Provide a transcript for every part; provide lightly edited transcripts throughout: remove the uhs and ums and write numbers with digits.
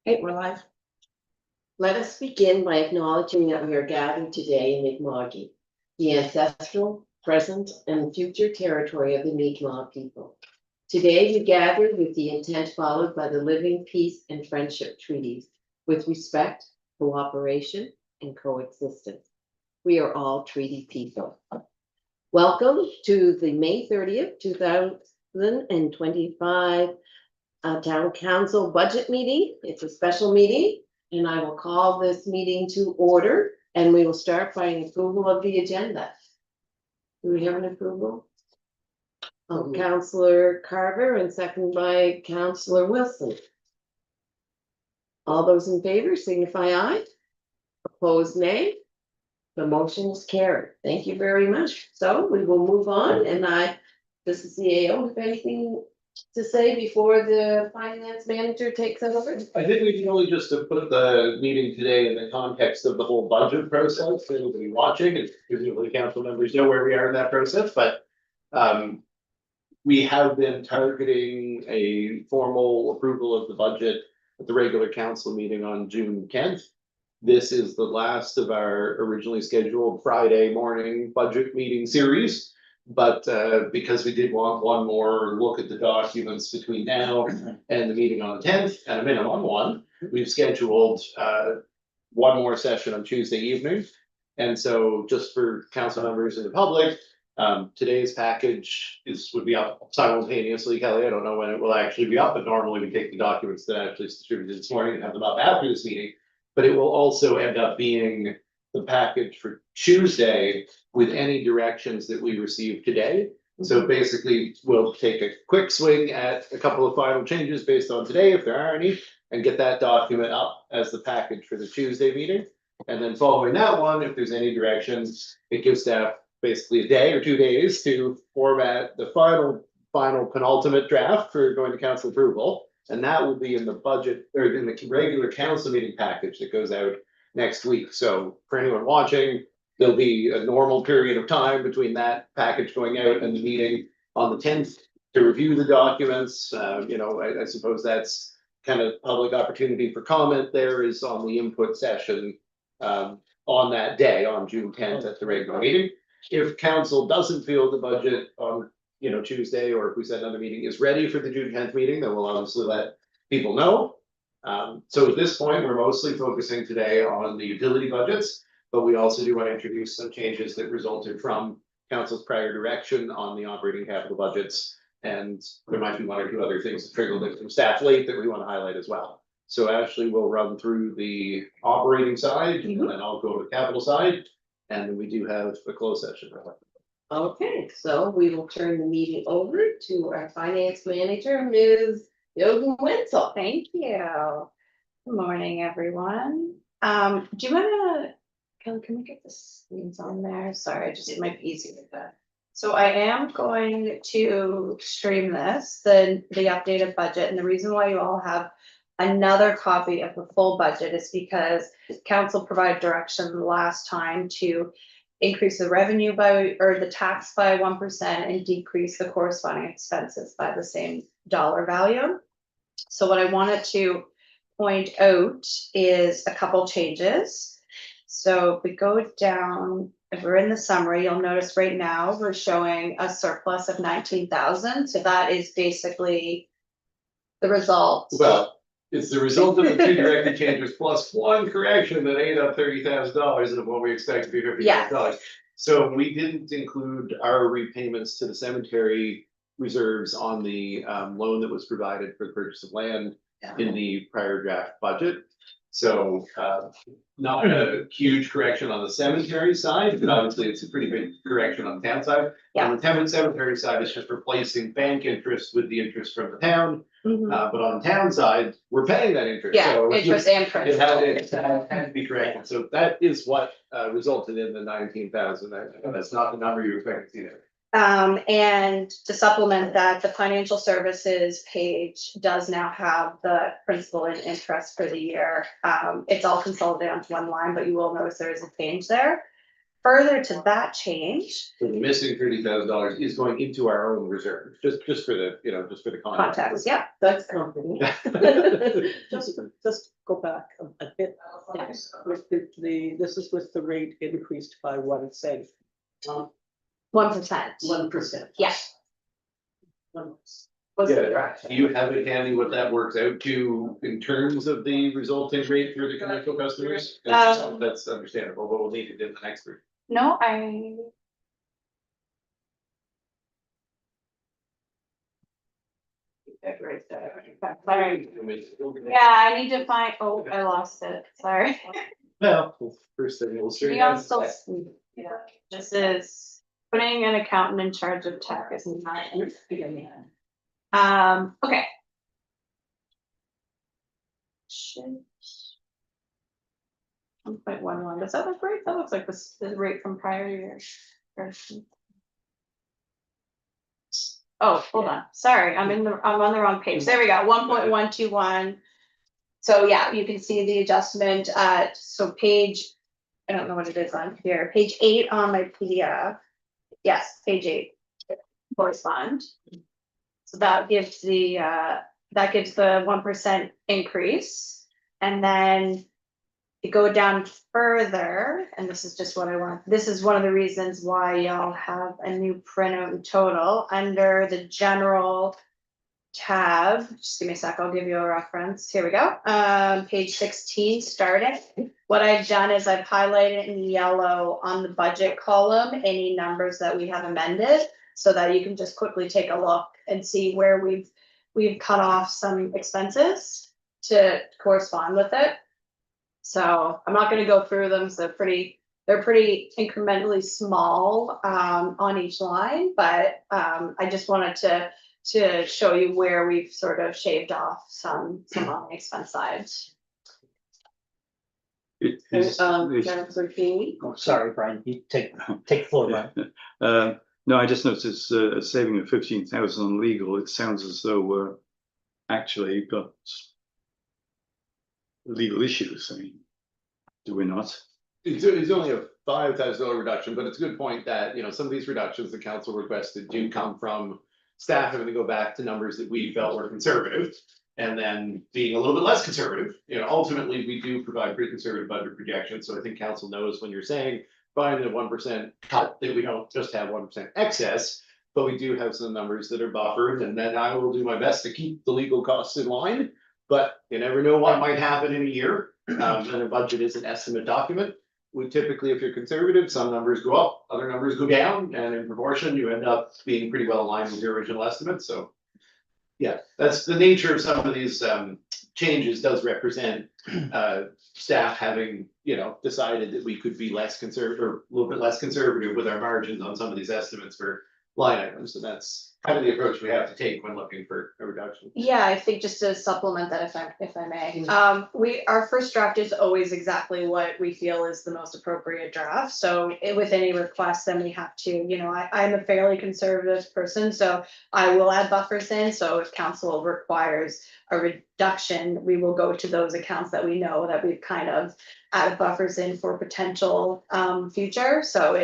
Okay, we're live. Let us begin by acknowledging that we are gathered today in Mi'kma'ki, the ancestral, present, and future territory of the Mi'kmaq people. Today we gather with the intent followed by the living peace and friendship treaties, with respect, cooperation, and coexistence. We are all treaty people. Welcome to the May 30th, 2025 Town Council budget meeting. It's a special meeting, and I will call this meeting to order, and we will start by an approval of the agenda. Do we have an approval? Oh, Councillor Carver and second by Councillor Wilson. All those in favor signify aye. Opposed, nay. The motion is carried. Thank you very much. So we will move on, and this is the AO, if anything to say before the finance manager takes over? I think we can only just to put the meeting today in the context of the whole budget process, for anybody watching, and presumably council members know where we are in that process, but we have been targeting a formal approval of the budget at the regular council meeting on June 10th. This is the last of our originally scheduled Friday morning budget meeting series. But because we did want one more look at the documents between now and the meeting on the 10th, and a minimum one, we've scheduled one more session on Tuesday evening. And so just for council members and the public, today's package would be up simultaneously. Kelly, I don't know when it will actually be up, but normally we take the documents that actually distributed this morning and have them up after this meeting. But it will also end up being the package for Tuesday with any directions that we receive today. So basically, we'll take a quick swing at a couple of final changes based on today, if there are any, and get that document up as the package for the Tuesday meeting. And then following that one, if there's any directions, it gives staff basically a day or 2 days to format the final penultimate draft for going to council approval. And that will be in the budget or in the regular council meeting package that goes out next week. So for anyone watching, there'll be a normal period of time between that package going out and the meeting on the 10th to review the documents. I suppose that's kind of public opportunity for comment. There is on the input session on that day, on June 10th at the regular meeting. If council doesn't feel the budget on Tuesday, or if we said another meeting is ready for the June 10th meeting, then we'll obviously let people know. So at this point, we're mostly focusing today on the utility budgets, but we also do want to introduce some changes that resulted from council's prior direction on the operating capital budgets. And there might be one or two other things that trickled in from staff late that we want to highlight as well. So Ashley will run through the operating side, and then I'll go to the capital side. And then we do have a closed session. Okay, so we will turn the meeting over to our finance manager, Ms. Yogan Wenzel. Thank you. Good morning, everyone. Do you wanna, can we get the screens on there? Sorry, it might be easier with that. So I am going to stream this, the updated budget, and the reason why you all have another copy of the full budget is because council provided direction last time to increase the revenue by, or the tax by 1% and decrease the corresponding expenses by the same dollar value. So what I wanted to point out is a couple changes. So if we go down, if we're in the summary, you'll notice right now we're showing a surplus of 19,000. So that is basically the result. Well, it's the result of the two directed changes plus one correction that ate up $30,000 of what we expect to be $50,000. So we didn't include our repayments to the cemetery reserves on the loan that was provided for the purchase of land in the prior draft budget. So not a huge correction on the cemetery side, but obviously it's a pretty big correction on the town side. On the cemetery side, it's just replacing bank interest with the interest from the town. But on the town side, we're paying that interest. Yeah, so interest and principal. It had to be corrected. So that is what resulted in the 19,000. That's not the number you expect to see there. And to supplement that, the financial services page does now have the principal and interest for the year. It's all consolidated onto one line, but you will notice there is a change there. further to that change, So the missing $30,000 is going into our own reserve, just for the, just for the context, yeah. That's comforting. Just go back a bit. With this is with the rate increased by 1 cent. 1%. 1%. Yeah. Was Yeah. the direction. Do you have it handy what that works out to in terms of the resulting rate for the commercial customers? That's understandable, but we'll need it in the next group. No, I. Right there. Sorry. Yeah, I need to find, oh, I lost it, sorry. Well, first thing we'll We also, yeah, this is putting an accountant in charge of tech is not. Okay. Should. 1.11, does that look right? That looks like this is rate from prior year. Oh, hold on, sorry, I'm on the wrong page, there we go, 1.121. So yeah, you can see the adjustment, so page, I don't know what it is on here, page 8 on my PDF. Yes, page 8, correspond. So that gives the 1% increase, and then you go down further, and this is just what I want. This is one of the reasons why y'all have a new printout in total under the general tab. Just give me a sec, I'll give you a reference. Here we go. Page 16, starting. What I've done is I've highlighted in yellow on the budget column any numbers that we have amended, so that you can just quickly take a look and see where we've cut off some expenses to correspond with it. So I'm not gonna go through them, so they're pretty incrementally small on each line, but I just wanted to show you where we've sort of shaved off some on the expense side. Councillor Feeney? Oh, sorry, Brian, you take the floor, Brian. No, I just noticed it's a saving of 15,000 on legal. It sounds as though we're actually got legal issues. I mean, do we not? It's only a $5,000 reduction, but it's a good point that, some of these reductions the council requested do come from staff having to go back to numbers that we felt were conservative. And then being a little bit less conservative, ultimately, we do provide pretty conservative budget projections, so I think council knows when you're saying find the 1% cut, that we don't just have 1% excess, but we do have some numbers that are buffered, and then I will do my best to keep the legal costs in line. But you never know what might happen in a year, and a budget is an estimate document. We typically, if you're conservative, some numbers go up, other numbers go down, and in proportion, you end up being pretty well aligned with your original estimate, so. Yeah, that's the nature of some of these changes does represent staff having, decided that we could be less conservative or a little bit less conservative with our margins on some of these estimates for line items. And that's kind of the approach we have to take when looking for a reduction. Yeah, I think just to supplement that, if I may, our first draft is always exactly what we feel is the most appropriate draft. So with any request, then we have to, I'm a fairly conservative person, so I will add buffers in. So if council requires a reduction, we will go to those accounts that we know that we've kind of added buffers in for potential future. So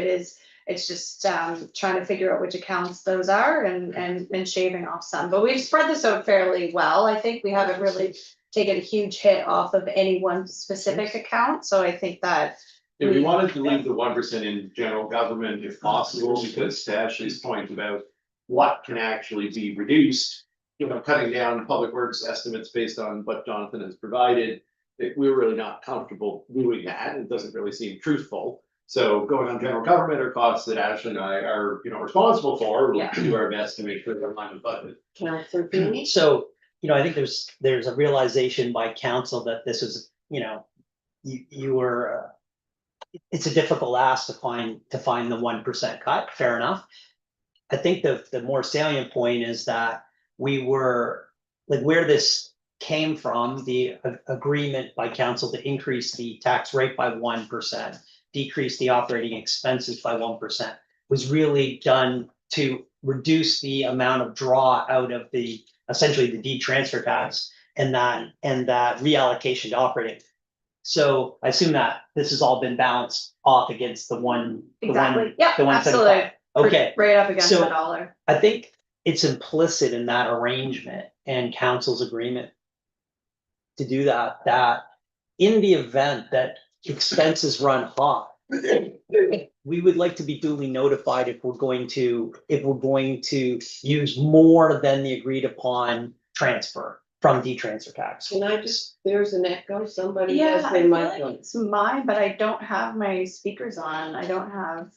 it's just trying to figure out which accounts those are and shaving off some, but we've spread this out fairly well. I think we haven't really taken a huge hit off of any one specific account, so I think that. If we wanted to leave the 1% in general government if possible, because to Ashley's point about what can actually be reduced, cutting down public works estimates based on what Jonathan has provided, we're really not comfortable doing that. It doesn't really seem truthful. So going on general government or costs that Ashley and I are, responsible for, we'll do our best to make sure they're in line with budget. Councillor Feeney? So, I think there's a realization by council that this is, you were, it's a difficult ask to find the 1% cut, fair enough. I think the more salient point is that we were, like, where this came from, the agreement by council to increase the tax rate by 1%. Decrease the operating expenses by 1% was really done to reduce the amount of draw out of essentially the D transfer tax and that reallocation to operating. So I assume that this has all been balanced off against the one. Exactly, yeah, The 175. absolutely. Okay, Right up against So- the dollar. I think it's implicit in that arrangement and council's agreement to do that, that in the event that expenses run hot, we would like to be duly notified if we're going to use more than the agreed upon transfer from transfer tax. Can I just, there's an echo, somebody Yeah, has I their feel mic like on. it's mine, but I don't have my speakers on. I don't have,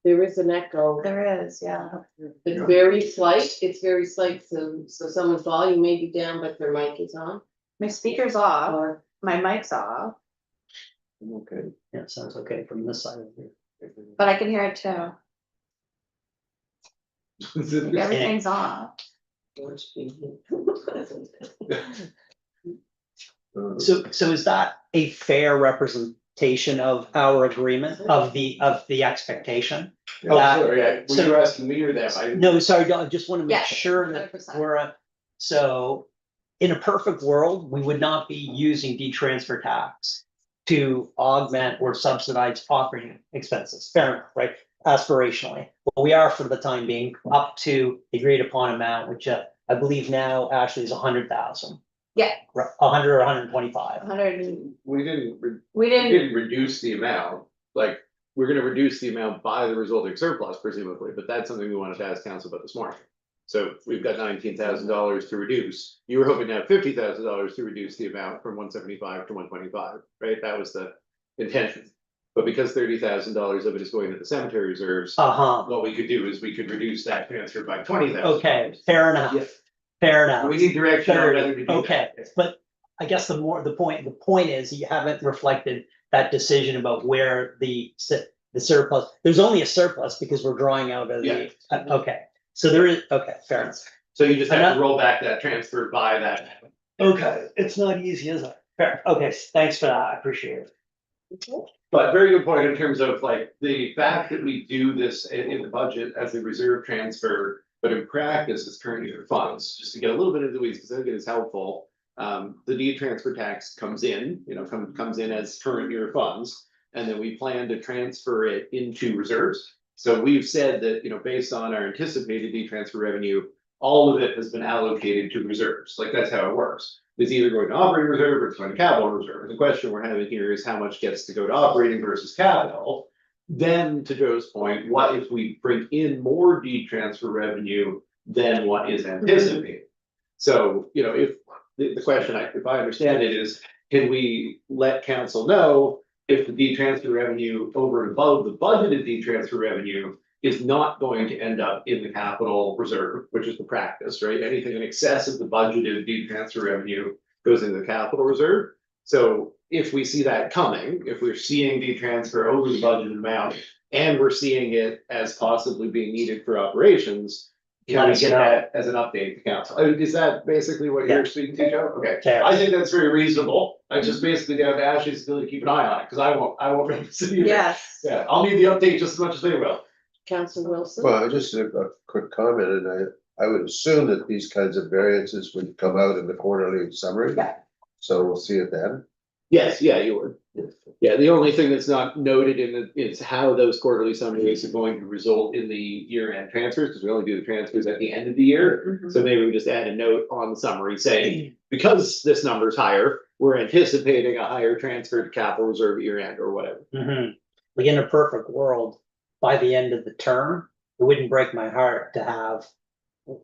There is an echo. there is, yeah. It's very slight, so someone's volume may be down, but their mic is on. My speaker's off, Or, my mic's off, Okay. Yeah, it sounds okay from this side of here. but I can hear it too. Everything's off. So is that a fair representation of our agreement, of the expectation? Oh, sorry, were So- you asking me or them? I- No, sorry, I just want to make Yeah, sure that 100%. so in a perfect world, we would not be using transfer tax to augment or subsidize operating expenses. Fair enough, right? Aspirationally, but we are for the time being up to the agreed upon amount, which I believe now actually is 100,000. Yeah. 100 or 125. 100 and, We didn't we We didn't, didn't reduce the amount, like, we're gonna reduce the amount by the resulting surplus presumably, but that's something we wanted to ask council about this morning. So we've got $19,000 to reduce. You were hoping to have $50,000 to reduce the amount from 175 to 125, right? That was the intention. But because $30,000 of it is going to the cemetery reserves, Uh-huh, what we could do is we could reduce that transfer by 20,000. okay, fair Yeah. enough, fair enough. We need direction on whether to do that. Okay, but I guess the point is you haven't reflected that decision about where the surplus, there's only a surplus because we're drawing out of the, okay. So there is, okay, fair enough. So you just have to roll back that transfer by that. Okay, it's not easy, is it? Fair, okay, thanks for that, I appreciate it. But very good point in terms of like the fact that we do this in the budget as a reserve transfer, but in practice it's current year funds, just to get a little bit into the weeds, because I think it is helpful. The transfer tax comes in, comes in as current year funds, and then we plan to transfer it into reserves. So we've said that, based on our anticipated transfer revenue, all of it has been allocated to reserves, like that's how it works. It's either going to operating reserve or it's going to capital reserve. And the question we're having here is how much gets to go to operating versus capital. Then to Joe's point, what if we bring in more transfer revenue than what is anticipated? So, if the question, if I understand it, is can we let council know if the transfer revenue over and above the budgeted transfer revenue is not going to end up in the capital reserve, which is the practice, right? Anything in excess of the budgeted transfer revenue goes into the capital reserve. So if we see that coming, if we're seeing transfer over the budgeted amount and we're seeing it as possibly being needed for operations, can Let we us get know. that as an update to council? I mean, is that basically what Yeah. you're speaking to, Joe? Okay, Fair. I think that's very reasonable. I just basically down to Ashley's ability to keep an eye on it, because I won't run the city. yes. Yeah, I'll need the update just as much as they will. Council Wilson? Well, just a quick comment, and I would assume that these kinds of variances would come out in the quarterly summary. Yeah. So we'll see it then. Yes, yeah, you would. Yeah, the only thing that's not noted in it is how those quarterly summaries are going to result in the year-end transfers, because we only do the transfers at the end of the year. Mhm. So maybe we just add a note on the summary saying, because this number's higher, we're anticipating a higher transfer to capital reserve year-end or whatever. Mhm. Like in a perfect world, by the end of the term, it wouldn't break my heart to have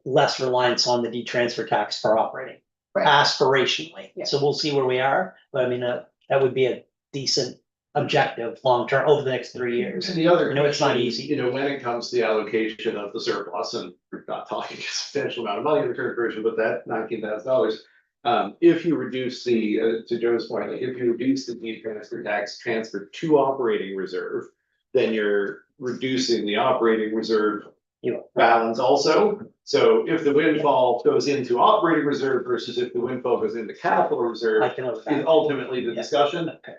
less reliance on the transfer tax for operating. Right. Aspirationally, Yeah. so we'll see where we are, but I mean, that would be a decent objective long-term over the next 3 years. And the other. I know it's not question, easy. when it comes to the allocation of the surplus, and we're not talking a substantial amount of money in the current version, but that $19,000. If you reduce to Joe's point, like if you reduce the transfer tax transfer to operating reserve, then you're reducing the operating reserve balance also. So if the windfall goes into operating reserve versus if the windfall goes into capital reserve, I can is ultimately the Yeah. discussion. Okay.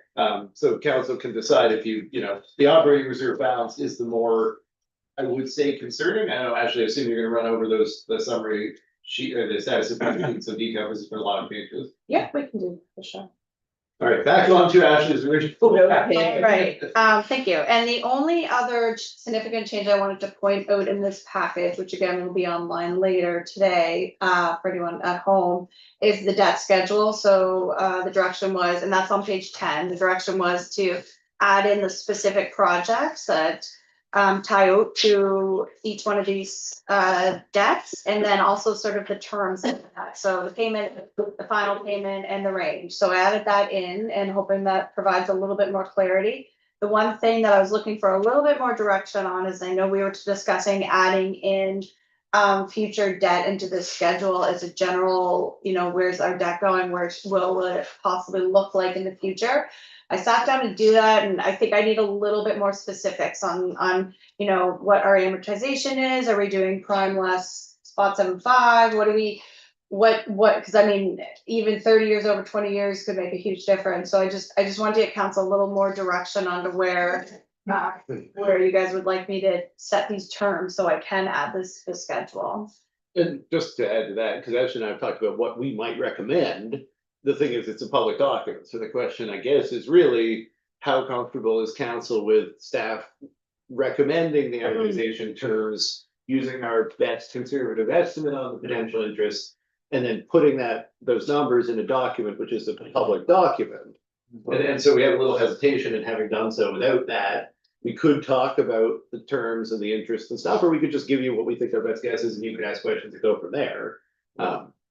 So council can decide if the operating reserve balance is the more, I would say, concerning. I know, Ashley, I assume you're gonna run over the summary sheet, or the status of sheet in some detail, because there's been a lot of changes. Yeah, we can do, for sure. All right, back on to Ashley's original. Right, thank you. And the only other significant change I wanted to point out in this package, which again will be online later today, for anyone at home, is the debt schedule. So, the direction was, and that's on page 10, the direction was to add in the specific projects that tie out to each one of these debts, and then also sort of the terms of that. So the payment, the final payment, and the range. So I added that in and hoping that provides a little bit more clarity. The one thing that I was looking for a little bit more direction on is, I know we were discussing adding in future debt into this schedule as a general, where's our debt going, where will it possibly look like in the future. I sat down to do that, and I think I need a little bit more specifics on, what our amortization is. Are we doing prime less spot 7.5? What do we, because I mean, even 30 years over 20 years could make a huge difference. So I just wanted to get council a little more direction onto where you guys would like me to set these terms so I can add this to the schedule. And just to add to that, because Ashley and I have talked about what we might recommend, the thing is, it's a public document, so the question, I guess, is really, how comfortable is council with staff recommending the amortization terms, using our best conservative estimate on the potential interest, and then putting those numbers in a document, which is a public document. And so we have a little hesitation in having done so without that. We could talk about the terms and the interest and stuff, or we could just give you what we think our best guess is, and you can ask questions and go from there.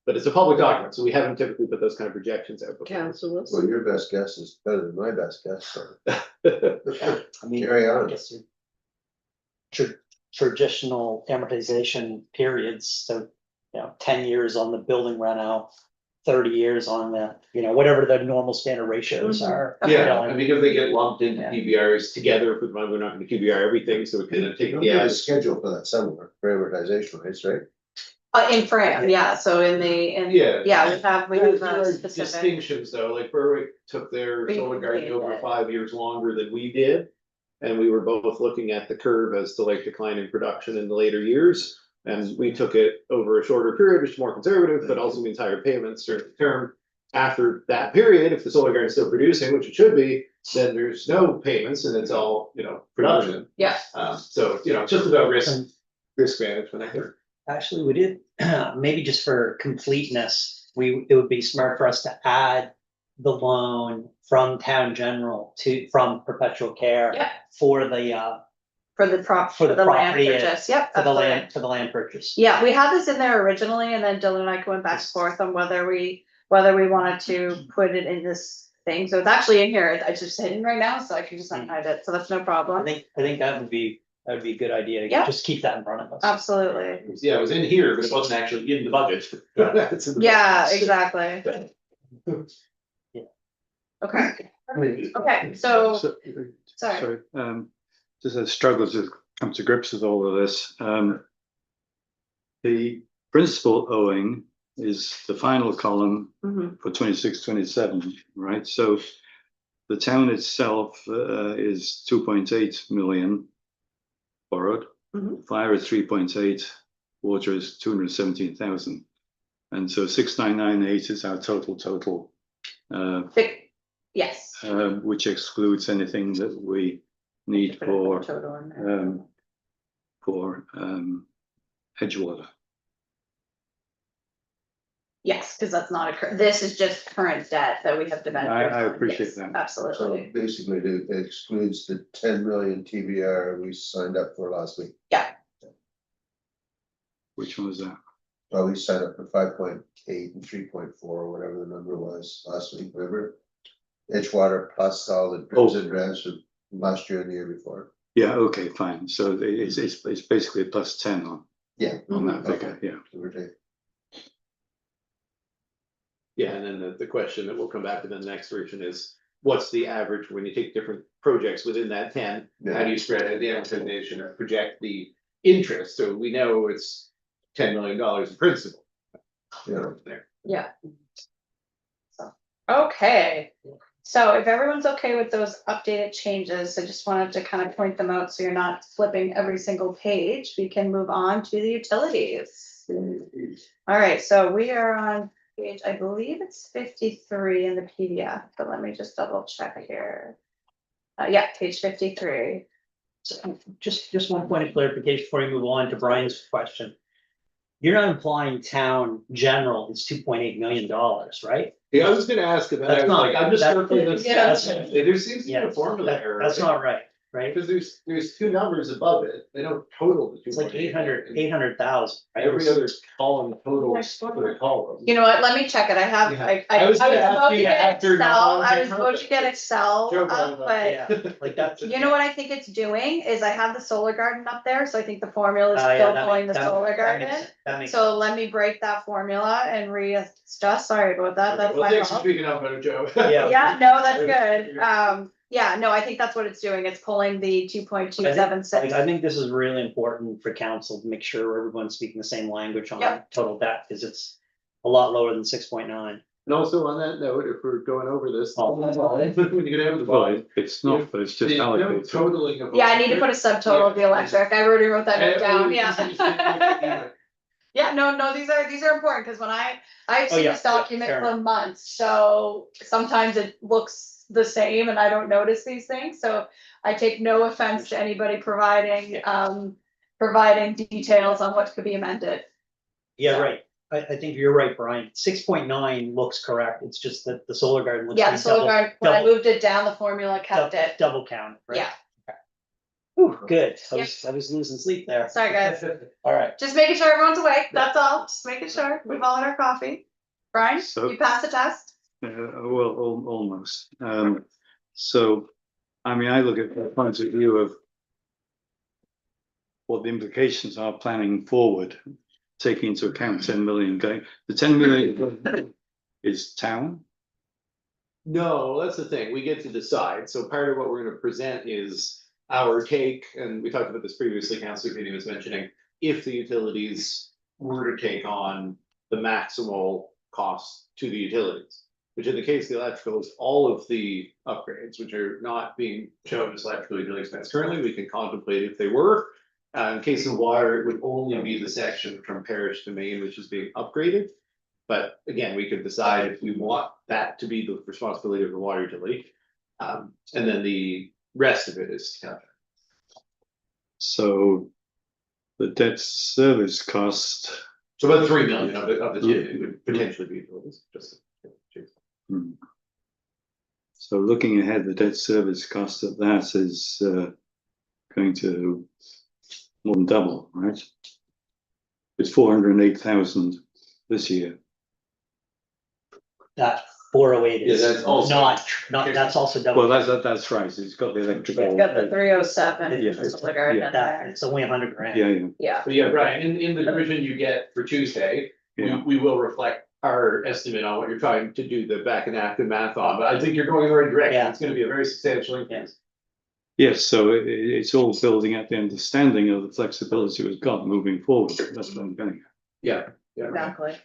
But it's a public document, so we haven't typically put those kind of projections out before. Councillors. Well, your best guess is better than my best guess, so. I mean, Carry on. I guess traditional amortization periods, so, 10 years on the building reno, 30 years on the, whatever the normal standard ratios are. Yeah, I mean, if they get lumped into Yeah. PBRs together, but we're not gonna PBR everything, so we can take You the have a ads. schedule for that somewhere, for amortization rates, right? In Fran, yeah, so we have There a are specific, distinctions though, like Berwick took their We solar garden did over that. 5 years longer than we did. And we were both looking at the curve as to like decline in production in the later years. And we took it over a shorter period, which is more conservative, but also means higher payments during the term. After that period, if the solar garden is still producing, which it should be, then there's no payments and it's all, production. yeah, So, it's just about risk management, I think. Actually, we did, maybe just for completeness, it would be smart for us to add the loan from town general from perpetual care. Yeah. For the for the land property, purchase, yep. for the absolutely. land purchase. Yeah, we had this in there originally, and then Dylan and I went back and forth on whether we wanted to put it in this thing. So it's actually in here. I just hidden right now, so I can just unhide it. So that's no I problem. think that would be a good idea to Yeah. just keep that in front of us. Absolutely. Yeah, it was in here, but it wasn't actually in the budget. It's in the Yeah, budget. exactly. Yeah. Okay. Okay, so, So- sorry. Just a struggle to come to grips with all of this. The principal owing is the final column Mhm. for 26, 27, right? So the town itself is 2.8 million borrowed. Mhm. Fire is 3.8, water is 217,000. And so 6,998 is our total, Yes. which excludes anything that we need for Total in there. Edgewater. Yes, because that's not this is just current debt that we have to. I appreciate that. So Absolutely. basically it excludes the 10 million TBR we signed up for last week. Which one was that? Well, we signed up for 5.8 and 3.4, or whatever the number was last week, remember? Edgewater plus all the drips and drabs from last year and the year before. Yeah, okay, fine. So it's basically a plus 10 on Yeah. that figure, yeah. Give or take. Yeah, and then the question that we'll come back to the next version is, what's the average when you take different projects within that 10? How do you spread out the amortization or project the interest? So we know it's $10 million in principal. Yeah. There. Yeah. Okay, so if everyone's okay with those updated changes, I just wanted to kind of point them out so you're not flipping every single page. We can move on to the utilities. All right, so we are on page, I believe it's 53 in the PDF, but let me just double check here. Yeah, page 53. So, just one point of clarification before you move on to Brian's question. You're not implying town general is $2.8 million, right? Yeah, I was gonna ask about, I That's was not- like, I'm just that- circling this. Yeah. There seems to be a Yes, formula that- error. That's not right, right? Because there's two numbers above it, they don't total the two. It's like 800,000, right? Every other column totals for the column. You know what, let me check it, I have, Yeah. I I was was gonna ask about to you get after Excel, knowledge I and was about to get purpose. Excel Joke up, about but. Yeah, like that's. You know what I think it's doing is I have the solar garden up there, so I think the formula is Yeah, still that pulling the makes- solar that garden. makes- that makes- So let me break that formula and readjust, sorry about that, that's Well, my thanks for fault. speaking up, better Joe. Yeah. Yeah, no, that's good, yeah, no, I think that's what it's doing, it's pulling the 2.276. I think this is really important for council to make sure everyone's speaking the same language on Yep. total debt, because it's a lot lower than 6.9. And also on that note, if we're going over this. Oh. When you get out of the Well, bottom. it's not, but it's just the allocated. totaling of. Yeah, I need to put a subtotal of the electric, I already wrote that note down, Yeah. yeah. Yeah, no, these are important, cause when I've Oh, seen yeah, this document fair for months, so sometimes it looks the same and I don't notice these things, so. I take no offense to anybody providing details on what could be amended. Yeah, right. I think you're right, Brian. 6.9 looks correct. It's just that the solar garden looks. Yeah, to the be solar double- garden, when I double- moved it down, the formula kept it, Double counted, right? yeah, Whew, good. I Yep. was losing sleep there. sorry guys, All right. just making sure everyone's awake, that's all, just making sure, we've all had our coffee. Brian, So- you passed the test? Well, almost. So, I mean, I look at the point of view of what the implications are planning forward, taking into account 10 million going, the 10 million is town. No, that's the thing, we get to decide, so part of what we're gonna present is our take, and we talked about this previously, Councilor Katie was mentioning. If the utilities were to take on the maximal cost to the utilities. Which in the case of the electrical is all of the upgrades, which are not being shown as electrical utility expense currently, we can contemplate if they were. In case of water, it would only be the section from parish to main, which is being upgraded. But again, we could decide if we want that to be the responsibility of the water utility. And then the rest of it is kind of. So the debt service cost, So about 3 million of the two would potentially be utilities, just. hmm. So looking ahead, the debt service cost of that is going to more than double, right? It's 408,000 this year. That 408 is Yeah, that's also- not, that's also double. Well, that's right. It's got the electrical. It's got the 307, Yeah. the solar garden in That, there, it's only 100 grand. Yeah, yeah. yeah. But yeah, Brian, in the division you get for Tuesday, Yeah. we will reflect our estimate on what you're trying to do the back and active math on, but I think you're going in the right direction. Yeah. It's gonna be a very substantial increase. Yes, so it's all building at the understanding of the flexibility we've got moving forward. That's what I'm getting at. Yeah, yeah. Exactly.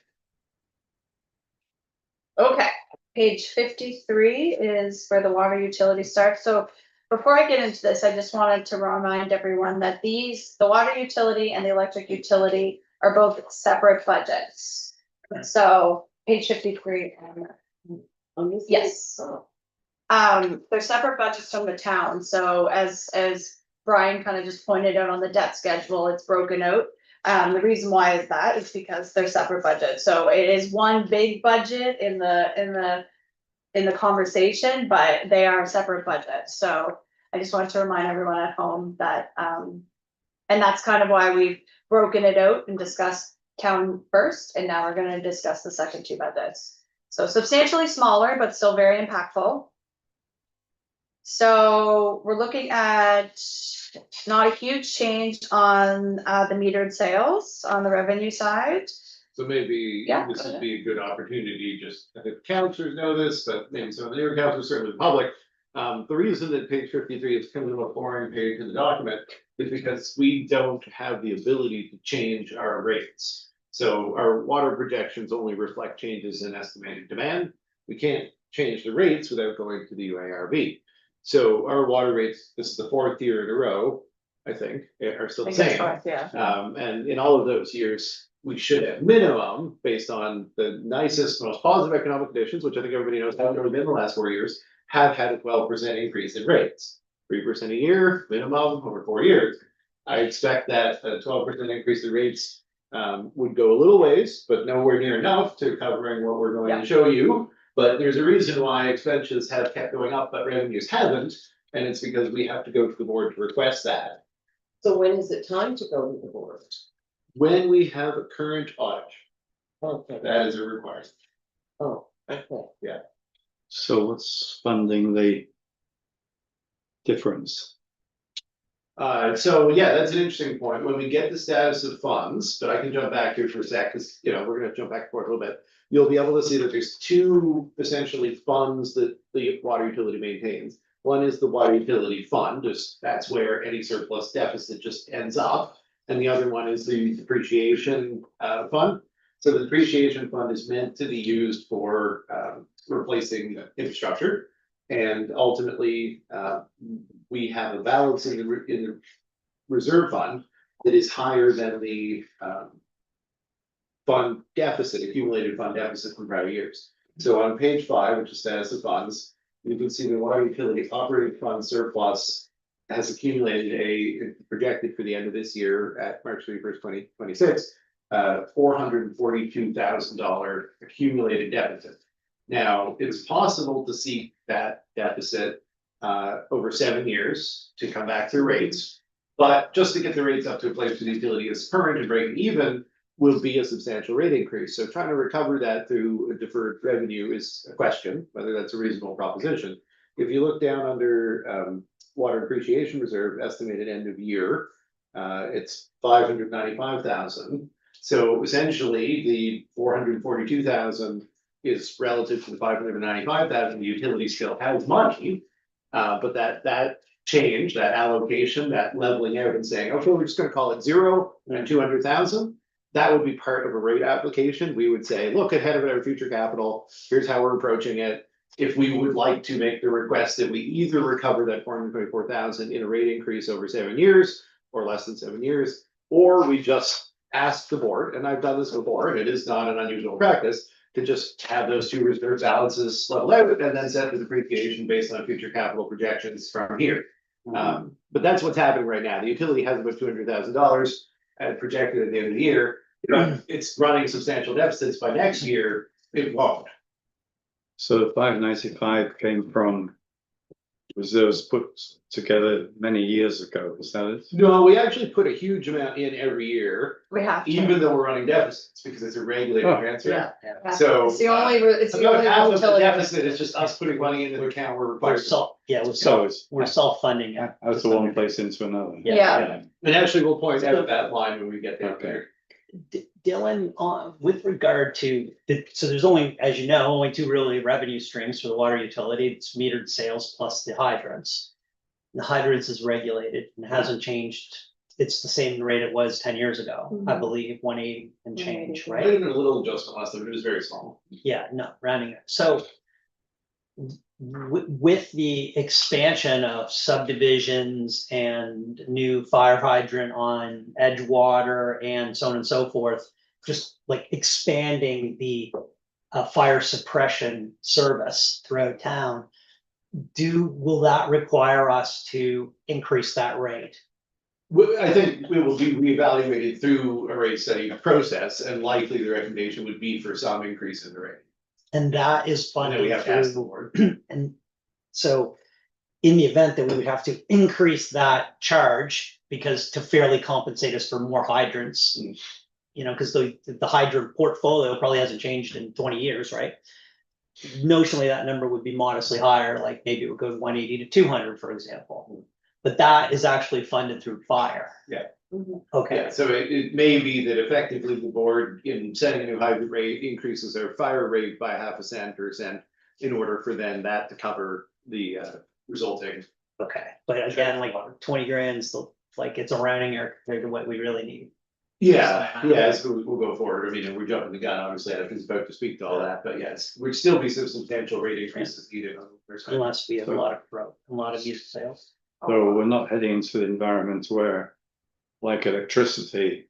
Okay, page 53 is where the water utility starts, so before I get into this, I just wanted to remind everyone that the water utility and the electric utility are both separate budgets. So, page 53. On this? Yes. They're separate budgets from the town, so as Brian kind of just pointed out on the debt schedule, it's broken out. The reason why is that is because they're separate budgets, so it is one big budget in the conversation, but they are separate budgets, so I just wanted to remind everyone at home that, and that's kind of why we've broken it out and discussed town first, and now we're gonna discuss the second two budgets. So substantially smaller, but still very impactful. So we're looking at not a huge change on the metered sales on the revenue side. So maybe Yeah, this go would ahead. be a good opportunity, just, I think councilors know this, but maybe some of the other councilors, certainly the public. The reason that page 53 is kind of a boring page in the document is because we don't have the ability to change our rates. So our water projections only reflect changes in estimated demand. We can't change the rates without going to the UARB. So our water rates, this is the fourth year in a row, I think, are still the same. Yeah. And in all of those years, we should at minimum, based on the nicest, most positive economic conditions, which I think everybody knows haven't really been the last 4 years, have had a 12% increase in rates. 3% a year, minimum over 4 years. I expect that a 12% increase in rates would go a little ways, but nowhere near enough to covering what we're going to show you. But there's a reason why expenses have kept going up, but revenues haven't, and it's because we have to go to the board to request that. So when is it time to go to the board? When we have a current audit, Okay, that is a requirement. oh, okay. So what's funding the difference? So yeah, that's an interesting point. When we get the status of funds, but I can jump back here for a sec, because we're gonna jump back and forth a little bit. You'll be able to see that there's two essentially funds that the water utility maintains. One is the water utility fund, just that's where any surplus deficit just ends up. And the other one is the depreciation fund. So the depreciation fund is meant to be used for replacing infrastructure. And ultimately, we have a balance in the reserve fund that is higher than the fund deficit, accumulated fund deficit from prior years. So on page 5, which is status of funds, you can see the water utility operating fund surplus has accumulated projected for the end of this year at March 31st, 2026, $442,000 accumulated deficit. Now, it's possible to see that deficit over 7 years to come back through rates. But just to get the rates up to a place where the utility is current and break even will be a substantial rate increase. So trying to recover that through a deferred revenue is a question, whether that's a reasonable proposition. If you look down under water depreciation reserve estimated end of year, it's 595,000. So essentially the 442,000 is relative to the 595,000. The utility still has money, but that change, that allocation, that leveling out and saying, okay, we're just going to call it 0 and 200,000. That would be part of a rate application. We would say, look ahead of our future capital. Here's how we're approaching it. If we would like to make the request that we either recover that 424,000 in a rate increase over 7 years or less than 7 years, or we just ask the board, and I've done this before, and it is not an unusual practice, to just have those two reserve balances level out and then set the depreciation based on future capital projections from here. But that's what's happening right now. The utility has about $200,000 projected at the end of the year. It's running substantial deficits by next year. It won't. So the 595 came from reserves put together many years ago, is that it? No, we actually put a huge amount in every year, We have to. even though we're running deficits, because it's a regulated Oh. transfer. Yeah. So It's the only, it's the about only half of the utility. deficit is just us putting money into the account we're We're required. So it's we're self-funding. it. out of one place into another. Yeah. And actually, we'll point out that line when we get there. Okay. Dylan, with regard to, so there's only, as you know, only two really revenue streams for the water utility. It's metered sales plus the hydrants. The hydrants is regulated and hasn't changed. It's the same rate it was 10 years ago, I believe, 180 and change, 180. I right? did a little adjustment last time, but it was very small. Yeah, no, rounding it. So with the expansion of subdivisions and new fire hydrant on Edgewater and so on and so forth, just like expanding the fire suppression service throughout town, will that require us to increase that rate? I think it will be reevaluated through a rate study process, and likely the recommendation would be for some increase in the rate. And that is And then we funded have to ask the through, board. and so in the event that we would have to increase that charge because to fairly compensate us for more hydrants, because the hydrant portfolio probably hasn't changed in 20 years, right? Notionally, that number would be modestly higher, like maybe it would go 180 to 200, for example. But that is actually funded through fire. Yeah. Okay, Yeah, so it may be that effectively the board in setting a new hydrant rate increases their fire rate by 0.5 cent or cent in order for then that to cover the resulting. okay. But again, like 20 grand, still, like it's a rounding error compared to what we really need. Yeah, so we'll go forward. I mean, we're jumping the gun, obviously, I was about to speak to all that, but yes, would still be some substantial rate increases needed on the first side. Unless we have a lot of growth, a lot of used sales. So we're not heading into the environment where, like electricity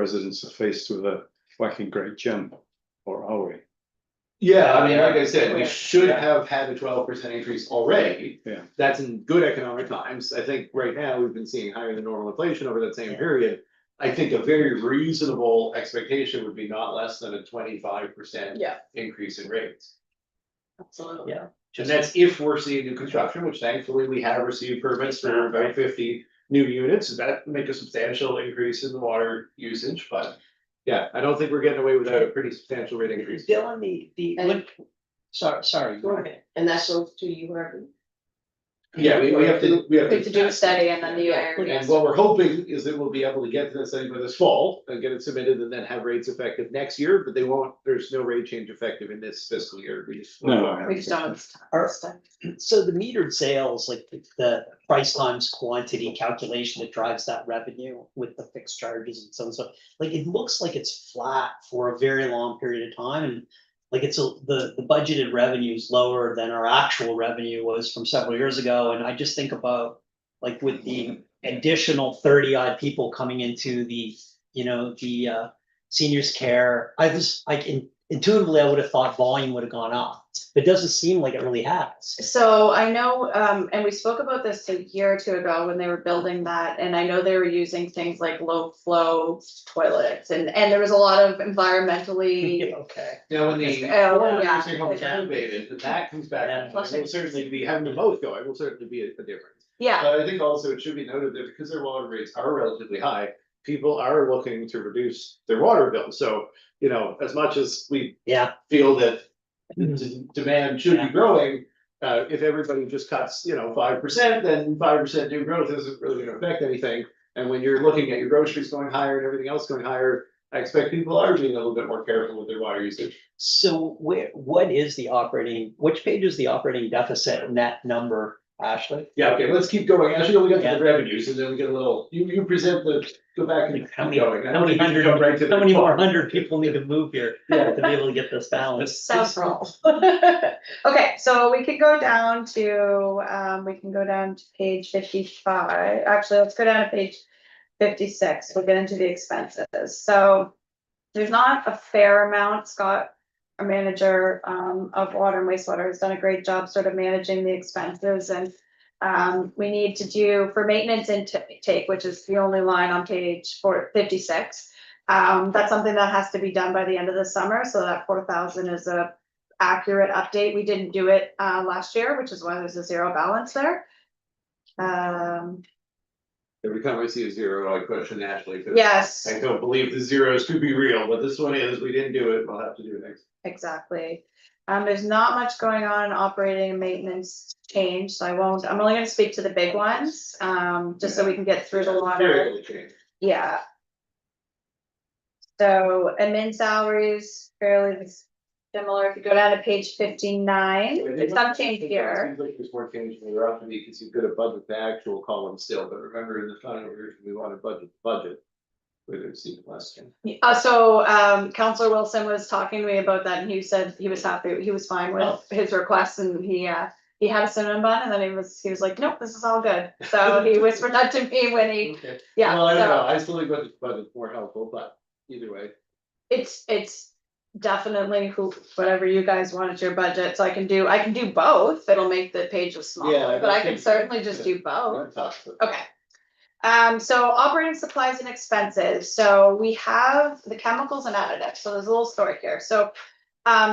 residents are faced with a whacking great jump, or are we? Yeah, I mean, like I said, we Yeah. should have had a 12% increase already. Yeah. That's in good economic times. I think right now we've been seeing higher than normal inflation over that same Yeah. period. I think a very reasonable expectation would be not less than a 25% Yeah. increase in rates. Absolutely. Yeah. And that's if we're seeing new construction, which thankfully we have received permits for about 50 new units. That make a substantial increase in the water usage, but. Yeah, I don't think we're getting away without a pretty substantial rate increase. Dylan, And- sorry. Go ahead. And that goes to you, Harvey. Yeah, we have to, We have to do a study and then the Yeah. area. And what we're hoping is that we'll be able to get to this thing by this fall and get it submitted and then have rates effective next year, but they won't, there's no rate change effective in this fiscal year. We just. No. We just don't have this time. Are- Stuff. So the metered sales, like the price times quantity calculation that drives that revenue with the fixed charges and so on, so like it looks like it's flat for a very long period of time, and like the budgeted revenue is lower than our actual revenue was from several years ago, and I just think about like with the additional 30 odd people coming into the, the seniors care, I was like intuitively I would have thought volume would have gone up. It doesn't seem like it really has. So I know, and we spoke about this a year or two ago when they were building that, and I know they were using things like low flow toilets, and there was a lot of environmentally. Okay. Now, when the Oh, foreign yeah. nursing homes are renovated, and that comes back, Yeah. it will certainly be, having them both going will certainly be a difference. Yeah, But I think also it should be noted that because their water rates are relatively high, people are looking to reduce their water bill. So, as much as we Yeah. feel that demand should Yeah. be growing, if everybody just cuts, 5%, then 5% new growth isn't really gonna affect anything. And when you're looking at your groceries going higher and everything else going higher, I expect people are being a little bit more careful with their water usage. So what is which page is the operating deficit net number, Ashley? Yeah, okay, let's keep going. Actually, we got Yeah. the revenues and then we get a little, you present go back and How keep many, going. I how don't many think we should jump right to hundred, the how many more top. hundred people need to move here Yeah. to be able to get this balance? several. Okay, so we could go down to, page 55. Actually, let's go down to page 56. We'll get into the expenses. So there's not a fair amount. Scott, our manager of water and wastewater, has done a great job sort of managing the expenses, and we need to do for maintenance intake, which is the only line on page 56. That's something that has to be done by the end of the summer, so that 4,000 is a accurate update. We didn't do it last year, which is why there's a zero balance there. Every time I see a zero, I question Ashley. 'Cause Yes. I don't believe the zeros to be real, but this one is, we didn't do it, we'll have to do it next. Exactly. There's not much going on in operating and maintenance change, so I'm only gonna speak to the big ones, just so we can get through the Very water. little change. Yeah. So admin salaries fairly similar. If you go down to page 59, there's some change here. Seems like there's more change than there ought to be, because you've got a budget the actual column still, but remember in the final version, we want a budget. We didn't see the last time. So Counselor Wilson was talking to me about that, and he said he was happy, he was fine with his request, and he had a cinnamon bun, and then he was like, nope, this is all good. So he whispered that to me when he, Okay. yeah. Well, I don't so- know, I still think budget's more helpful, but either way. It's definitely whatever you guys want at your budget, so I can do both, it'll make the pages Yeah, smaller, but I can think- certainly just do we both. can talk about it. Okay. So operating supplies and expenses, so we have the chemicals and additives, so there's a little story here, so.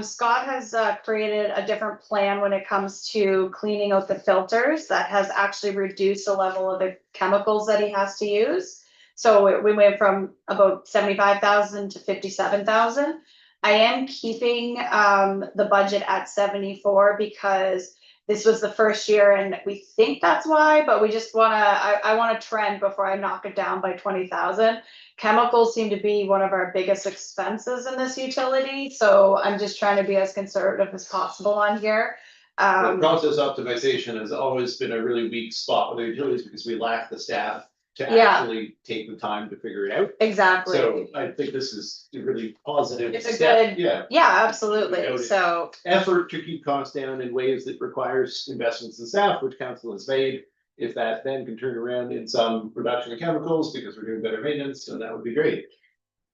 Scott has created a different plan when it comes to cleaning out the filters that has actually reduced the level of the chemicals that he has to use. So we went from about 75,000 to 57,000. I am keeping the budget at 74 because this was the first year and we think that's why, but we just I wanna trend before I knock it down by 20,000. Chemicals seem to be one of our biggest expenses in this utility, so I'm just trying to be as conservative as possible on here. Process optimization has always been a really weak spot with the utilities because we lack the staff to Yeah. actually take the time to figure it out. Exactly. So I think this is a really positive It's a step, good- yeah, Yeah, absolutely, Noted. so, effort to keep costs down in ways that requires investments in staff, which council has made. If that then can turn around in some reduction of chemicals because we're doing better maintenance, then that would be great.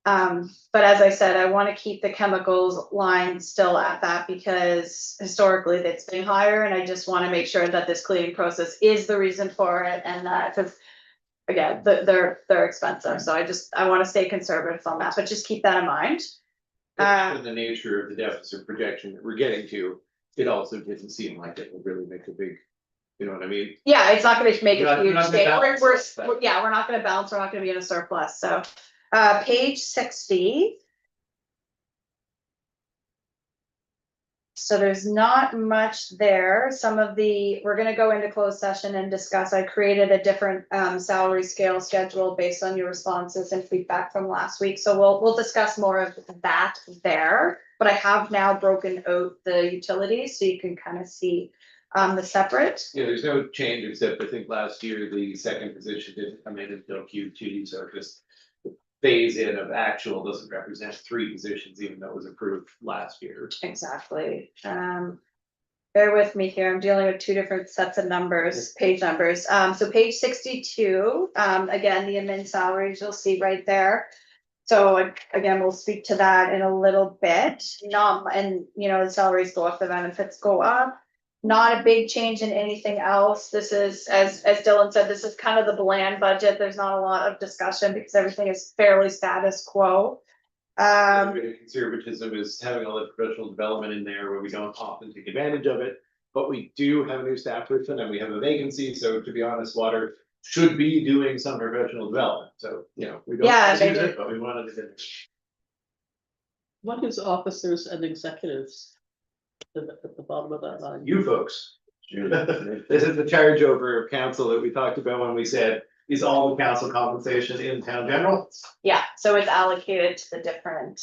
But as I said, I want to keep the chemicals line still at that because historically it's been higher and I just want to make sure that this cleaning process is the reason for it and that, because again, they're expensive, so I want to stay conservative on that, but just keep that in mind. In the nature of the deficit projection that we're getting to, it also doesn't seem like it will really make a big, you know what I mean? Yeah, it's not gonna make You're a not- huge you're not gonna change. balance We're, it, but- yeah, we're not gonna balance, we're not gonna be in a surplus, so, page 60. So there's not much there. We're gonna go into closed session and discuss. I created a different salary scale schedule based on your responses and feedback from last week. So we'll discuss more of that there. But I have now broken out the utilities so you can kind of see the separate. Yeah, there's no change, except I think last year the second position didn't come in until Q2, so just. The phase in of actual doesn't represent 3 positions, even though it was approved last year. Exactly. Bear with me here. I'm dealing with 2 different sets of numbers, page numbers. So page 62, again, the admin salaries you'll see right there. So again, we'll speak to that in a little bit. And the salaries go up, the benefits go up. Not a big change in anything else. This is, as Dylan said, this is kind of the bland budget. There's not a lot of discussion because everything is fairly status quo. A bit of conservatism is having all the professional development in there where we don't often take advantage of it. But we do have a new staff person and we have a vacancy, so to be honest, water should be doing some professional development, so, we don't Yeah, use maybe. it, but we wanted to. What is officers and executives? At the bottom of that line. You folks. This is the charge over of council that we talked about when we said, is all the council compensation in town general? Yeah, so it's allocated to the different.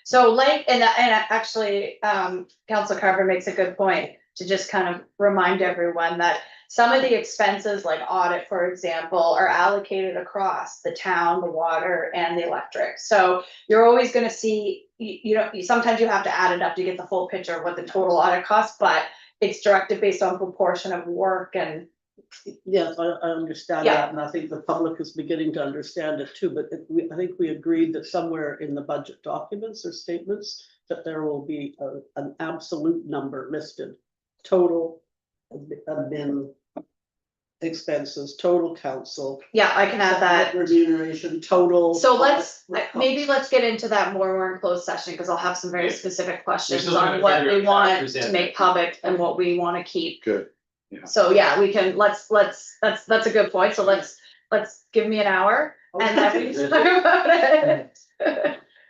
So and actually, Council Carver makes a good point to just kind of remind everyone that some of the expenses like audit, for example, are allocated across the town, the water and the electric. So you're always gonna see, sometimes you have to add it up to get the full picture of what the total audit costs, but it's directed based on proportion of work and. Yes, I understand Yeah. that, and I think the public is beginning to understand it too, but I think we agreed that somewhere in the budget documents or statements that there will be an absolute number listed. Total admin expenses, total council. Yeah, I can add that. Remuneration, total. So let's get into that more when we're in closed session, because I'll have some very Yeah. specific questions still gonna on what figure we out how to want present to make it. public and what we want to keep. Good. Yeah. So yeah, we can, that's a good point. So let's give me an hour and then we can talk about it.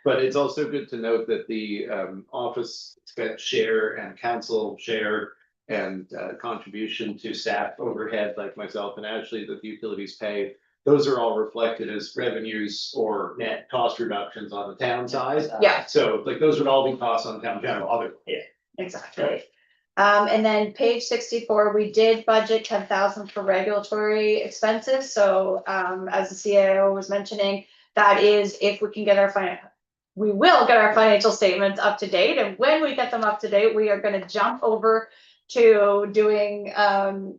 But it's also good to note that the office expense share and council share and contribution to staff overhead, like myself and Ashley, that the utilities pay. Those are all reflected as revenues or net cost reductions on the town side. Yeah, So like those would all be costs on town general, other, exactly. And then page 64, we did budget 10,000 for regulatory expenses. So as the CIO was mentioning, that is if we can get we will get our financial statements up to date. And when we get them up to date, we are going to jump over to doing our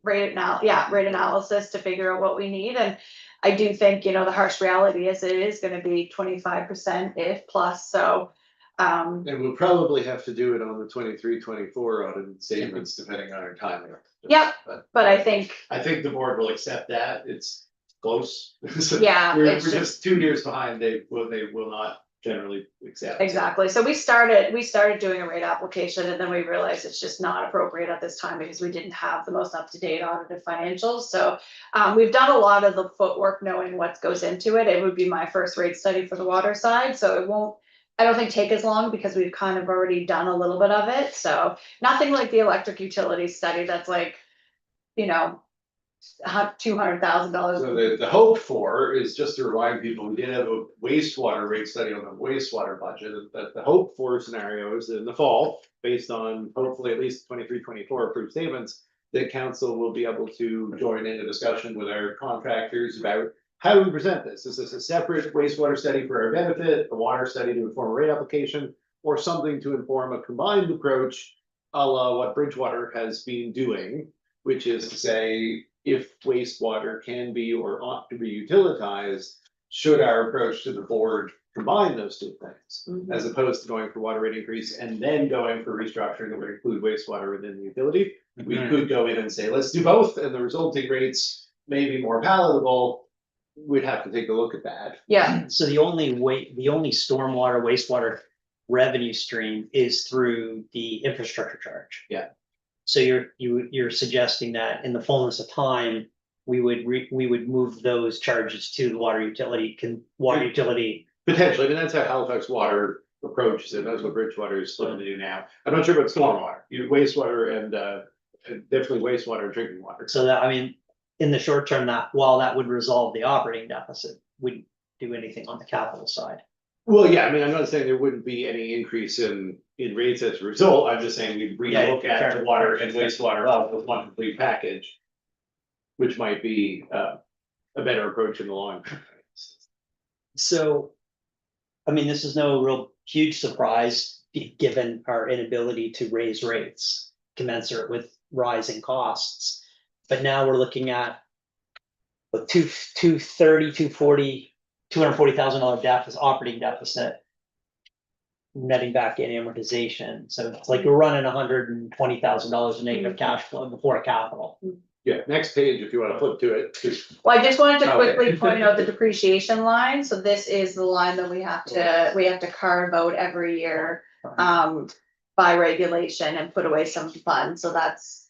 rate analysis to figure out what we need. And I do think, the harsh reality is it is going to be 25% if plus. So and we'll probably have to do it on the 23-24 audited statements, depending on our timing. Yep, but I think, the board will accept that, it's close. Yeah, We're it's just 2 years behind, they will not generally accept. exactly. So we started doing a rate application and then we realized it's just not appropriate at this time because we didn't have the most up-to-date audited financials. So we've done a lot of the footwork knowing what goes into it. It would be my first rate study for the water side, so it won't, I don't think take as long because we've kind of already done a little bit of it. So nothing like the electric utility study that's like, $200,000. So the hope for is just to remind people, we did have a wastewater rate study on the wastewater budget, that the hope for scenario is in the fall, based on hopefully at least 23-24 approved statements, that council will be able to join in a discussion with our contractors about how do we present this? Is this a separate wastewater study for our benefit, a water study to inform a rate application, or something to inform a combined approach, a la what Bridgewater has been doing, which is to say, if wastewater can be or ought to be utilized, should our approach to the board combine those two things? Mhm. As opposed to going for water rate increase and then going for restructuring that would include wastewater within the utility. We Mhm. could go in and say, let's do both, and the resulting rates may be more palatable. We'd have to take a look at that. Yeah, So the only stormwater wastewater revenue stream is through the infrastructure charge. Yeah. So you're suggesting that in the fullness of time, we would move those charges to the water utility, Potentially, I mean, that's how Halifax Water approaches it, that's what Bridgewater is looking to do now. I'm not sure about stormwater, wastewater and definitely wastewater and drinking water. so that, I mean, in the short term, that while that would resolve the operating deficit, wouldn't do anything on the capital side. Well, yeah, I mean, I'm not saying there wouldn't be any increase in rates as a result, I'm just saying we'd relook Yeah, at fair. the water and wastewater up with one complete package. Which might be a better approach in the long term. So, I mean, this is no real huge surprise, given our inability to raise rates commensurate with rising costs. But now we're looking at a $240,000 deficit, operating deficit. Netting back in amortization, so it's like we're running $120,000 in negative cash flow before capital. Yeah, next page, if you wanna flip to it, just well, I just wanted to Okay. quickly point out the depreciation line, so this is the line that we have to carve out every year. By regulation and put away some funds, so that's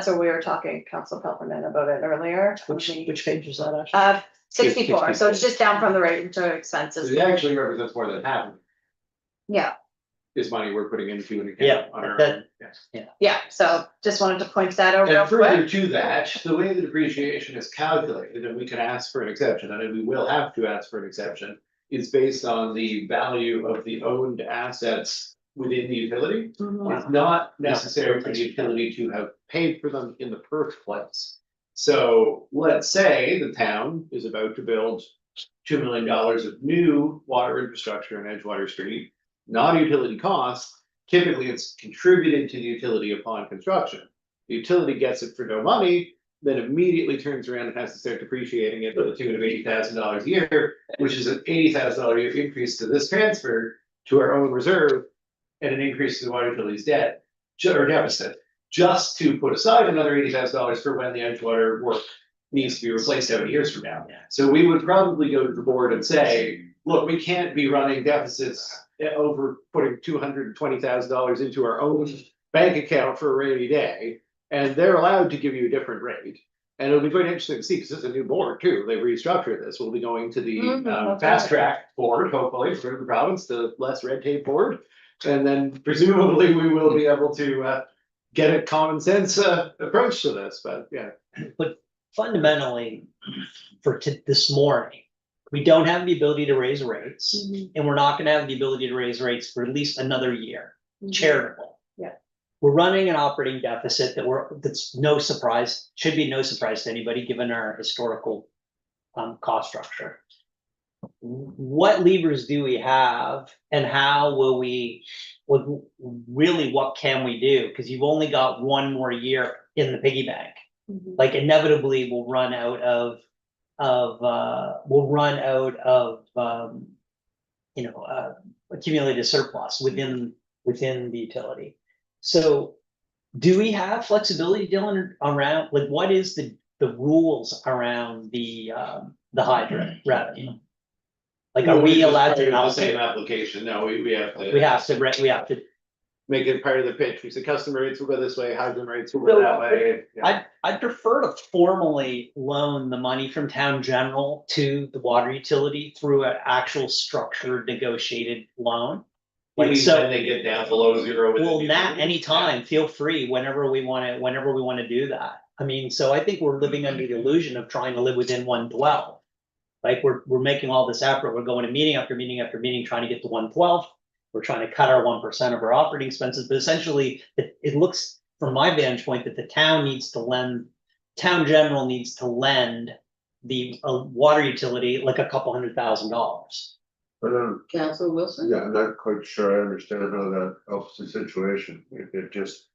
what we were talking, Council Peppermint about it earlier. Which page is that actually? 64, so it's just down from the regulatory expenses. it actually represents more than half of Yeah, this money we're putting into an Yeah, account on our that- own. Yes. yeah, so just wanted to point that out real And further quick. to that, the way the depreciation is calculated, and we can ask for an exception, and we will have to ask for an exception. Is based on the value of the owned assets within the utility. Mhm. It's not necessary for the utility to have paid for them in the first place. So let's say the town is about to build $2 million of new water infrastructure in Edgewater Street, non-utility costs. Typically, it's contributed to the utility upon construction. The utility gets it for no money, then immediately turns around and has to start depreciating it to the tune of $80,000 a year, which is an $80,000 a year increase to this transfer to our own reserve. And an increase to the water utility's debt, or deficit, just to put aside another $80,000 for when the Edgewater work needs to be replaced 7 years from now. So we would probably go to the board and say, look, we can't be running deficits over putting $220,000 into our own bank account for a rainy day. And they're allowed to give you a different rate. And it'll be very interesting to see, because it's a new board too, they restructured this, we'll be going to the Okay. fast track board, hopefully, for the province, the less red tape board. And then presumably we will be able to get a common sense approach to this, but yeah. But fundamentally, this morning, we don't have the ability to raise rates, and we're not gonna have the ability to raise rates for at least another year, charitable. Yeah. We're running an operating deficit that's no surprise, should be no surprise to anybody, given our historical cost structure. What levers do we have, and how will really, what can we do? Because you've only got one more year in the piggy bank. Mhm. Like inevitably we'll run out of accumulated surplus within the utility. So do we have flexibility, Dylan, around, like, what is the rules around the hydro revenue? Like, are we allowed to The same allocate? application, no, we have to. We have to, Make it part of the pitch, we say customer rates will go this way, hydrant rates will go that way. Yeah. I'd prefer to formally loan the money from town general to the water utility through an actual structured negotiated loan. You Like, mean so, when they get down below zero. within well, the not utility? anytime, feel free, whenever we wanna do that. I mean, so I think we're living under the illusion of trying to live within 112. Like, we're making all this effort, we're going to meeting after meeting after meeting, trying to get to 112. We're trying to cut our 1% of our operating expenses, but essentially, it looks, from my vantage point, that the town general needs to lend the water utility like $200,000. But Council Wilson? yeah, I'm not quite sure I understand how that helps the situation. It just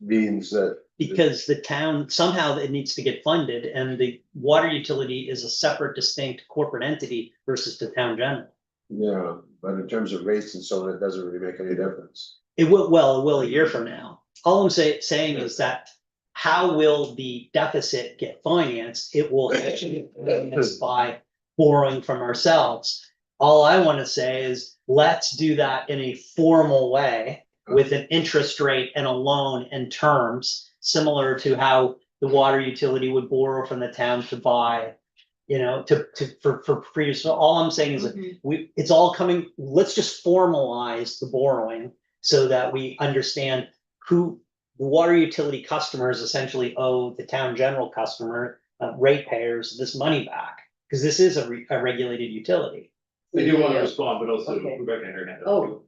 means that. Because the town, somehow it needs to get funded, and the water utility is a separate, distinct corporate entity versus the town general. Yeah, but in terms of rates and so on, it doesn't really make any difference. It will, a year from now. All I'm saying is that how will the deficit get financed? It will actually be financed by borrowing from ourselves. All I want to say is, let's do that in a formal way with an interest rate and a loan and terms similar to how the water utility would borrow from the town to buy, you know, for free. So all I'm saying is that it's all coming, let's just formalize the borrowing so that we understand who the water utility customers essentially owe the town general customer, ratepayers, this money back. Because this is a regulated utility. I do want to respond, but also Okay. Rebecca and her hand up. Oh.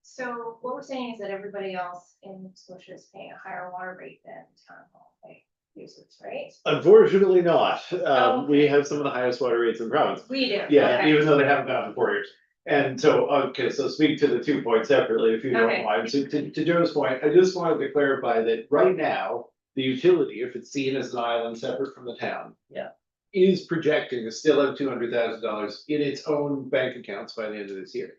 So what we're saying is that everybody else in Scotia is paying a higher water rate than town hall pay users, right? Unfortunately not. We Okay. have some of the highest water rates in the province. We do. Yeah, Okay. even though they haven't gone in 4 years. And so, okay, so speak to the 2 points separately, if you don't Okay. mind. So to Joe's point, I just wanted to clarify that right now, the utility, if it's seen as an island separate from the town. Yeah. Is projecting to still have $200,000 in its own bank accounts by the end of this year.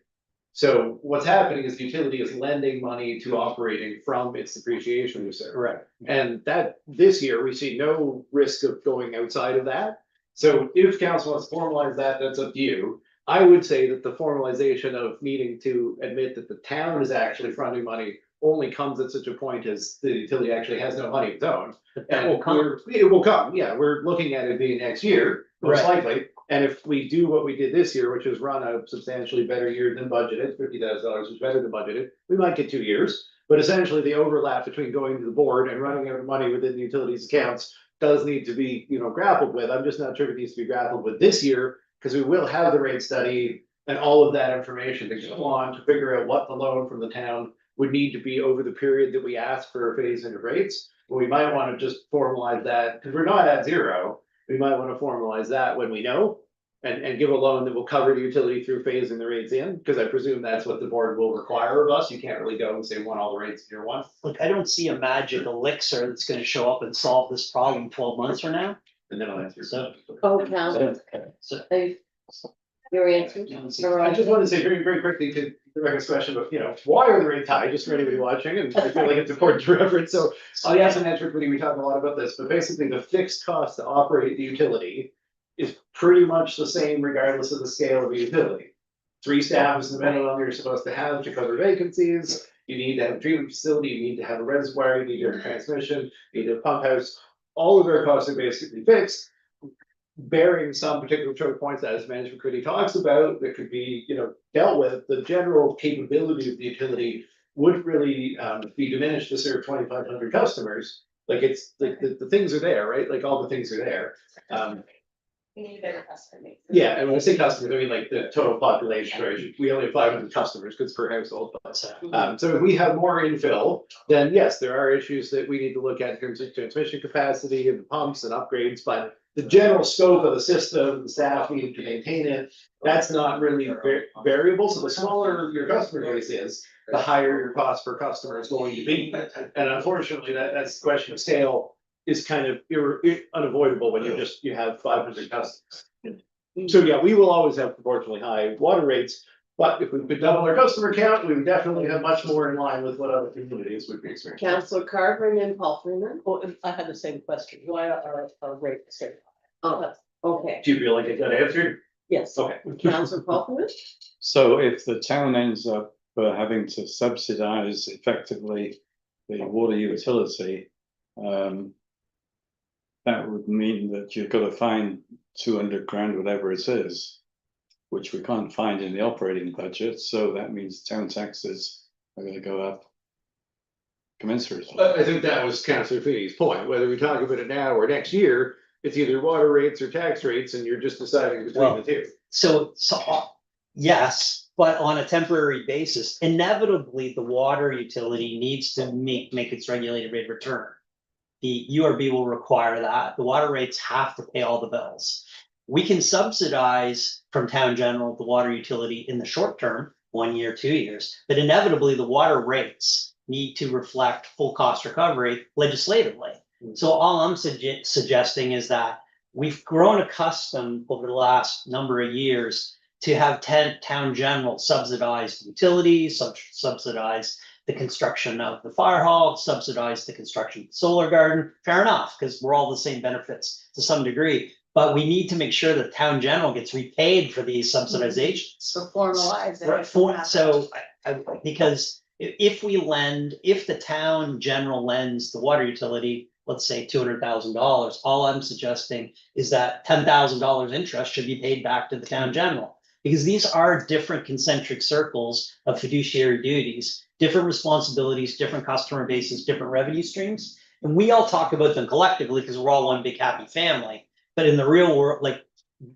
So what's happening is the utility is lending money to operating from its depreciation reserve. Correct. And that, this year, we see no risk of going outside of that. So if council wants to formalize that, that's up to you. I would say that the formalization of needing to admit that the town is actually fronting money only comes at such a point as the utility actually has no money of its own. But that And will come. it will come, yeah, we're looking at it being next year, most Right. likely. And if we do what we did this year, which is run a substantially better year than budgeted, $50,000 is better than budgeted, we might get 2 years. But essentially, the overlap between going to the board and running out of money within the utilities accounts does need to be, you know, grappled with. I'm just not sure if it needs to be grappled with this year, because we will have the rate study and all of that information to go on to figure out what the loan from the town would need to be over the period that we ask for a phase into rates. But we might want to just formalize that, because we're not at zero. We might want to formalize that when we know. And give a loan that will cover the utility through phasing the rates in, because I presume that's what the board will require of us. You can't really go and say want all the rates in year one. Look, I don't see a magic elixir that's gonna show up and solve this problem 12 months from now. And then I'll answer. So- Oh, Council, So your answer? I just want to say very, very quickly to Rebecca's question of, you know, why are the rates high, just for anybody watching, and I feel like it's important to reference, so. I'll ask an answer, we talk a lot about this, but basically the fixed cost to operate the utility is pretty much the same regardless of the scale of the utility. 3 staff is the minimum you're supposed to have to cover vacancies, you need to have a treatment facility, you need to have a reservoir, you need to have a transmission, you need a pump house. All of their costs are basically fixed, bearing some particular choke points that as management committee talks about, that could be, you know, dealt with. The general capability of the utility would really be diminished to serve 2,500 customers. Like it's, like the things are there, right? Like all the things are there. We need a better customer base. Yeah, and when I say customers, I mean like the total population, right? We only have 500 customers, because per household. So if we have more infill, then yes, there are issues that we need to look at in terms of transmission capacity and pumps and upgrades, but the general scope of the system, the staff needing to maintain it, that's not really variable. So the smaller your customer base is, the higher your cost per customer is going to be. And unfortunately, that's the question of scale is kind of unavoidable when you have 500 customers. So yeah, we will always have proportionally high water rates, but if we could double our customer count, we would definitely have much more in line with what other communities would be experiencing. Councillor Carver and then Paul Freeman? Oh, and I had the same question. Why are our rates so high? Oh, okay. Do you feel like it got answered? Yes. Okay. Councillor Paul Freeman? So if the town ends up having to subsidize effectively the water utility, that would mean that you've got to find 200 grand, whatever it is, which we can't find in the operating budget. So that means town taxes are going to go up commensurately. I think that was Councillor Feeney's point, whether we talk about it now or next year, it's either water rates or tax rates, and you're just deciding between the two. So, yes, but on a temporary basis, inevitably, the water utility needs to make its regulated rate of return. The URB will require that. The water rates have to pay all the bills. we can subsidize from town general the water utility in the short term, 1 year, 2 years, but inevitably the water rates need to reflect full cost recovery legislatively. So all I'm suggesting is that we've grown accustomed over the last number of years to have town general subsidized utilities, subsidize the construction of the fire hall, subsidize the construction of the solar garden. Fair enough, because we're all the same benefits to some degree. But we need to make sure that town general gets repaid for these subsidizations. So formalize it. Right, so, because if we lend, if the town general lends the water utility, let's say $200,000, all I'm suggesting is that $10,000 interest should be paid back to the town general. Because these are different concentric circles of fiduciary duties, different responsibilities, different customer bases, different revenue streams. And we all talk about them collectively because we're all one big happy family. But in the real world, like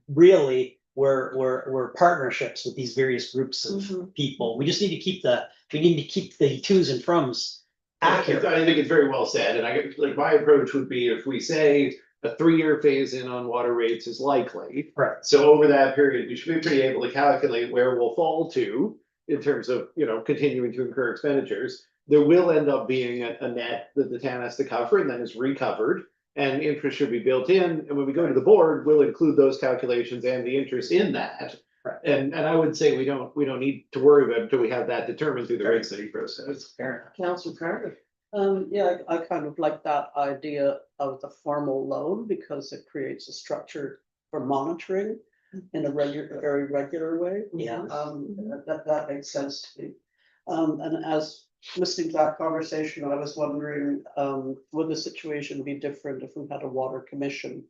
really, we're partnerships with these various groups of people. We just need to keep the twos and froms accurate. I think it's very well said, and like my approach would be if we say a 3-year phase in on water rates is likely. Right. So over that period, we should be pretty able to calculate where we'll fall to in terms of, continuing to incur expenditures. There will end up being a net that the town has to cover and then is recovered. And interest should be built in, and when we go to the board, we'll include those calculations and the interest in that. Right. And I would say we don't need to worry about it until we have that determined through the rate study process. Fair Councillor Carter. Yeah, I kind of like that idea of the formal loan because it creates a structure for monitoring in a very regular way. Yeah. That makes sense to me. And as listening to that conversation, I was wondering, would the situation be different if we had a water commission?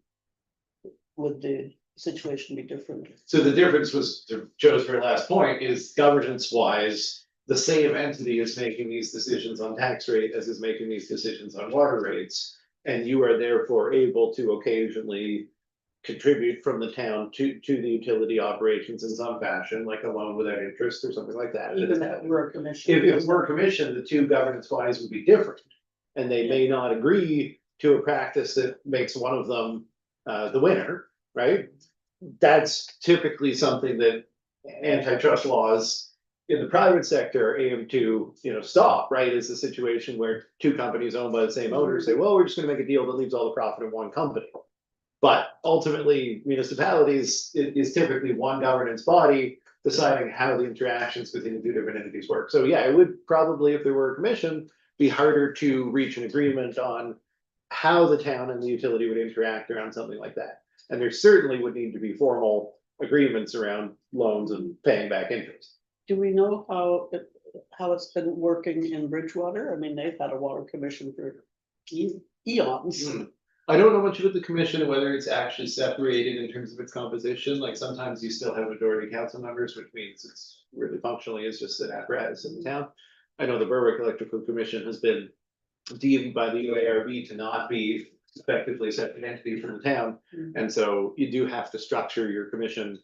Would the situation be different? So the difference was, to Joe's very last point, is governance wise, the same entity is making these decisions on tax rate as is making these decisions on water rates. And you are therefore able to occasionally contribute from the town to the utility operations in some fashion, like a loan without interest or something like that. Even if we're a commission? If it were commissioned, the two governance bodies would be different. And they may not agree to a practice that makes one of them the winner, right? That's typically something that antitrust laws in the private sector aim to, stop, right? Is the situation where two companies owned by the same owner say, well, we're just gonna make a deal that leaves all the profit in one company. But ultimately, municipalities is typically one governance body deciding how the interactions between the two different entities work. So yeah, it would probably, if there were a commission, be harder to reach an agreement on how the town and the utility would interact around something like that. And there certainly would need to be formal agreements around loans and paying back interest. Do we know how it's been working in Bridgewater? I mean, they've had a water commission for eons. I don't know much about the commission, whether it's actually separated in terms of its composition. Like sometimes you still have majority council members, which means it's really functionally is just an apparatus in the town. I know the Berwick Electrical Commission has been deemed by the UARB to not be effectively a separate entity from the town. And so you do have to structure your commission,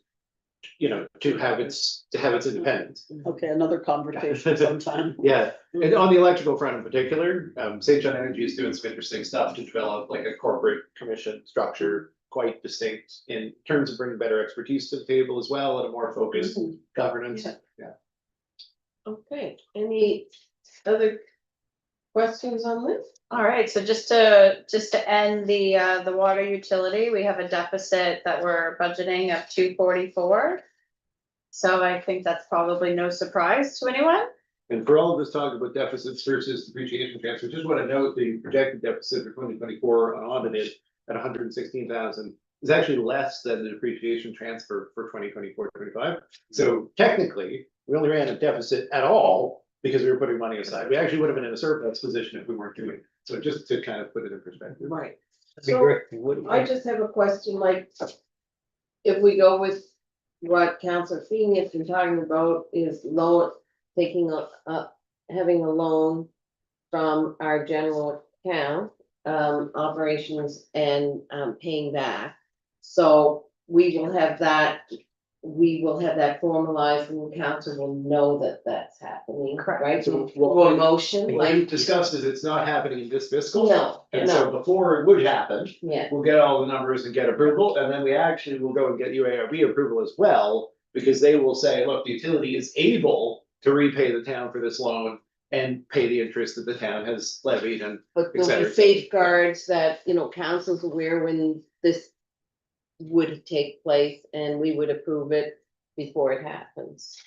to have its independence. Okay, another conversation sometime. Yeah, and on the electrical front in particular, St. John Energy is doing some interesting stuff to develop like a corporate commission structure, quite distinct in terms of bringing better expertise to the table as well, and a more focused governance. Yeah. Okay, any other questions on this? All right, so just to end the water utility, we have a deficit that we're budgeting of 244. So I think that's probably no surprise to anyone. And for all of this talk about deficits versus depreciation transfer, just want to note the projected deficit for 2024 unaudited at 116,000 is actually less than the depreciation transfer for 2024-25. So technically, we only ran a deficit at all because we were putting money aside. We actually would have been in a surplus position if we weren't doing it. So just to kind of put it in perspective. Right. That'd be So, great. I just have a question, like, if we go with what Councillor Feeney has been talking about is loan, taking having a loan from our general account, operations and, paying back. So we will have that we will have that formalized and the council will know that that's happening, Correct. right? So, Or motion, What we like, discussed is it's not happening in this fiscal. no, And so no, before it would happen, yeah, we'll get all the numbers and get approval, and then we actually will go and get UARB approval as well. Because they will say, look, the utility is able to repay the town for this loan and pay the interest that the town has levied and. but Et cetera, there'll be et cetera. safeguards that, council's aware when this would take place and we would approve it before it happens.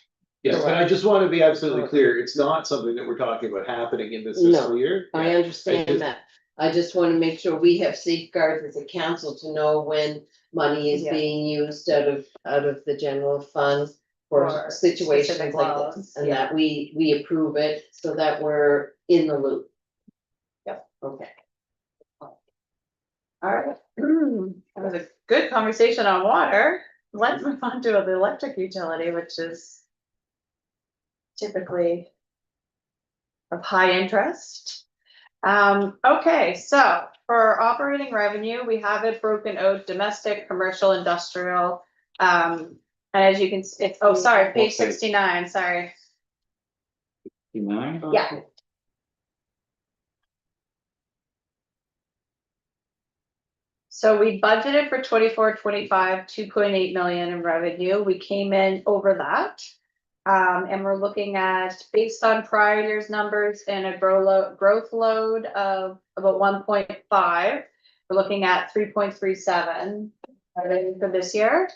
Yes, but I just want to be absolutely clear, it's not something that we're talking about happening in this fiscal year. I understand just- that. I just want to make sure we have safeguards as a council to know when money is Yeah. being used out of the general fund for For situations specific like loans, this, and yeah. that we approve it so that we're in the loop. Yep. Okay. All right, that was a good conversation on water. Let's move on to the electric utility, which is typically of high interest. Okay, so for operating revenue, we have it broken out, domestic, commercial, industrial. And as you can, oh, sorry, page Okay. 69, sorry. 9? Yeah. So we budgeted for 24-25, 2.8 million in revenue. We came in over that. And we're looking at, based on prior year's numbers and a growth load of about 1.5, we're looking at 3.37 for this year.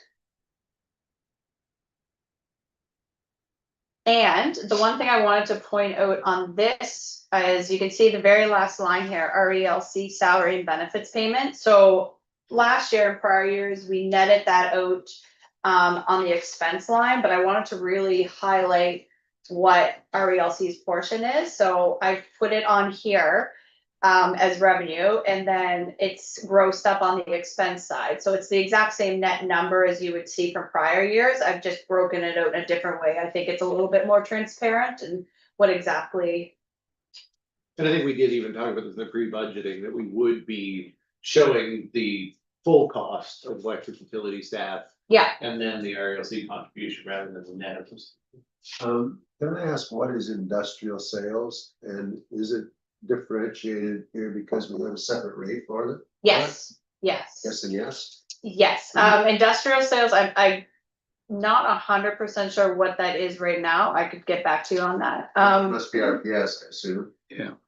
And the one thing I wanted to point out on this is you can see the very last line here, RELC salary and benefits payment. So last year and prior years, we netted that out on the expense line, but I wanted to really highlight what RELC's portion is. So I put it on here as revenue, and then it's grossed up on the expense side. So it's the exact same net number as you would see from prior years. I've just broken it out in a different way. I think it's a little bit more transparent and what exactly. And I think we did even talk about this in the pre-budgeting, that we would be showing the full cost of electric utility staff. Yeah. And then the RLC contribution rather than the net of this. Can I ask, what is industrial sales, and is it differentiated here because we have a separate rate for them? Yes, yes. Yes and yes. Yes, industrial sales, I'm not 100% sure what that is right now. I could get back to you on that. Must be RPS, I assume.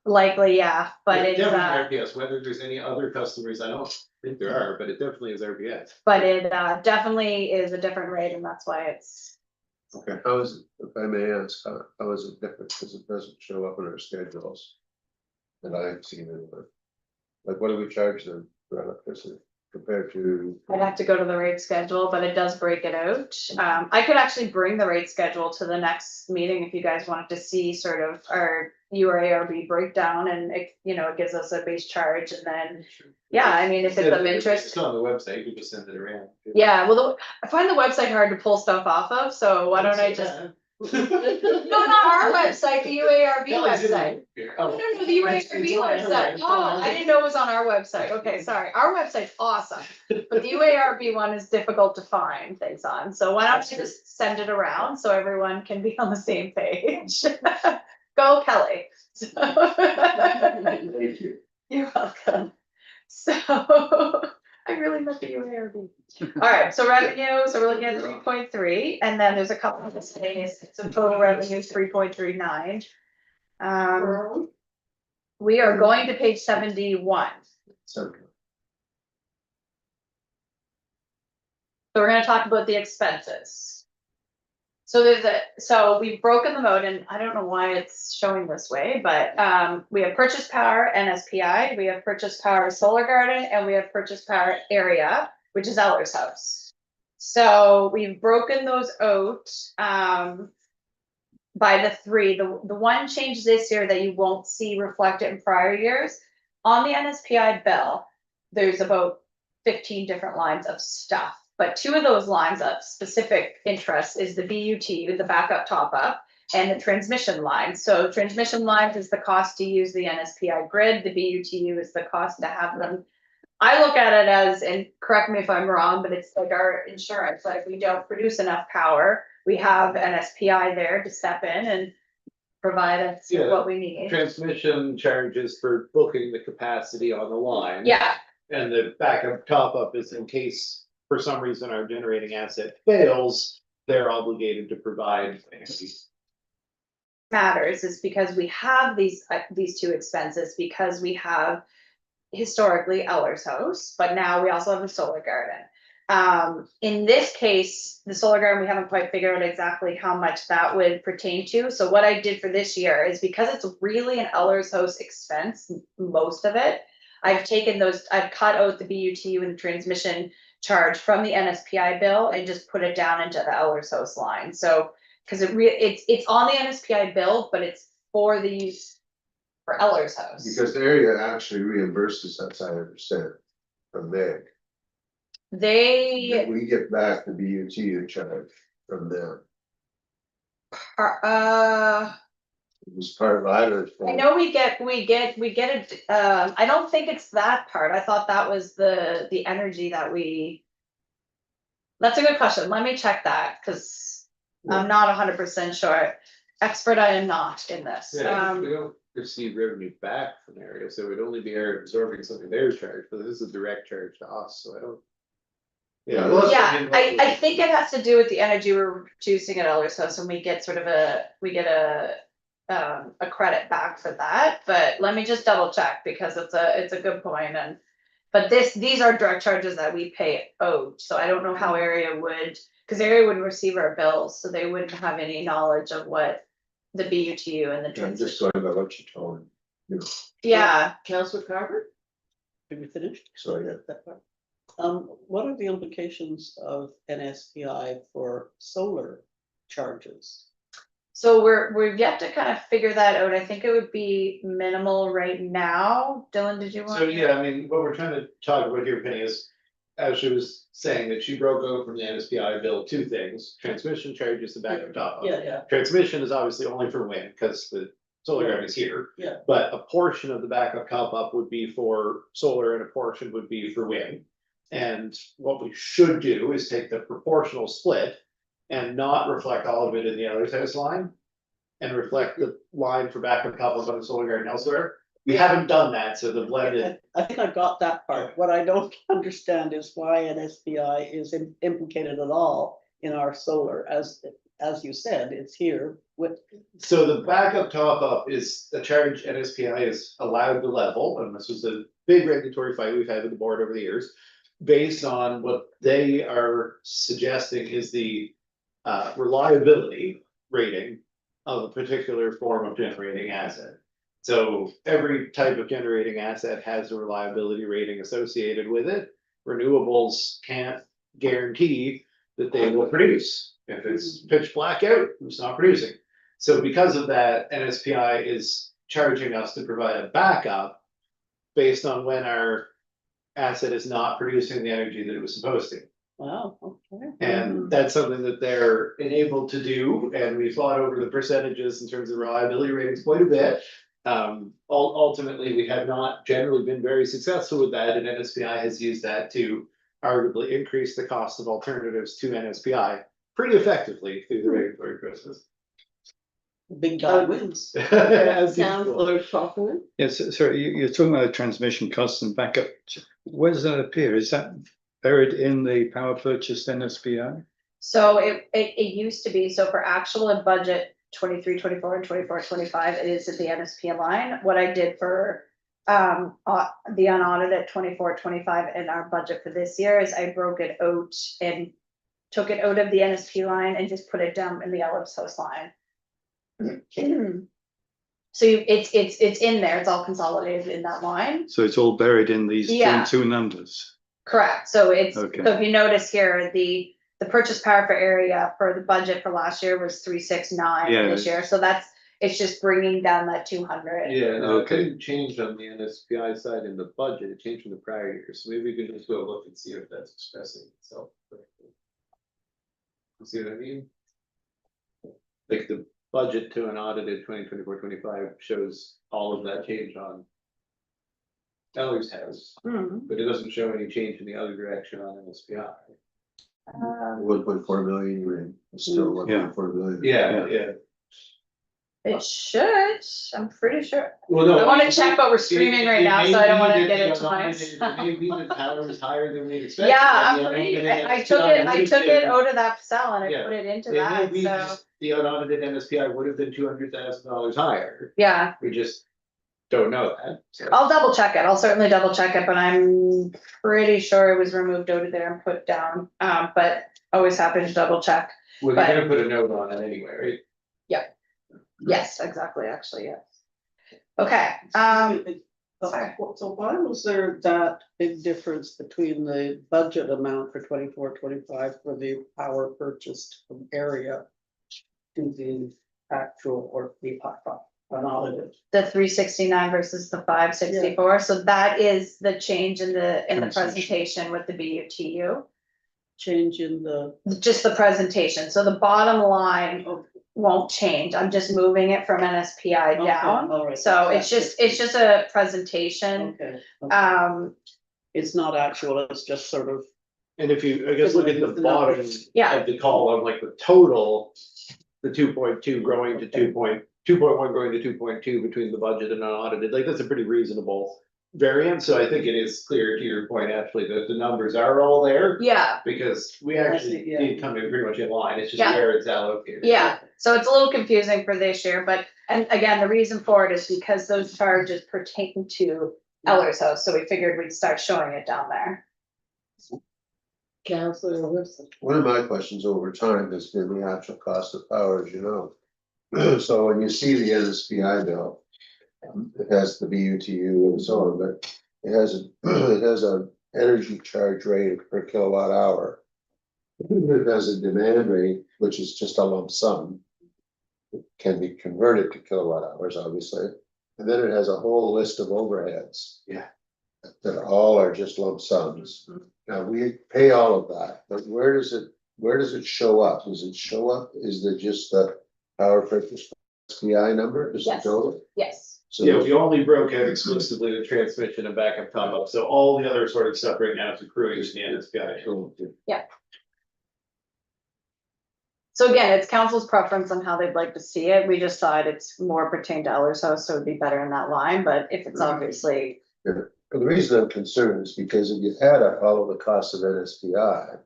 Likely, yeah, but it's, Definitely RPS, whether there's any other customers, I don't think there are, but it definitely is RPS. but it definitely is a different rate, and that's why it's. Okay, how is it, if I may ask, how is it different, because it doesn't show up in our schedules? That I've seen anyway. Like, what do we charge them for electricity compared to? I'd have to go to the rate schedule, but it does break it out. I could actually bring the rate schedule to the next meeting if you guys wanted to see sort of our UARB breakdown, and it, it gives us a base charge, and then, yeah, I mean, if it's of interest. It's on the website, you just send it around. Yeah, well, I find the website hard to pull stuff off of, so why don't I just, no, not our website, the UARB website. No, the UARB website. Oh, I didn't know it was on our website. Okay, sorry. Our website's awesome. But the UARB one is difficult to find things on. So why don't you just send it around so everyone can be on the same page? Go Kelly. So- Thank you. You're welcome. So I really met the UARB. All right, so revenue, so we're looking at 3.3, and then there's a couple of miscellaneous, so total revenue is 3.39. We are going to page 71. So, So we're gonna talk about the expenses. So we've broken them out, and I don't know why it's showing this way, but we have purchase power NSPI, we have purchase power Solar Garden, and we have purchase power area, which is Eller's house. So we've broken those out by the three. The one change this year that you won't see reflected in prior years, on the NSPI bill, there's about 15 different lines of stuff. But two of those lines of specific interest is the BUT, the backup top up, and the transmission line. So transmission lines is the cost to use the NSPI grid. The BUTU is the cost to have them I look at it as, and correct me if I'm wrong, but it's like our insurance, that if we don't produce enough power, we have an SPI there to step in and provide us with Yeah. what we need. Transmission charges for booking the capacity on the line. Yeah, And the backup top up is in case, for some reason, our generating asset fails, they're obligated to provide. matters is because we have these two expenses, because we have historically Eller's house, but now we also have the solar garden. In this case, the solar garden, we haven't quite figured out exactly how much that would pertain to. So what I did for this year is, because it's really an Eller's house expense, most of it, I've cut out the BUTU and the transmission charge from the NSPI bill and just put it down into the Eller's house line. So, because it's on the NSPI bill, but it's for the use for Eller's house. Because the area actually reimburses us, I understand, from there. They We get back the BUT charge from them. are, It was part of Ida's. I know we get it, I don't think it's that part, I thought that was the energy that we. That's a good question, let me check that, cause I'm not 100% sure, expert I am not in this, Yeah, we don't receive revenue back from areas, so it would only be area absorbing something they're charged, but this is a direct charge to us, so I don't. Yeah. well, Yeah, I think it has to do with the energy we're producing at Eller's house, and we get a credit back for that, but let me just double check, because it's a good point, and. But these are direct charges that we pay out, so I don't know how area would, because area wouldn't receive our bills, so they wouldn't have any knowledge of what the BUTU and the I'm just transition. going by what you told me, Yeah, Councillor Carver? Did we finish? so yeah. That part? What are the implications of NSPI for solar charges? so we've yet to kind of figure that out, I think it would be minimal right now, Dylan, did you want? So, yeah, I mean, what we're trying to talk about here, Penny, is, as she was saying, that she broke out from the NSPI bill two things, transmission charges, the backup top up. Yeah. Transmission is obviously only for wind, because the solar garden is here. Yeah. But a portion of the backup top up would be for solar and a portion would be for wind. And what we should do is take the proportional split and not reflect all of it in the other house line. And reflect the line for backup top up on the solar garden elsewhere. We haven't done that, so the blended. I think I got that part. What I don't understand is why NSPI is implicated at all in our solar, as you said, it's here with. So the backup top up is a charge NSPI is allowed to level, and this was a big regulatory fight we've had with the board over the years. Based on what they are suggesting is the reliability rating of a particular form of generating asset. So every type of generating asset has a reliability rating associated with it. Renewables can't guarantee that they will produce. If it's pitch black out, it's not producing. So because of that, NSPI is charging us to provide a backup based on when our asset is not producing the energy that it was supposed to. Wow, okay. And that's something that they're enabled to do, and we fought over the percentages in terms of reliability ratings quite a bit. Ultimately, we have not generally been very successful with that, and NSPI has used that to arguably increase the cost of alternatives to NSPI pretty effectively through the regulatory process. Big guy wins. As usual. Councillor Kaufman? Yes, sorry, you're talking about transmission costs and backup. Where does that appear? Is that buried in the power purchase NSPI? So it used to be, so for actual and budget 23, 24, and 24, 25, it is at the NSP line. What I did for the unaudited 24, 25 in our budget for this year is I broke it out and took it out of the NSP line and just put it down in the Ellis House line. So it's in there, it's all consolidated in that line. So it's all buried in these Yeah. two numbers. Correct, so Okay. so if you notice here, the purchase power for area for the budget for last year was 369 this year, so it's just bringing down that 200. Yeah, no, it Okay. didn't change on the NSPI side in the budget, it changed from the prior year, so maybe we can just go look and see if that's expressing itself correctly. You see what I mean? Like the budget to an audited 2024-25 shows all of that change on. Eller's has, Hmm. but it doesn't show any change in the other direction on MSPI. 1.4 million, you're in, it's still one Yeah. point 4 million. Yeah. It should, I'm pretty sure. Well, no. I wanna check, but we're streaming right now, so I don't wanna get it twice. It may be the power is higher than we expected. Yeah, and I'm the pretty, unaudited I took it, I MSPI took it would've out of that cell and I Yeah. put it into been- It may that, be so, just the unaudited MSPI would have been $200,000 higher. yeah. We just don't know that. so. I'll double check it, I'll certainly double check it, but I'm pretty sure it was removed out of there and put down, but always happy to double check. Well, but- they're gonna put a note on it anyway, right? Yes, exactly, actually, yes. Okay, sorry. So why was there that big difference between the budget amount for 24-25 for the power purchased from area to the actual or the unaudited? The 369 versus the 564, so that is the change in the presentation with the BUTU. Change in the, Just the presentation, so the bottom line won't change, I'm just moving it from NSPI Okay, down. all right, So it's that's- just a presentation, okay. It's not actual, it's just sort of, And if you, I guess, look at the The bottom numbers. Yeah. of the column, like the total, the 2.2 growing to 2.1 going to 2.2 between the budget and unaudited, like, that's a pretty reasonable variance, so I think it is clear to your point, actually, that the numbers are all there. yeah, Because we I actually see, yeah. did come in pretty much in line, it's just Yeah. where it's allocated. yeah, so it's a little confusing for this year, but, and again, the reason for it is because those charges pertain to Eller's house, so we figured we'd start showing it down there. Counselor Wilson. One of my questions over time has been the actual cost of power, as you know. So when you see the NSPI bill, it has the BUTU and so on, but it has a energy charge rate per kilowatt hour. It has a demand rate, which is just a lump sum. It can be converted to kilowatt hours, obviously, and then it has a whole list of overheads. Yeah. That all are just lump sums. Now, we pay all of that, but where does it show up? Does it show up, is it just the power purchase SPI number, is the Yes. total? Yes, So Yeah, we only broke out exclusively the transmission and backup top up, so all the other sort of stuff right now is accruing to the NSPI. so again, it's council's preference on how they'd like to see it, we just thought it's more pertained to Eller's house, so it'd be better in that line, but if it's obviously. And the reason I'm concerned is because if you add up all of the costs of NSPI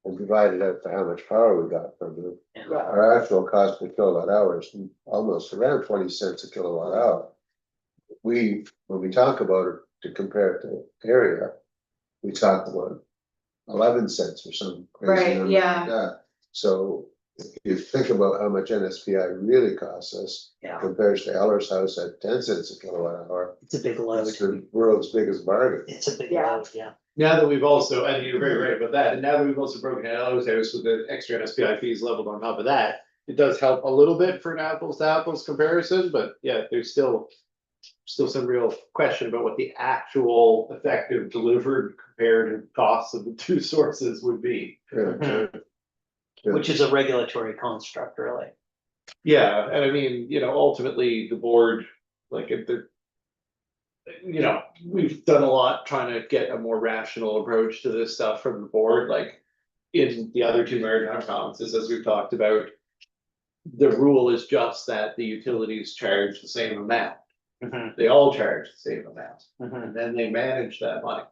and divide it out for how much power we got from it, our actual cost per kilowatt hour is almost around 20 cents a kilowatt hour. When we talk about it to compare it to area, we talk about 11 cents or something. crazy Right, number yeah. like that. So if you think about how much NSPI really costs us Yeah. compared to Eller's house at 10 cents a kilowatt hour, It's a big load. it's the world's biggest bargain. It's a big Yeah. load, yeah. Now that we've also, and you're very right about that, and now that we've also broken out Eller's house with the extra NSPI fees leveled on top of that, it does help a little bit for an apples to apples comparison, but yeah, there's still some real question about what the actual effective delivered comparative costs of the two sources would be. Yeah. Which is a regulatory construct, really. Yeah, and I mean, ultimately, the board, like, if the. We've done a lot trying to get a more rational approach to this stuff from the board, like. In the other two maritime provinces, as we've talked about. The rule is just that the utilities charge the same amount, they all charge the same amount, and then they manage that money.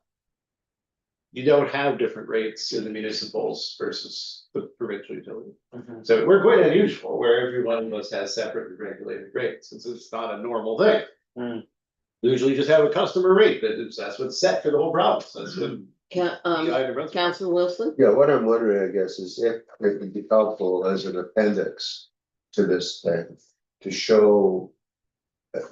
You don't have different rates in the municipals versus the provincial utility. So we're quite unusual where every one of us has separately regulated rates, since it's not a normal thing. Mm. Usually just have a customer rate, that's what's set for the whole province, that's what. the item runs. Counselor Wilson. Yeah, what I'm wondering, I guess, is if it would be helpful as an appendix to this thing, to show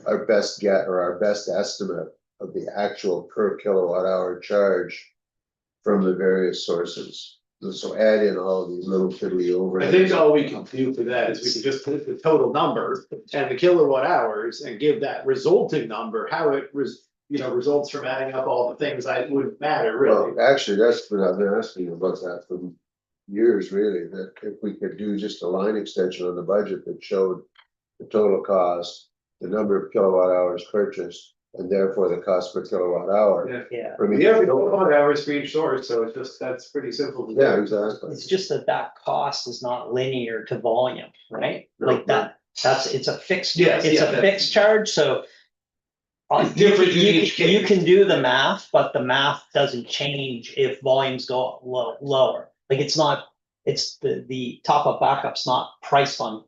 our best get or our best estimate of the actual per kilowatt hour charge from the various sources. So add in all of these little fiddly overheads. I think all we can do for that is we can just put the total number and the kilowatt hours and give that resulting number, how it results from adding up all the things that wouldn't matter really. Well, actually, that's what I've been asking about that for years, really, that if we could do just a line extension on the budget that showed the total cost, the number of kilowatt hours purchased, And therefore the cost per kilowatt hour. Yeah. Yeah, I mean, We have kilowatt hours for each source, so it's just, that's pretty simple. to do. yeah, exactly. it's just that that cost is not linear to volume, right? No. Like it's a fixed, Yes, it's yeah, a that- fixed charge, so. It's different in each You case. can do the math, but the math doesn't change if volumes go lower. Like it's not, it's the top up backup's not priced on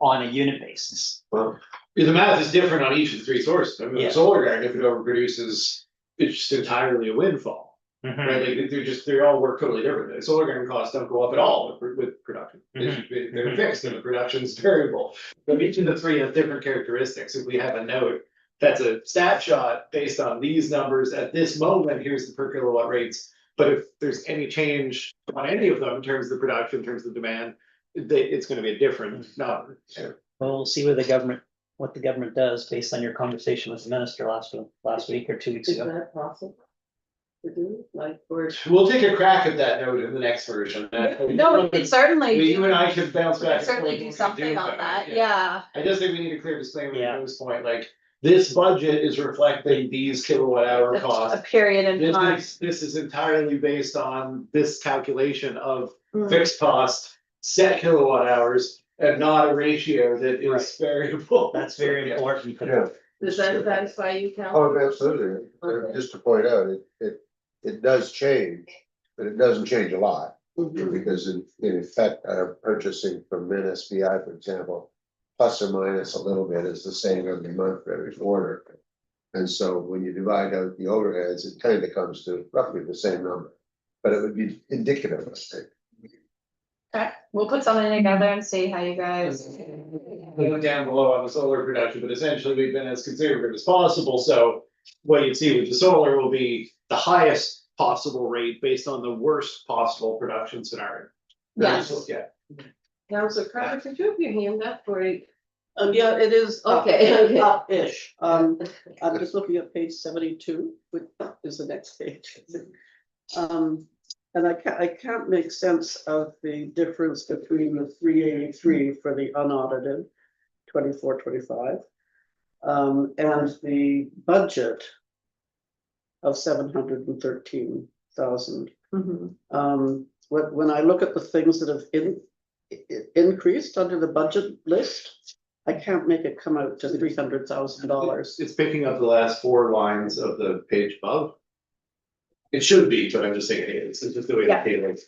a unit basis. Well, Yeah, the math is different on each of the three sources. I mean, Yeah. the solar garden, if it overproduces, it's just entirely a windfall, right? Like, they all work totally different. The solar garden costs don't go up at all with production. They're fixed and the production's variable. But each of the three have different characteristics. If we have a note, that's a snapshot based on these numbers at this moment, here's the per kilowatt rates. But if there's any change on any of them in terms of the production, in terms of demand, it's gonna be a different number. Well, we'll see what the government does based on your conversation with the minister last week or 2 weeks Is ago. that possible? To do, like, or We'll take a crack at that note in the next version. No, we could certainly. You and I do- could bounce we back. could and Certainly forth do when we something do on that, yeah. I just think we need a clear disclaimer Yeah. at this point, like, this budget is reflecting these kilowatt hour A costs. period in time. This is entirely based on this calculation of Mm. fixed cost, set kilowatt hours, and not a ratio that Right. is variable. That's very Yeah. important. Yeah. does that satisfy you, Cal? Oh, absolutely. Okay. Just to point out, it does change, but it doesn't change a lot. Mhm. Because in effect, purchasing from MNSBI, for example, plus or minus a little bit is the same every month, every quarter. And so when you divide out the overheads, it kind of comes to roughly the same number. But it would be indicative, I think. Okay, we'll put something together and see how you guys. Going down below on the solar production, but essentially we've been as conservative as possible, so what you see with the solar will be the highest possible rate based on the worst possible production scenario. Yes. Yeah. Counselor Carter, could you have your hand up for it? Yeah, it is. Okay, okay. Up-ish. I'm just looking at page 72, which is the next page. And I can't make sense of the difference between the 383 for the unaudited 24-25 and the budget of 713,000. Mhm. When I look at the things that have increased under the budget list, I can't make it come out to $300,000. It's picking up the last four lines of the page above. It should be, but I'm just saying it is, it's just the way the Yeah. table is.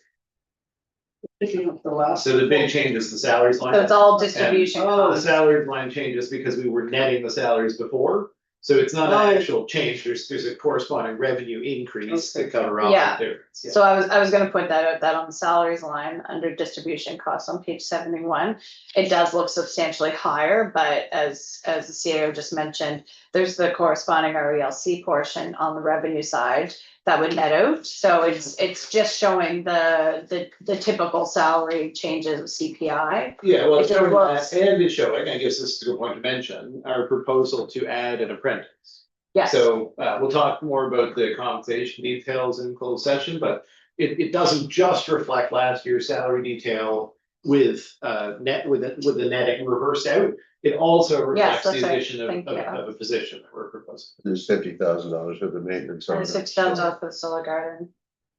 Picking up the last. So the big change is the salaries line. So it's all distribution And, the costs. salary line changes because we were netting the salaries before, so it's not Oh. an actual change, there's a corresponding revenue increase to Okay. cover off Yeah. the difference. Yeah. So I was gonna point that out, on the salaries line under distribution costs on page 71. It does look substantially higher, but as the CAO just mentioned, there's the corresponding RELC portion on the revenue side that would net out. So it's just showing the typical salary changes of CPI. Yeah, well, it's It showing looks- that, and it's showing, I guess this is a good point to mention, our proposal to add an apprentice. Yes, So, we'll talk more about the compensation details in closed session, but it doesn't just reflect last year's salary detail with the netting reversed out. It also reflects the that's right. addition Thank you. of a position that we're proposing. There's $50,000 for the maintenance on and it. $6,000 for the solar garden.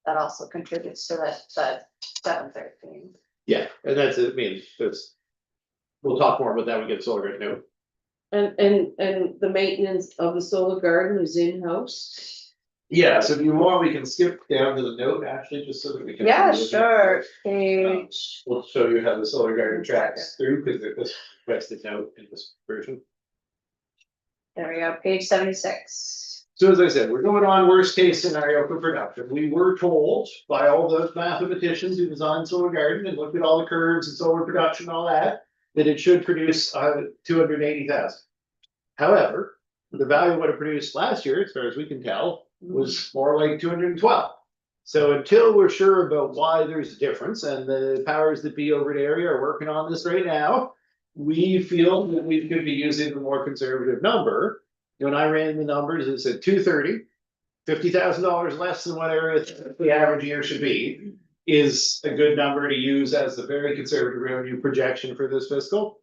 That also contributes to that 713. Yeah, and that's, I mean, we'll talk more about that when we get solar grid note. And the maintenance of the solar garden is in-house? Yeah, so if you want, we can skip down to the note actually, just so that we can. Yeah, sure, page. We'll show you how the solar garden tracks through, because it was requested note in this version. There we go, page 76. So as I said, we're going on worst case scenario for production. We were told by all the mathematicians who designed solar garden and looked at all the curves and solar production and all that it should produce 280,000. However, the value of what it produced last year, as far as we can tell, was more like 212. So until we're sure about why there's a difference, and the powers that be over the area are working on this right now, we feel that we could be using the more conservative number. When I ran the numbers, it said 230, $50,000 less than what area the average year should be, is a good number to use as the very conservative revenue projection for this fiscal.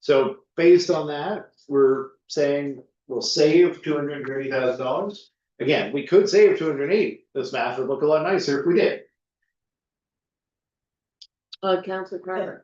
So based on that, we're saying will save $230,000. Again, we could save 280. This math would look a lot nicer if we did. Councilor Crawford.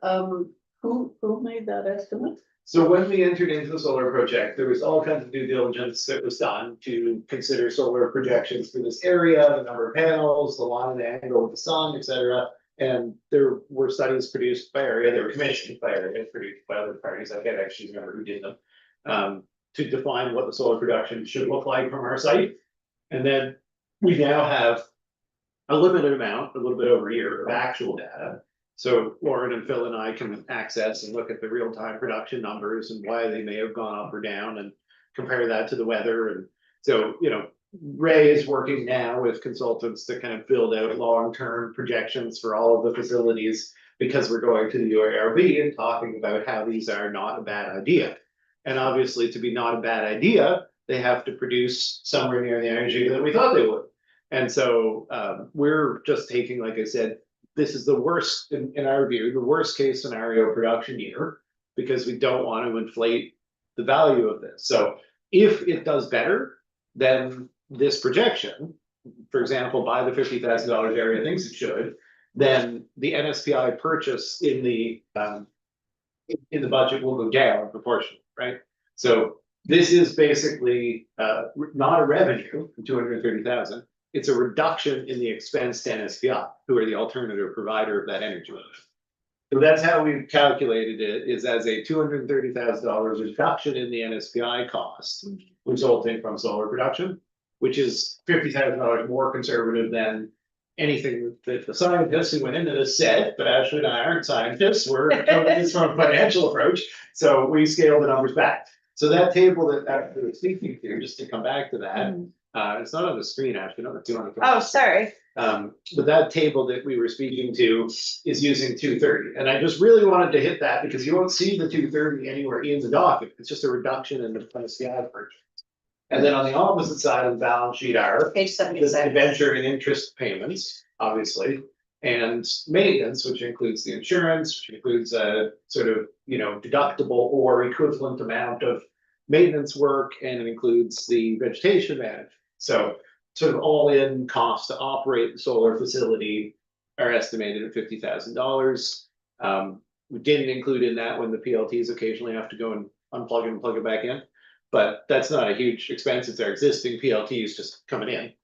Who made that estimate? So when we entered into the solar project, there was all kinds of due diligence that was done to consider solar projections for this area, the number of panels, the line angle with the sun, et cetera. And there were studies produced by area, they were commissioned by area, produced by other parties, I can't actually remember who did them. To define what the solar production should look like from our site. And then we now have a limited amount, a little bit over a year of actual data. So Lauren and Phil and I can access and look at the real-time production numbers and why they may have gone up or down and compare that to the weather. And so, you know, Ray is working now with consultants to kind of build out long-term projections for all of the facilities because we're going to the UARB and talking about how these are not a bad idea. And obviously, to be not a bad idea, they have to produce somewhere near the energy that we thought they would. And so we're just taking, like I said, this is the worst, in our view, the worst case scenario production year, because we don't want to inflate the value of this. So if it does better than this projection, for example, by the $50,000 area thinks it should, then the NSPI purchase in the budget will go down proportionally, right? So this is basically not a revenue from 230,000. It's a reduction in the expense to NSPI, who are the alternative provider of that energy. So that's how we've calculated it, is as a $230,000 reduction in the NSPI cost resulting from solar production, which is $50,000 more conservative than anything that the scientists who went into this said, but Ashley and I aren't scientists, we're coming at this from a financial approach, so we scale the numbers back. So that table that Ashley was speaking to, just to come back to that, it's not on the screen, Ashley, not the 200. Oh, sorry. But that table that we were speaking to is using 230, and I just really wanted to hit that because you won't see the 230 anywhere in the document, it's just a reduction in the NSPI purchase. And then on the opposite side of the balance sheet are Page the 76. venture and interest payments, obviously, and maintenance, which includes the insurance, which includes a sort of, you know, deductible or equivalent amount of maintenance work, and it includes the vegetation management. So sort of all in costs to operate the solar facility are estimated at $50,000. We didn't include in that when the PLTs occasionally have to go and unplug it and plug it back in. But that's not a huge expense, it's our existing PLTs just coming in.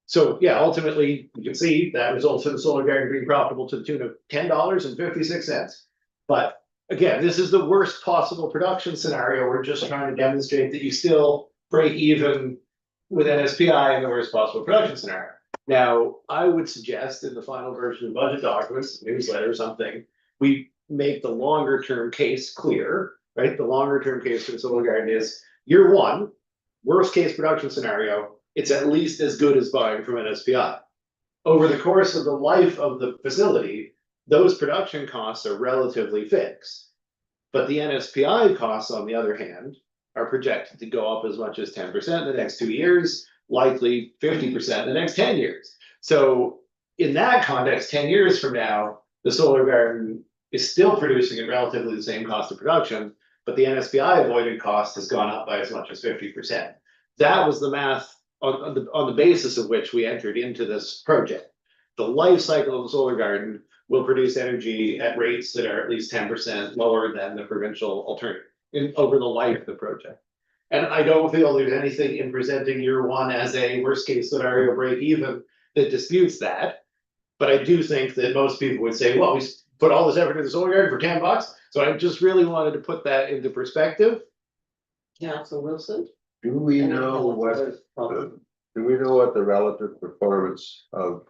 So yeah, ultimately, you can see that results in the solar garden being profitable to the tune of $10.56. But again, this is the worst possible production scenario. We're just trying to demonstrate that you still break even with NSPI in the worst possible production scenario. Now, I would suggest in the final version of budget documents, newsletter or something, we make the longer term case clear, right? The longer term case for the solar garden is year one, worst case production scenario, it's at least as good as buying from NSPI. Over the course of the life of the facility, those production costs are relatively fixed. But the NSPI costs, on the other hand, are projected to go up as much as 10% in the next 2 years, likely 50% in the next 10 years. So in that context, 10 years from now, the solar garden is still producing at relatively the same cost of production, but the NSPI avoided cost has gone up by as much as 50%. That was the math on the basis of which we entered into this project. The life cycle of the solar garden will produce energy at rates that are at least 10% lower than the provincial alternative over the life of the project. And I don't feel there's anything in presenting year one as a worst case scenario break even that disputes that. But I do think that most people would say, well, we put all this effort into the solar garden for $10. So I just really wanted to put that into perspective. Council Wilson. Do we know what the relative performance of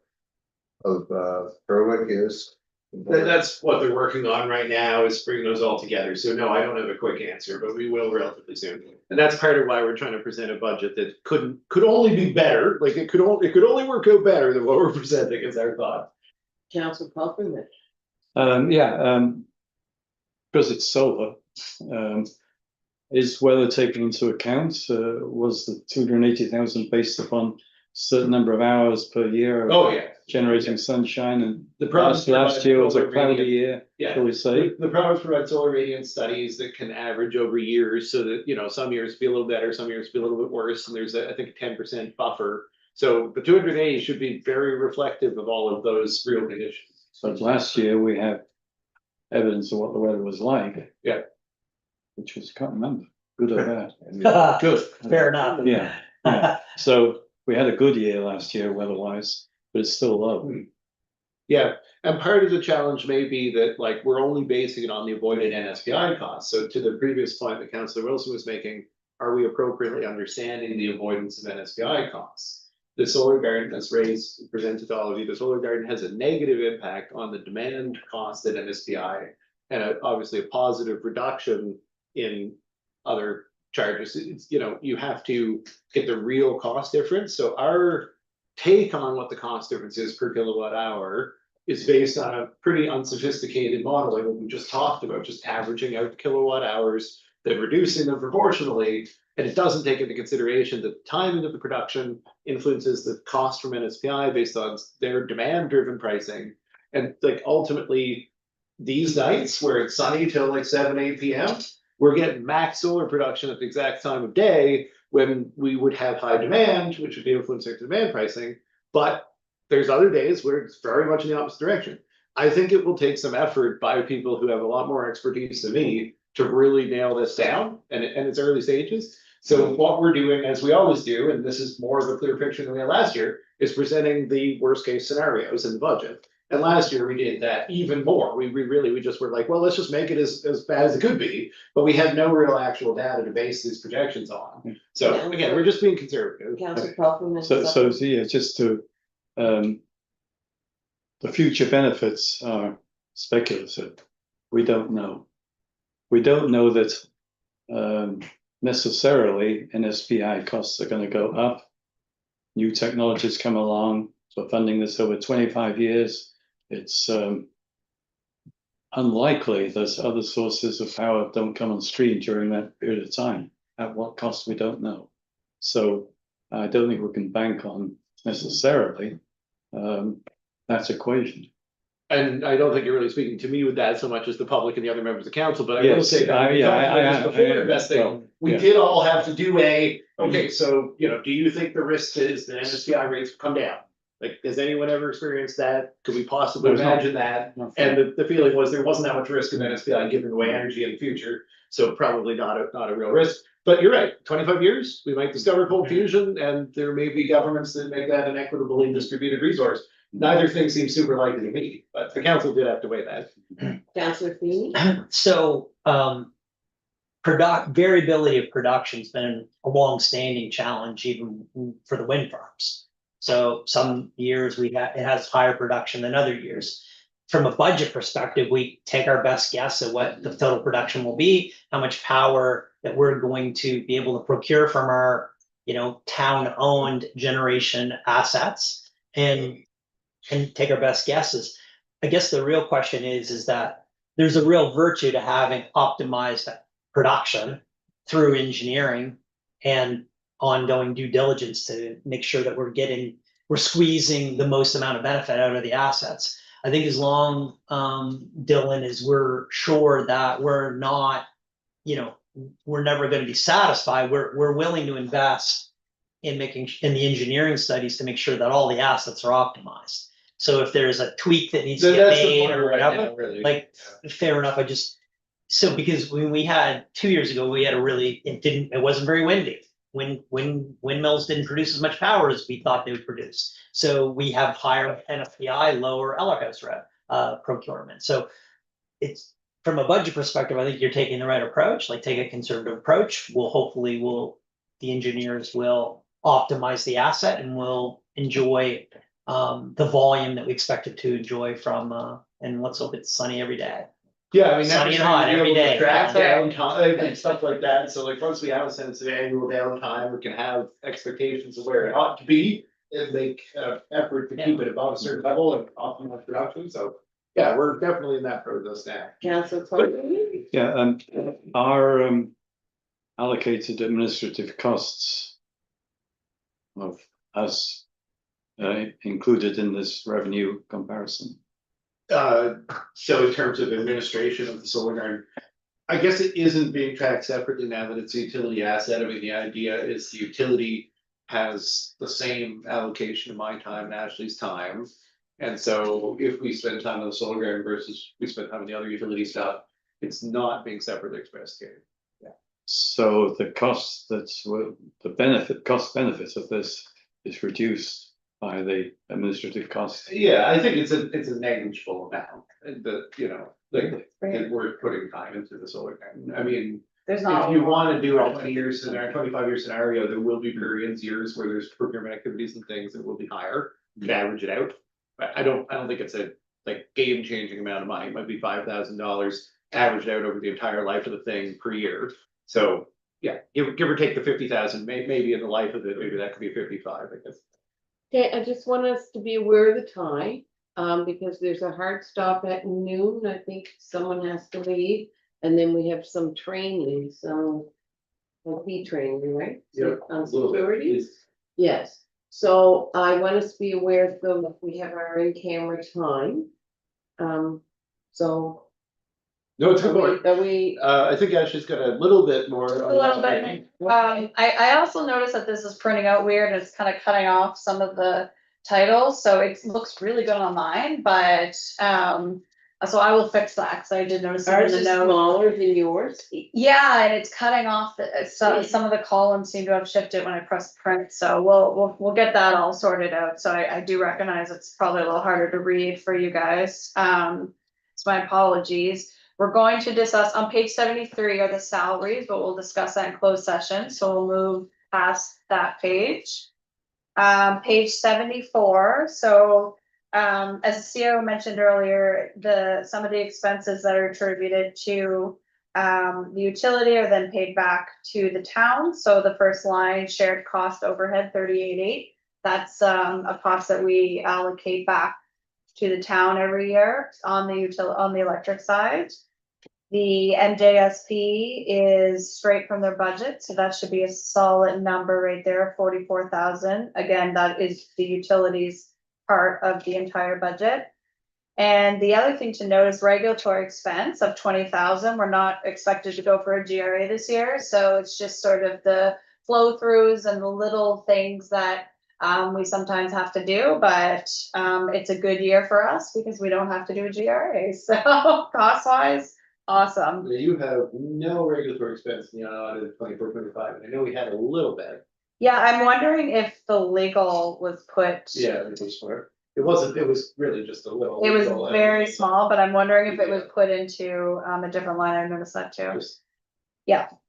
Berwick is? That's what they're working on right now, is bringing those all together. So no, I don't have a quick answer, but we will relatively soon. And that's part of why we're trying to present a budget that could only be better. Like it could only work out better than what we're presenting, is our thought. Council Pulverman. Because it's solar, is weather taken into account? Was the 280,000 based upon certain number of hours per year. Oh, yeah. Generating sunshine, and The province last year was a provides cloudy solar year, Yeah. shall we say? The province provides solar radiance studies that can average over years, so that, you know, some years be a little better, some years be a little bit worse, and there's I think, a 10% buffer. So the 280 should be very reflective of all of those real conditions. But last year we had evidence of what the weather was like. Yeah. Which was, can't remember, good or bad. Good. Fair enough. Yeah, yeah. So we had a good year last year weather-wise, but it's still low. Yeah, and part of the challenge may be that, like, we're only basing it on the avoided NSPI costs. So to the previous point that Councillor Wilson was making, are we appropriately understanding the avoidance of NSPI costs? The solar garden, as raised, presented to all of you, the solar garden has a negative impact on the demand cost at NSPI, and obviously a positive reduction in other charges. It's, you know, you have to get the real cost difference. So our take on what the cost difference is per kilowatt hour is based on a pretty unsophisticated modeling that we just talked about, just averaging out kilowatt hours, then reducing them proportionally. And it doesn't take into consideration the timing of the production influences the cost from NSPI based on their demand driven pricing. And like ultimately these nights where it's sunny till like 7, 8 PM, we're getting max solar production at the exact time of day when we would have high demand, which would be influencing demand pricing. But there's other days where it's very much in the opposite direction. I think it will take some effort by people who have a lot more expertise than me to really nail this down, and it's early stages. So what we're doing, as we always do, and this is more of a clear picture than we had last year, is presenting the worst case scenarios in the budget. And last year we did that even more. We just were like, well, let's just make it as bad as it could be, but we had no real actual data to base these projections on. So again, we're just being conservative. Councillor Crawford. So yeah, just to, the future benefits are speculative. We don't know. We don't know that necessarily NSPI costs are going to go up. New technologies come along. So funding this over 25 years, it's unlikely that other sources of power don't come on stream during that period of time. At what cost, we don't know. So I don't think we can bank on necessarily that equation. And I don't think you're really speaking to me with that so much as the public and the other members of the council, but I will Yes, say that we talked about this before investing, we yeah. did all have to do okay, so, you know, do you think the risk is that NSPI rates will come down? Like, has anyone ever experienced that? Could we possibly There's not. imagine that? And the feeling was there wasn't that much risk of NSPI giving away energy in the future, so probably not a real risk. But you're right, 25 years, we might discover cold fusion, and there may be governments that make that an equitably distributed resource. Neither thing seems super likely to me, but the council did have to weigh that. Councillor Feeney. So, variability of production's been a long-standing challenge even for the wind farms. So some years it has higher production than other years. From a budget perspective, we take our best guess at what the total production will be, how much power that we're going to be able to procure from our, town-owned generation assets, and take our best guesses. I guess the real question is that there's a real virtue to having optimized production through engineering and ongoing due diligence to make sure that we're squeezing the most amount of benefit out of the assets. I think as long, Dylan, as we're sure that we're not, we're never going to be satisfied, we're willing to invest in the engineering studies to make sure that all the assets are optimized. So if there's a tweak that needs to get made or whatever, fair enough. Because when we had 2 years ago, we had it wasn't very windy. When windmills didn't produce as much power as we thought they would produce. So we have higher NFPI, lower Ellerhouse procurement. So it's from a budget perspective, I think you're taking the right approach, take a conservative approach. The engineers will optimize the asset and will enjoy the volume that we expect it to enjoy from, and let's hope it's sunny every day. Yeah, I mean, Sunny and hot every day. Track downtime and stuff like that. So once we have a sense of annual downtime, we can have expectations of where it ought to be and make effort to keep it above a certain level and optimize production. So yeah, we're definitely in that process now. Councillor Crawford. Yeah, our allocated administrative costs of us included in this revenue comparison? So in terms of administration of the solar garden, I guess it isn't being tracked separately now that it's a utility asset. I mean, the idea is the utility has the same allocation of my time and Ashley's time. And so if we spend time on the solar garden versus we spend time on the other utility stuff, it's not being separately expressed here. So the cost cost benefit of this is reduced by the administrative costs. Yeah, I think it's a negligible amount, that, you know, like, that we're putting time into the solar garden. I mean, There's not. if you wanna do a 20-year scenario, 25-year scenario, there will be periods, years where there's procurement activities and things that will be higher, to average it out. But I don't think it's a like game-changing amount of money, it might be $5,000 averaged out over the entire life of the thing per year. So, yeah, give or take the 50,000, maybe in the life of it, maybe that could be 55, I guess. Okay, I just want us to be aware of the time, because there's a hard stop at noon. I think someone has to leave. And then we have some training, some like training, right? Yeah, On a little bit, security? please. Yes, so I want us to be aware though that we have our in-camera time. So No, it's good work. are we, I think Ashley's got a little bit more. A little bit. I also noticed that this is printing out weird, and it's kind of cutting off some of the titles, so it looks really good on mine, but, so I will fix that, because I did notice it in ours the is note. smaller than yours? Yeah, and it's cutting off some of the columns seem to have shifted when I press print, so we'll get that all sorted out, so I do recognize it's probably a little harder to read for you guys. So my apologies. We're going to discuss, on page 73 are the salaries, but we'll discuss that in closed session, so we'll move past that page. Page 74, so, as the CEO mentioned earlier, some of the expenses that are attributed to the utility are then paid back to the town. So the first line, shared cost overhead 38.8, that's a cost that we allocate back to the town every year on the electric side. The NJSP is straight from their budget, so that should be a solid number right there, 44,000. Again, that is the utilities part of the entire budget. And the other thing to note is regulatory expense of 20,000. We're not expected to go for a GRA this year, so it's just sort of the flow throughs and the little things that we sometimes have to do, but it's a good year for us because we don't have to do a GRA. So cost wise, awesome. You have no regulatory expense in the unaudited 24-25, and I know we had a little bit. Yeah, I'm wondering if the legal was put. Yeah, it was smart. It wasn't, it was really just a little. It was little, very small, but I'm wondering if it was put into a different line. I noticed that too. just-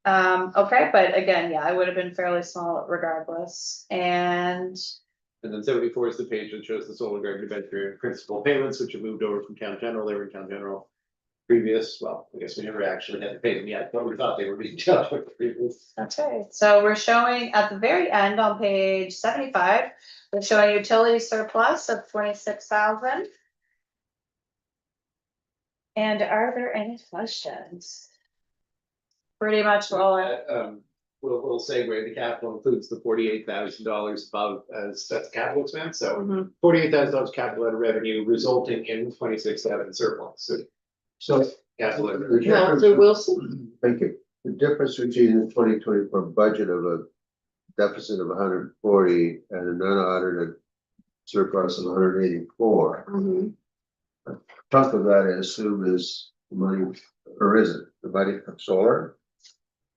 Okay, but again, yeah, it would have been fairly small regardless, and. And then 74 is the page that shows the solar garden debenture and principal payments, which have moved over from town general. They were in town general previous. Well, I guess we never actually had to pay them yet, but we thought they were being charged for previous. Okay, so we're showing at the very end on page 75, we're showing utility surplus of 26,000. And are there any questions? Pretty much all. We'll say where the capital includes the $48,000 above as that's capital expense. So Mhm. $48,000 capital out of revenue resulting in 26,700 surplus. So capital. out of- Counselor Wilson? Thank you. The difference between the 2024 budget of a deficit of 140 and an unaudited surplus of 184. Chunk of that I assume is money, or is it the money from solar?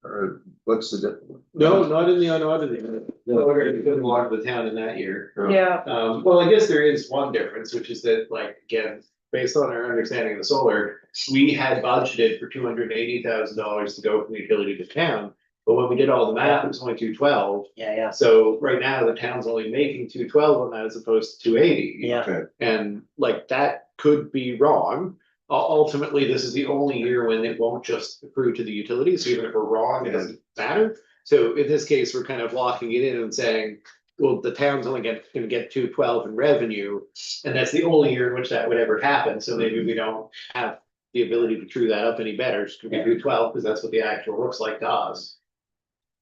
Or what's the difference? No, not in the unaudited. No, we're gonna put a lot of the town in that year. Yeah, Well, I guess there is one difference, which is that, like, again, based on our understanding of the solar, we had budgeted for $280,000 to go from the utility to town. But when we did all the math, it was only 212. Yeah. So right now, the town's only making 212 on that as opposed to 280. Yeah. Okay. And like, that could be wrong. Ultimately, this is the only year when it won't just accrue to the utilities, so even if we're wrong, it doesn't matter. So in this case, we're kind of locking it in and saying, well, the town's only gonna get 212 in revenue. And that's the only year in which that would ever happen, so maybe we don't have the ability to true that up any better, it's gonna be 212, because that's what the actual looks like to us.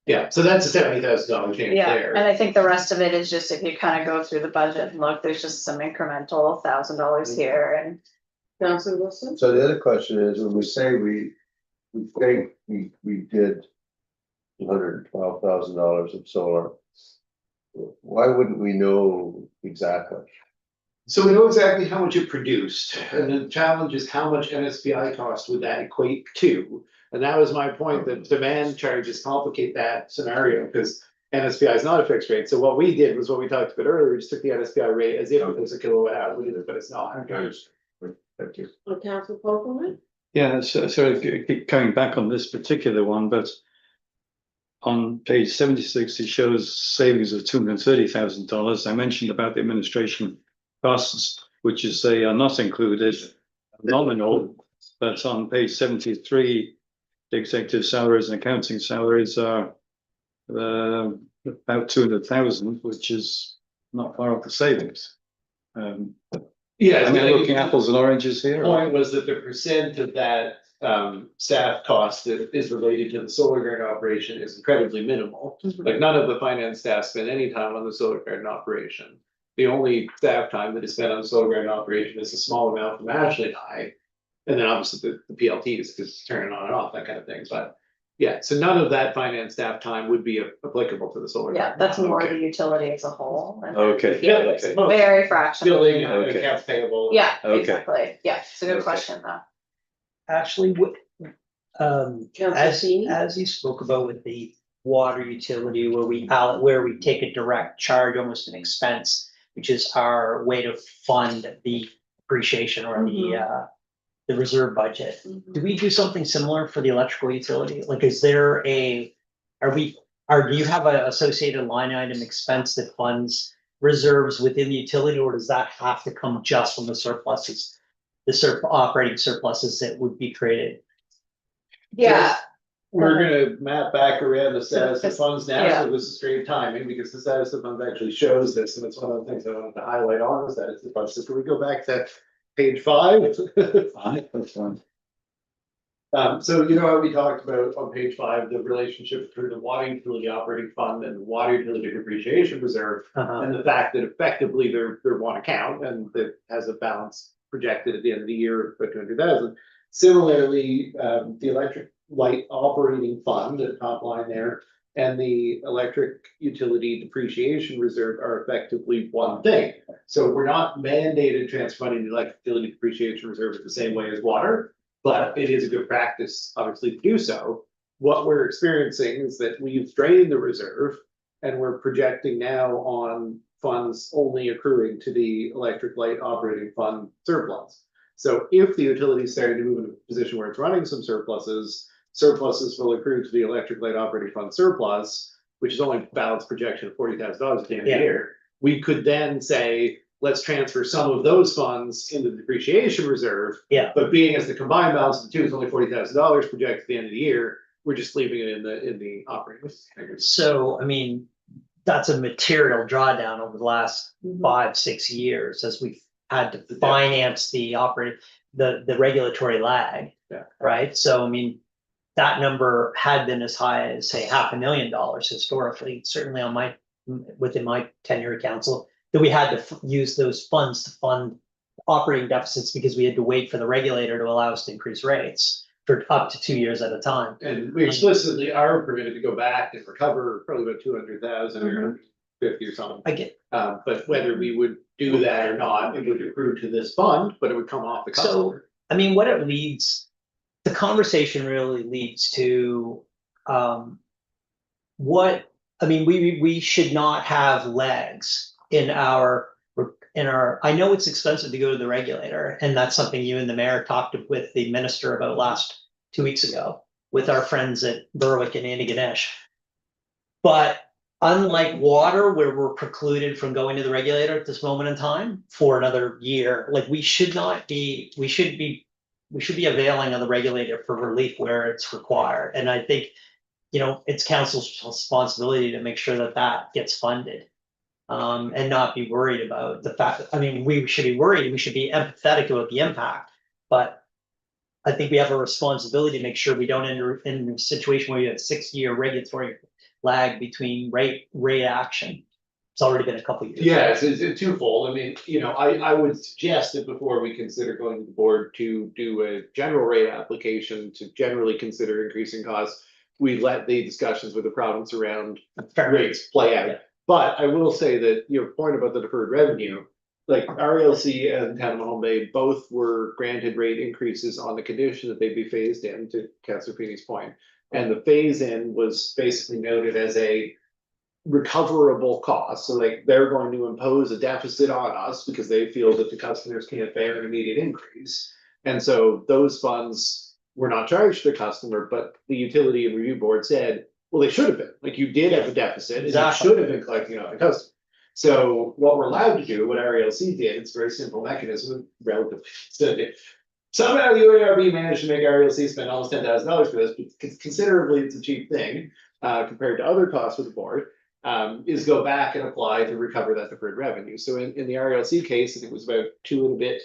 Yeah, so that's a $70,000 change Yeah, there. and I think the rest of it is just if you kind of go through the budget and look, there's just some incremental $1,000 here and. Councillor Wilson? So the other question is, when we say we think we did $112,000 of solar, why wouldn't we know exactly? So we know exactly how much it produced, and the challenge is how much NSPI cost would that equate to? And that was my point, that demand charges complicate that scenario, because NSPI is not a fixed rate. So what we did was what we talked about earlier, we just took the NSPI rate as if it was a kilowatt hour, but it's not. Thank you. Councillor Copeland? Yeah, so keep coming back on this particular one, but on page 76, it shows savings of $230,000. I mentioned about the administration costs, which you say are not included, nominal, but on page 73, the executive salaries and accounting salaries are about 200,000, which is not far off the savings. Yeah, I mean, I'm looking apples and oranges the here. point was that the percent of that staff cost that is related to the solar garden operation is incredibly minimal. Like, none of the finance staff spend any time on the solar garden operation. The only staff time that is spent on the solar garden operation is a small amount from Ashley and I. And then obviously the PLTs, because turning on and off, that kind of thing, but yeah, so none of that finance staff time would be applicable to the solar. Yeah, garden. that's more Okay. the utility as a whole. and- Okay. Yeah, like I said, most Very fractional. billing, Okay. accounts payable. Yeah, Okay. exactly. Yeah, it's a good Okay. question though. Actually, Councillor as Feeney? you spoke about with the water utility, where we take a direct charge, almost an expense, which is our way to fund the appreciation or the reserve budget. Do we do something similar for the electrical utility? Like, is there do you have an associated line item expense that funds reserves within the utility, or does that have to come just from the surpluses? Operating surpluses that would be created? Yeah, We're gonna map back around the status of this- funds now, yeah. so this is great timing, because the status of funds actually shows this, and it's one of the things I wanted to highlight on the status of funds. So can we go back to page 5? Fine, that's fine. So you know how we talked about on page 5, the relationship between the water utility operating fund and the water utility depreciation reserve, and the fact that effectively they're one account and that has a balance projected at the end of the year of 200,000. Similarly, the electric light operating fund, the top line there, and the electric utility depreciation reserve are effectively one thing. So we're not mandated transfer money to the electric utility depreciation reserve in the same way as water, but it is a good practice, obviously, to do so. What we're experiencing is that we've drained the reserve and we're projecting now on funds only accruing to the electric light operating fund surplus. So if the utility is starting to move into a position where it's running some surpluses will accrue to the electric light operating fund surplus, which is only balance projection of $40,000 at the end of the Yeah. year. We could then say, let's transfer some of those funds into the depreciation reserve. Yeah. But being as the combined balance of the two is only $40,000 projected at the end of the year, we're just leaving it in the operating. So, I mean, that's a material drawdown over the last 5-6 years as we've had to finance the regulatory lag. Yeah. Right? So, I mean, that number had been as high as, say, $500,000 historically, certainly within my tenure at council, that we had to use those funds to fund operating deficits because we had to wait for the regulator to allow us to increase rates for up to 2 years at a time. And we explicitly are permitted to go back and recover probably about 200,000 or 50 or something. I get, But whether we would do that or not, it would accrue to this fund, but it would come off the so, customer. I mean, the conversation really leads to, we should not have legs in our, I know it's expensive to go to the regulator, and that's something you and the mayor talked with the minister about last 2 weeks ago with our friends at Berwick and Antigonish. But unlike water, where we're precluded from going to the regulator at this moment in time for another year, like we should be availing of the regulator for relief where it's required. And I think, it's council's responsibility to make sure that that gets funded. And not be worried about the fact, we should be worried, we should be empathetic about the impact, but I think we have a responsibility to make sure we don't enter in a situation where you have 6-year regulatory lag between rate action. It's already been a couple years. Yeah, it's twofold. I mean, I would suggest that before we consider going to the board to do a general rate application to generally consider increasing costs, we let the discussions with the province around Fair. rates play Yeah. out. But I will say that your point about the deferred revenue, like RLC and Town of Mahone Bay both were granted rate increases on the condition that they'd be phased in, to Councilor Feeney's point. And the phase in was basically noted as a recoverable cost. So like they're going to impose a deficit on us because they feel that the customers can't bear an immediate increase. And so those funds were not charged to the customer, but the utility and review board said, well, they should have been. Like you did have a deficit and you Exactly. should have been collecting off the customer. So what we're allowed to do, what RLC did, it's a very simple mechanism, relatively simple. Somehow the UARB managed to make RLC spend almost $10,000 for this, but considerably it's a cheap thing compared to other costs with the board. Is go back and apply to recover that deferred revenue. So in the RLC case, I think it was about 2% and a bit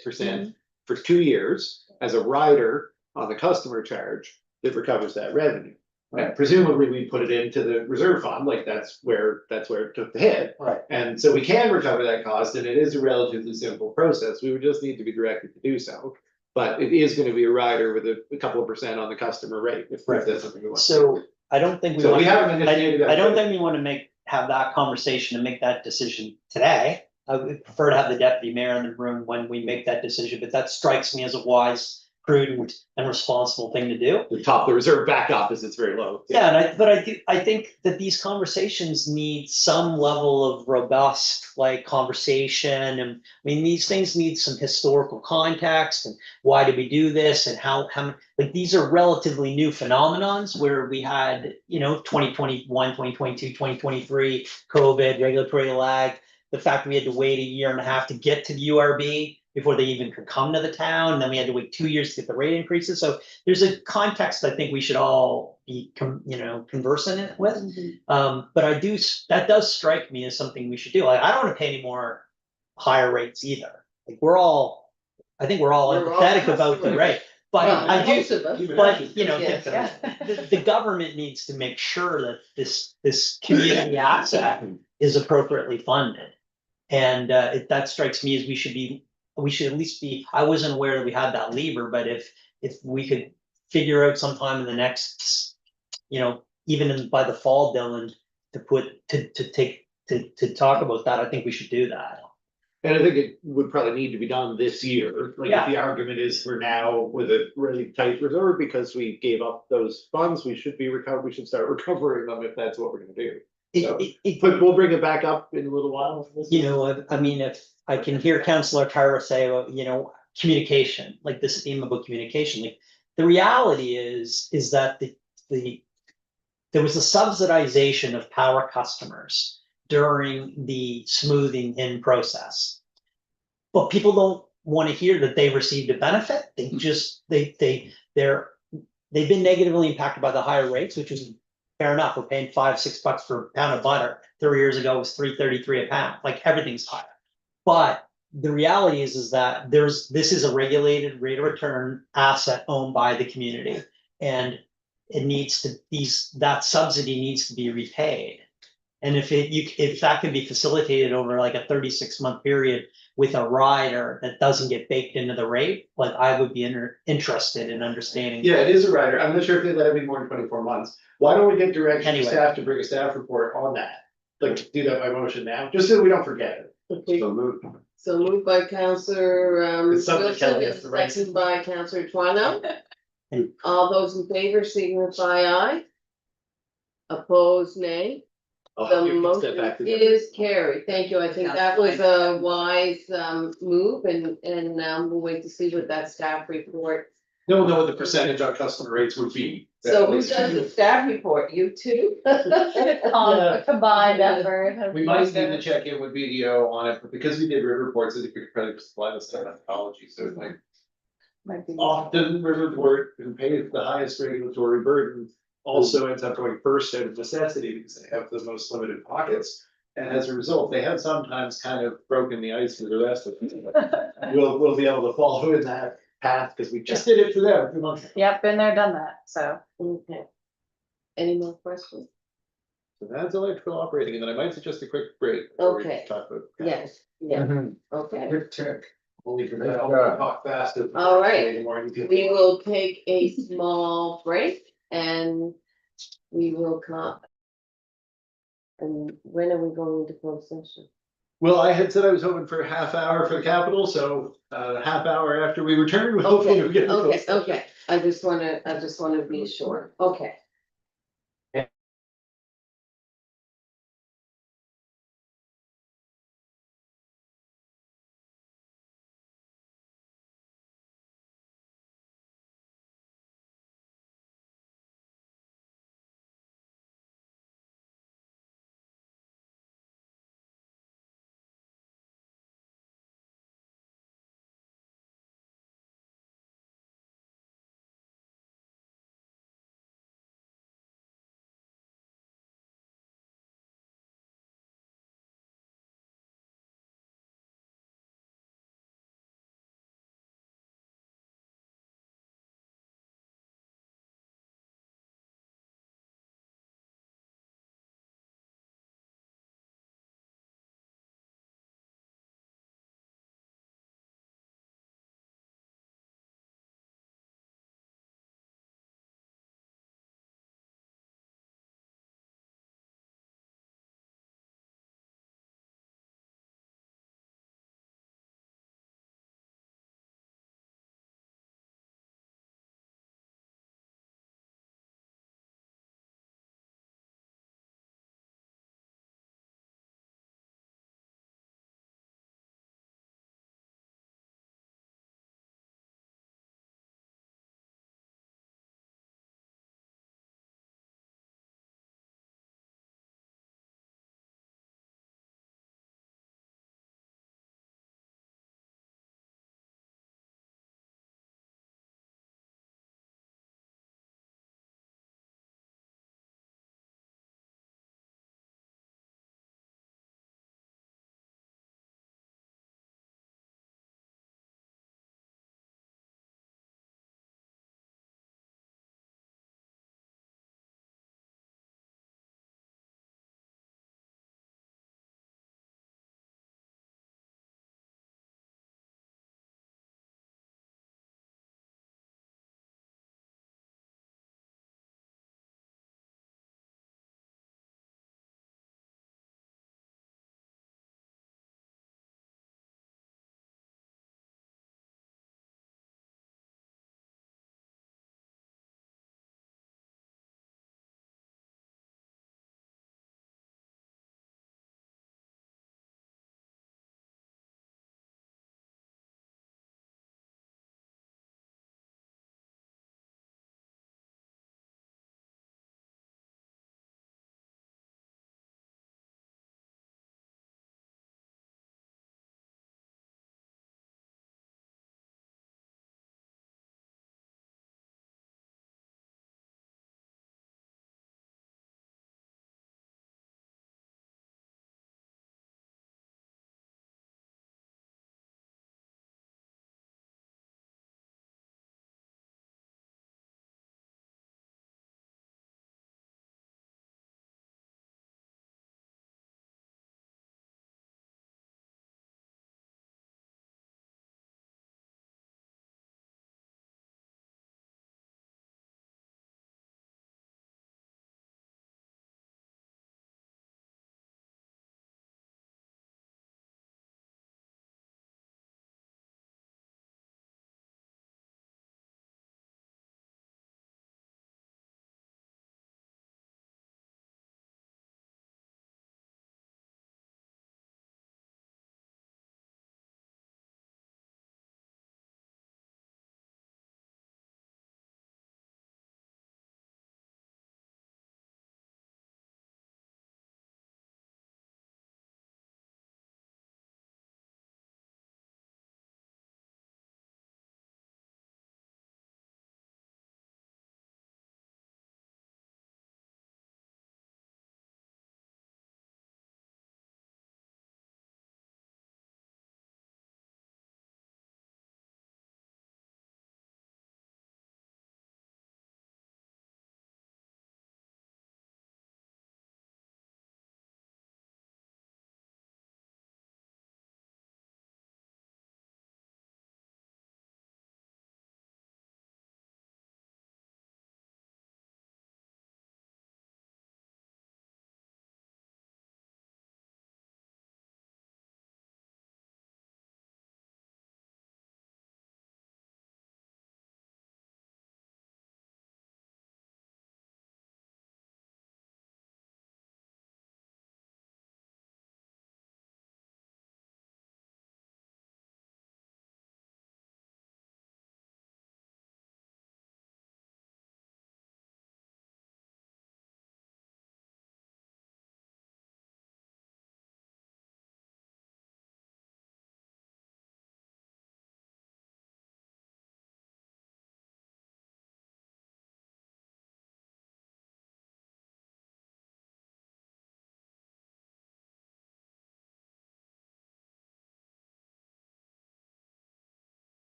for 2 years as a rider on the customer charge that recovers that revenue. And presumably we put it into the reserve fund, like that's where it took the hit. Right. And so we can recover that cost, and it is a relatively simple process. We would just need to be directed to do so. But it is going to be a rider with a couple of percent on the customer rate if that's something we want. So I don't think we So want. we haven't initiated that. I don't think we want to have that conversation and make that decision today. I would prefer to have the deputy mayor in the room when we make that decision, but that strikes me as a wise, prudent and responsible thing to do. The top, the reserve back up is it's very low. Yeah, and I think that these conversations need some level of robust like conversation. And I mean, these things need some historical context and why did we do this and how like these are relatively new phenomenons where we had, 2021, 2022, 2023, COVID, regulatory lag, the fact we had to wait a year and a half to get to the URB before they even could come to the town. And then we had to wait 2 years to get the rate increases. So there's a context I think we should all be, conversant with. But that does strike me as something we should do. Like, I don't want to pay any more higher rates either. Like I think we're all We're all empathetic about the customers. rate. But Well, I do, most of us. but Yes. the government needs to make sure that this community asset is appropriately funded. And that strikes me as we should at least be, I wasn't aware that we had that lever, but if we could figure out sometime in the next, even by the fall, Dylan, to talk about that, I think we should do that. And I think it would probably need to be done this year. Like Yeah. if the argument is we're now with a really tight reserve because we gave up those funds, we should start recovering them if that's what we're gonna do. So, but we'll bring it back up in a little while. I mean, if I can hear Councillor Tyra say, communication, like this theme about communication, like the reality is that there was a subsidization of power customers during the smoothing in process. But people don't want to hear that they received a benefit. They just, they've been negatively impacted by the higher rates, which is fair enough. We're paying $5-6 for a pound of butter. 3 years ago it was $3.33 a pound. Like everything's higher. But the reality is that this is a regulated rate of return asset owned by the community, and that subsidy needs to be repaid. And if that can be facilitated over like a 36-month period with a rider that doesn't get baked into the rate, like I would be interested in understanding. Yeah, it is a rider. I'm not sure if they let it be more than 24 months. Why don't we get direction to Anyway. staff to bring a staff report on that? Like do that by motion now, just so we don't forget it. Okay, So moved. so moved by Councillor It's something Wilson, Kelly has to write. seconded by Councillor Twano. And- All those in favor signify aye. Opposed, nay. I'll The have you step motion back to the- is carried. Thank you. I think that was a wise move and we'll wait to see what that staff report. They'll know what the percentage on customer rates would be. So who does the staff report? You two? A combined effort. We might need to check in with BDO on it, but because we did river reports, I think we could probably supply the same methodology, so it's like. Often Riverport, who pays the highest regulatory burden, also ends up going first out of necessity because they have the most limited pockets. And as a result, they have sometimes kind of broken the ice for the rest of it. We'll be able to follow in that path because we just did it for them a few months ago. Yep, been there, done that, so. Okay. Any more questions? So that's electrical operating, and then I might suggest a quick break. before we Okay. Talk about. Yes, yeah, Mhm. okay. Quick check. Only for that, that, I wanna talk fast. All right. We will take a small break and we will come. And when are we going into closed session? Well, I had said I was hoping for a half hour for the capital, so half hour after we return, we'll hopefully Okay, get. okay, okay. I just wanna be sure. Okay.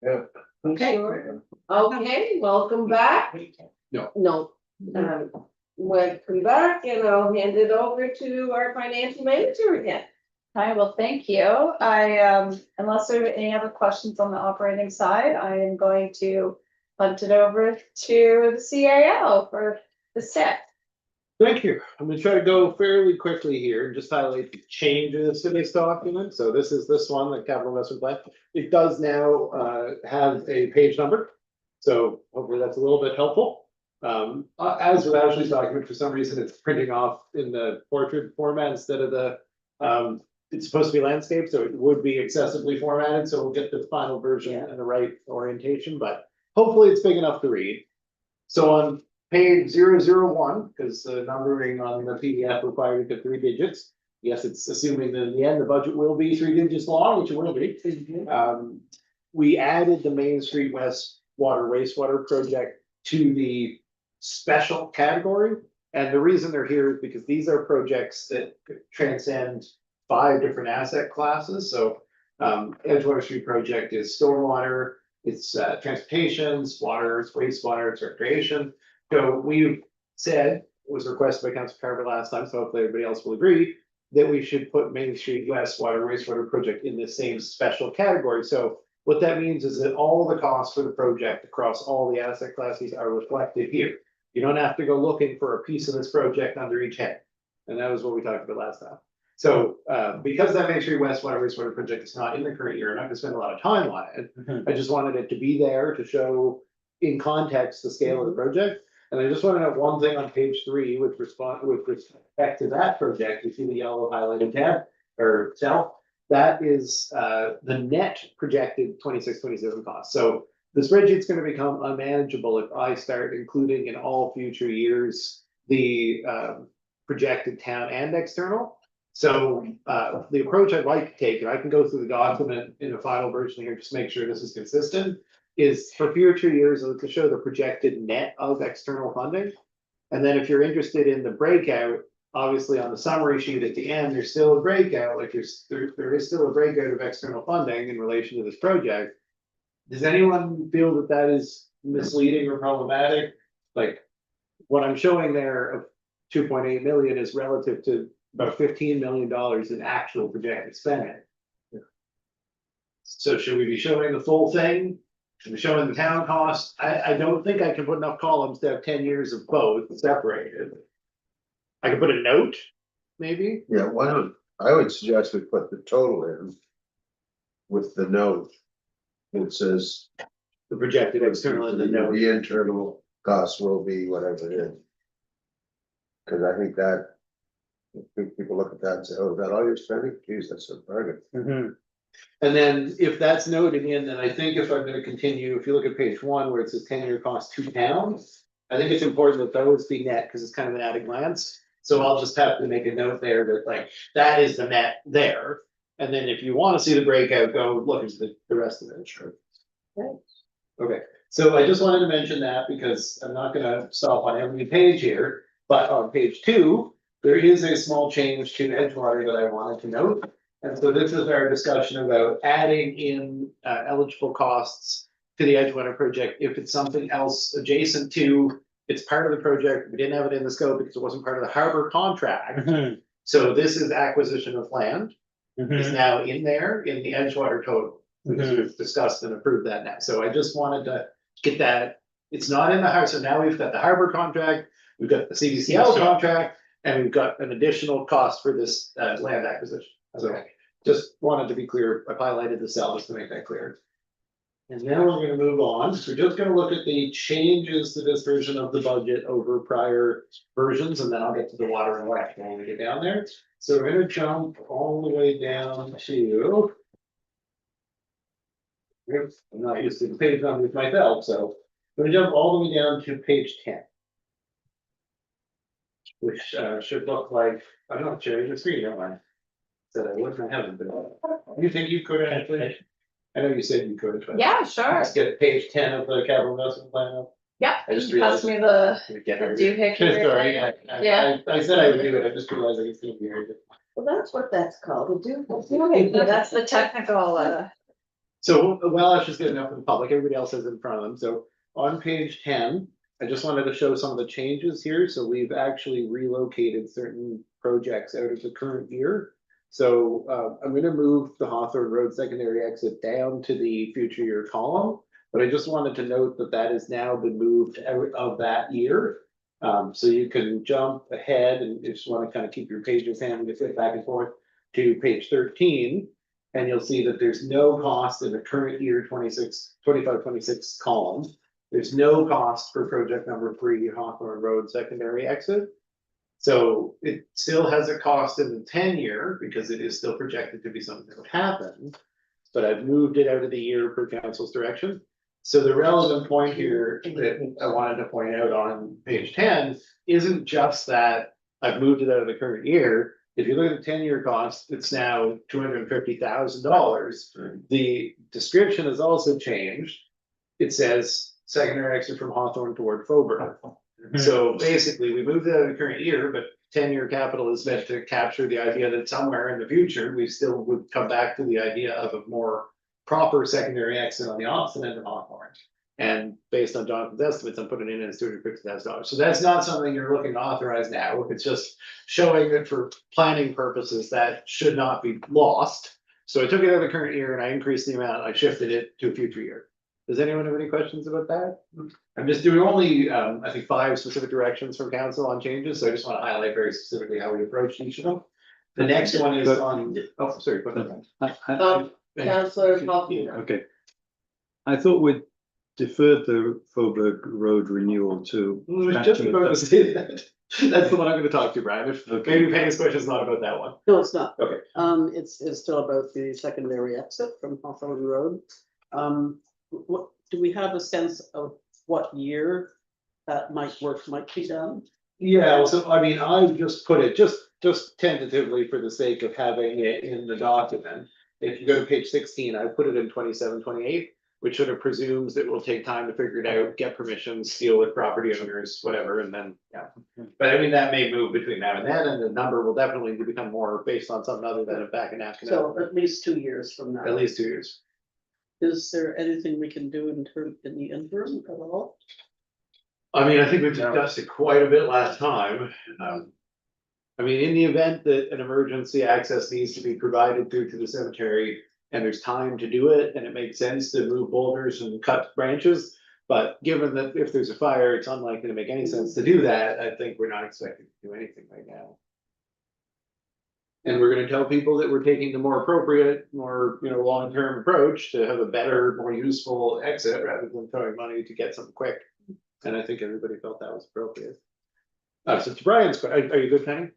Yeah. Okay, okay, welcome back. No. No, welcome back, and I'll hand it over to our financial manager again. Hi, well, thank you. Unless there are any other questions on the operating side, I am going to punt it over to the CAO for the set. Thank you. I'm gonna try to go fairly quickly here and just highlight the changes to this document. So this is this one, the capital investment plan. It does now have a page number. So hopefully that's a little bit helpful. As with Ashley's document, for some reason, it's printing off in the portrait format instead of the it's supposed to be landscape, so it would be excessively formatted, so we'll get the final version in the right orientation, but hopefully it's big enough to read. So on page 001, because the numbering on the PDF required to 3 digits. Yes, it's assuming that in the end, the budget will be 3 digits long, which it will be. We added the Main Street West Water Wastewater Project to the special category. And the reason they're here is because these are projects that transcend 5 different asset classes. So Edgewater Street Project is stormwater, it's transportations, water, it's wastewater, it's recreation. So we've said, it was requested by Council Carver last time, so hopefully everybody else will agree, that we should put Main Street West Water Wastewater Project in the same special category. So what that means is that all the costs for the project across all the asset classes are reflected here. You don't have to go looking for a piece of this project under each head. And that was what we talked about last time. So because that Main Street West Water Wastewater Project is not in the current year, I'm not gonna spend a lot of time on it. I just wanted it to be there to show in context the scale of the project. And I just want to note one thing on page 3 with respect to that project. You see the yellow highlighted tab or cell. That is the net projected 26-27 costs. So the spreadsheet's going to become unmanageable if I start including in all future years the projected town and external. So the approach I'd like to take, and I can go through the document in a final version here, just make sure this is consistent, is for future years to show the projected net of external funding. And then if you're interested in the breakout, obviously on the summary sheet at the end, there's still a breakout, like there is still a breakout of external funding in relation to this project. Does anyone feel that that is misleading or problematic? Like what I'm showing there of 2.8 million is relative to about $15 million in actual projected spending. So should we be showing the full thing? Should we be showing the town cost? I don't think I can put enough columns to have 10 years of both separated. I could put a note, maybe. Yeah, why don't, I would suggest we put the total in with the note. It says. The projected external and the note. The internal cost will be whatever it is. Cause I think that, if people look at that and say, oh, is that all you're spending? Geez, that's a bargain. And then if that's noted in, then I think if I'm gonna continue, if you look at page 1 where it says 10-year cost £2, I think it's important that those be net because it's kind of an at a glance. So I'll just have to make a note there that like, that is the net there. And then if you want to see the breakout, go look at the rest of it. Sure. Okay, so I just wanted to mention that because I'm not gonna stop on every page here, but on page 2, there is a small change to Edgewater that I wanted to note. And so this is our discussion about adding in eligible costs to the Edgewater project if it's something else adjacent to, it's part of the project, we didn't have it in the scope because it wasn't part of the harbor contract. So this is acquisition of land, is now in there in the Edgewater total. Because we've discussed and approved that now, so I just wanted to get that, it's not in the harbor, so now we've got the harbor contract, we've got the CDCL contract. And we've got an additional cost for this land acquisition, so just wanted to be clear, I've highlighted the cell just to make that clear. And now we're gonna move on, so we're just gonna look at the changes to this version of the budget over prior versions, and then I'll get to the water and electric when we get down there. So we're gonna jump all the way down to. I'm not used to the page numbers myself, so I'm gonna jump all the way down to page 10. Which should look like, I'm not sharing the screen, don't I? Said I wouldn't have it, but you think you could actually? I know you said you could, but. Yeah, sure. Let's get page 10 of the capital investment plan up. Yeah, I just pass realized. me the Get her. doohickey. Sorry, Yeah. I said I would do it, I just realized I could still be here. Well, that's what that's called, a do. That's the technical So while Ash is getting up in the public, everybody else is in front of them. So on page 10, I just wanted to show some of the changes here. So we've actually relocated certain projects out of the current year. So I'm going to move the Hawthorne Road secondary exit down to the future year column. But I just wanted to note that that has now been moved out of that year. So you can jump ahead and you just want to kind of keep your pages handy to flip back and forth to page 13. And you'll see that there's no cost in the current year 25-26 column. There's no cost for project number 3, Hawthorne Road secondary exit. So it still has a cost in the 10-year because it is still projected to be something that would happen. But I've moved it out of the year per council's direction. So the relevant point here that I wanted to point out on page 10 isn't just that I've moved it out of the current year. If you look at the 10-year cost, it's now $250,000. The description has also changed. It says secondary exit from Hawthorne toward Faubourg. So basically, we moved it out of the current year, but 10-year capital is meant to capture the idea that somewhere in the future, we still would come back to the idea of a more proper secondary exit on the opposite end of Hawthorne. And based on Jonathan's estimates, I'm putting it in as $250,000. So that's not something you're looking to authorize now. It's just showing that for planning purposes, that should not be lost. So I took it out of the current year and I increased the amount, I shifted it to a future year. Does anyone have any questions about that? I'm just doing only, I think 5 specific directions from council on changes, so I just want to highlight very specifically how we approach each of them. The next one is on, oh, sorry, go ahead. Councillor Hoffman. Okay. I thought we'd deferred the Faubourg Road renewal to. I was just about to say that. That's the one I'm gonna talk to, Brian. If maybe Penny's question is not about that one. No, it's not. Okay. It's still about the secondary exit from Hawthorne Road. What, do we have a sense of what year that might be done? Yeah, well, so I mean, I've just put it just tentatively for the sake of having it in the document. If you go to page 16, I put it in 27-28, which sort of presumes that we'll take time to figure it out, get permissions, deal with property owners, whatever, and then, yeah. But I mean, that may move between now and then, and the number will definitely become more based on something other than a back and napkin. So at least 2 years from now. At least 2 years. Is there anything we can do in the interim at all? I mean, I think we've discussed it quite a bit last time. I mean, in the event that an emergency access needs to be provided through to the cemetery and there's time to do it and it makes sense to move boulders and cut branches. But given that if there's a fire, it's unlikely to make any sense to do that. I think we're not expecting to do anything right now. And we're gonna tell people that we're taking the more appropriate, more, long-term approach to have a better, more useful exit rather than throwing money to get something quick. And I think everybody felt that was appropriate. So to Brian's question, are you good, Penny?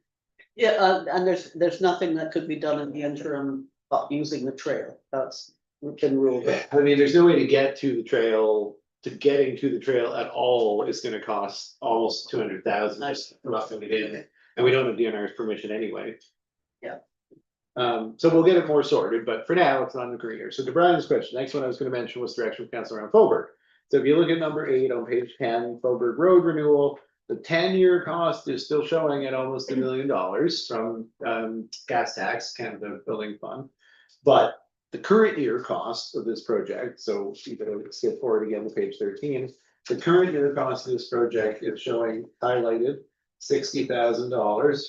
Yeah, and there's nothing that could be done in the interim but using the trail. That's been ruled out. I mean, there's no way to get to the trail, getting to the trail at all is gonna cost almost 200,000 just roughing it in. And we don't have DNR's permission anyway. Yeah. So we'll get it more sorted, but for now, it's not in the career. So to Brian's question, next one I was gonna mention was direction of council around Faubourg. So if you look at number 8 on page 10, Faubourg Road renewal, the 10-year cost is still showing at almost $1 million from gas tax, Canada Building Fund. But the current year cost of this project, so you can skip forward again to page 13, the current year cost of this project is showing highlighted $60,000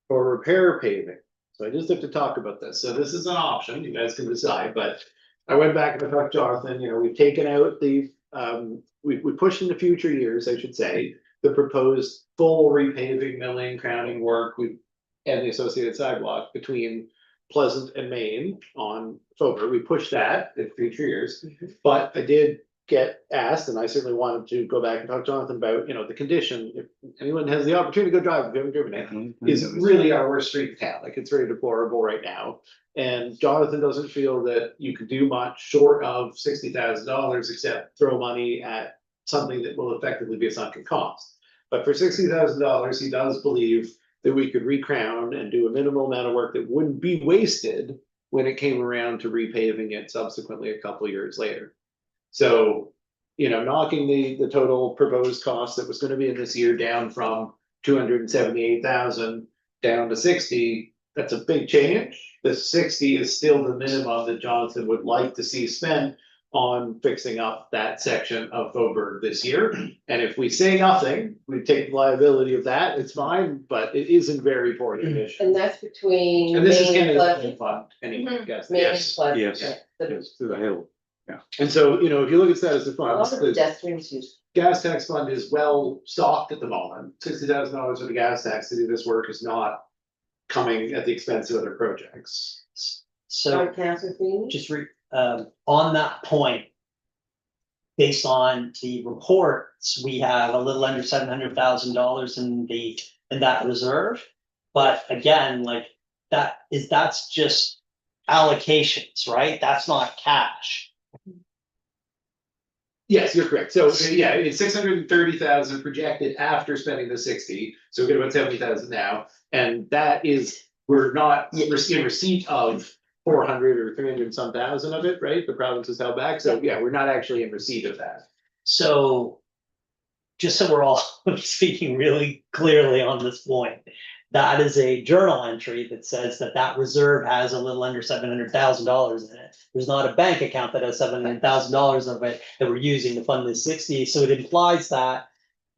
for repair paving. So I just have to talk about this. So this is an option, you guys can decide, but I went back and talked to Jonathan, we've taken out the, we pushed into future years, I should say, the proposed full repaving, milling, crowning work, and the associated sidewalk between Pleasant and Main on Faubourg. We pushed that in future years, but I did get asked, and I certainly wanted to go back and talk to Jonathan about, the condition. If anyone has the opportunity to go drive, if you haven't driven it, is really our worst street in town. Like, it's very deplorable right now. And Jonathan doesn't feel that you could do much short of $60,000 except throw money at something that will effectively be a sunken cost. But for $60,000, he does believe that we could recrown and do a minimal amount of work that wouldn't be wasted when it came around to repaving it subsequently a couple of years later. So, knocking the total proposed cost that was going to be in this year down from 278,000 down to 60 That's a big change. The 60 is still the minimum that Jonathan would like to see spent on fixing up that section of Faubourg this year. And if we say nothing, we take the liability of that, it's fine, but it is in very poor condition. And that's between. And this is Main and Canada Pleasant? Fund, anyway, yes, Main and yes. Pleasant, Yes. yeah. But Yes, to the hill. And so, you know, if you look at status of A lot funds, of the pedestrians use. gas tax fund is well stocked at the moment. $60,000 of the gas tax to do this work is not coming at the expense of other projects. So Councillor Feeny? just on that point. Based on the reports, we have a little under $700,000 in that reserve. But again, like that's just allocations, right? That's not cash. Yes, you're correct. So, yeah, it's 630,000 projected after spending the 60, so we get about 70,000 now. And that is, we're not in receipt of 400 or 300 some thousand of it, right? The province has held back, so yeah, we're not actually in receipt of that. So just so we're all speaking really clearly on this point, that is a journal entry that says that reserve has a little under $700,000 in it. There's not a bank account that has $700,000 of it that we're using to fund this 60. So it implies that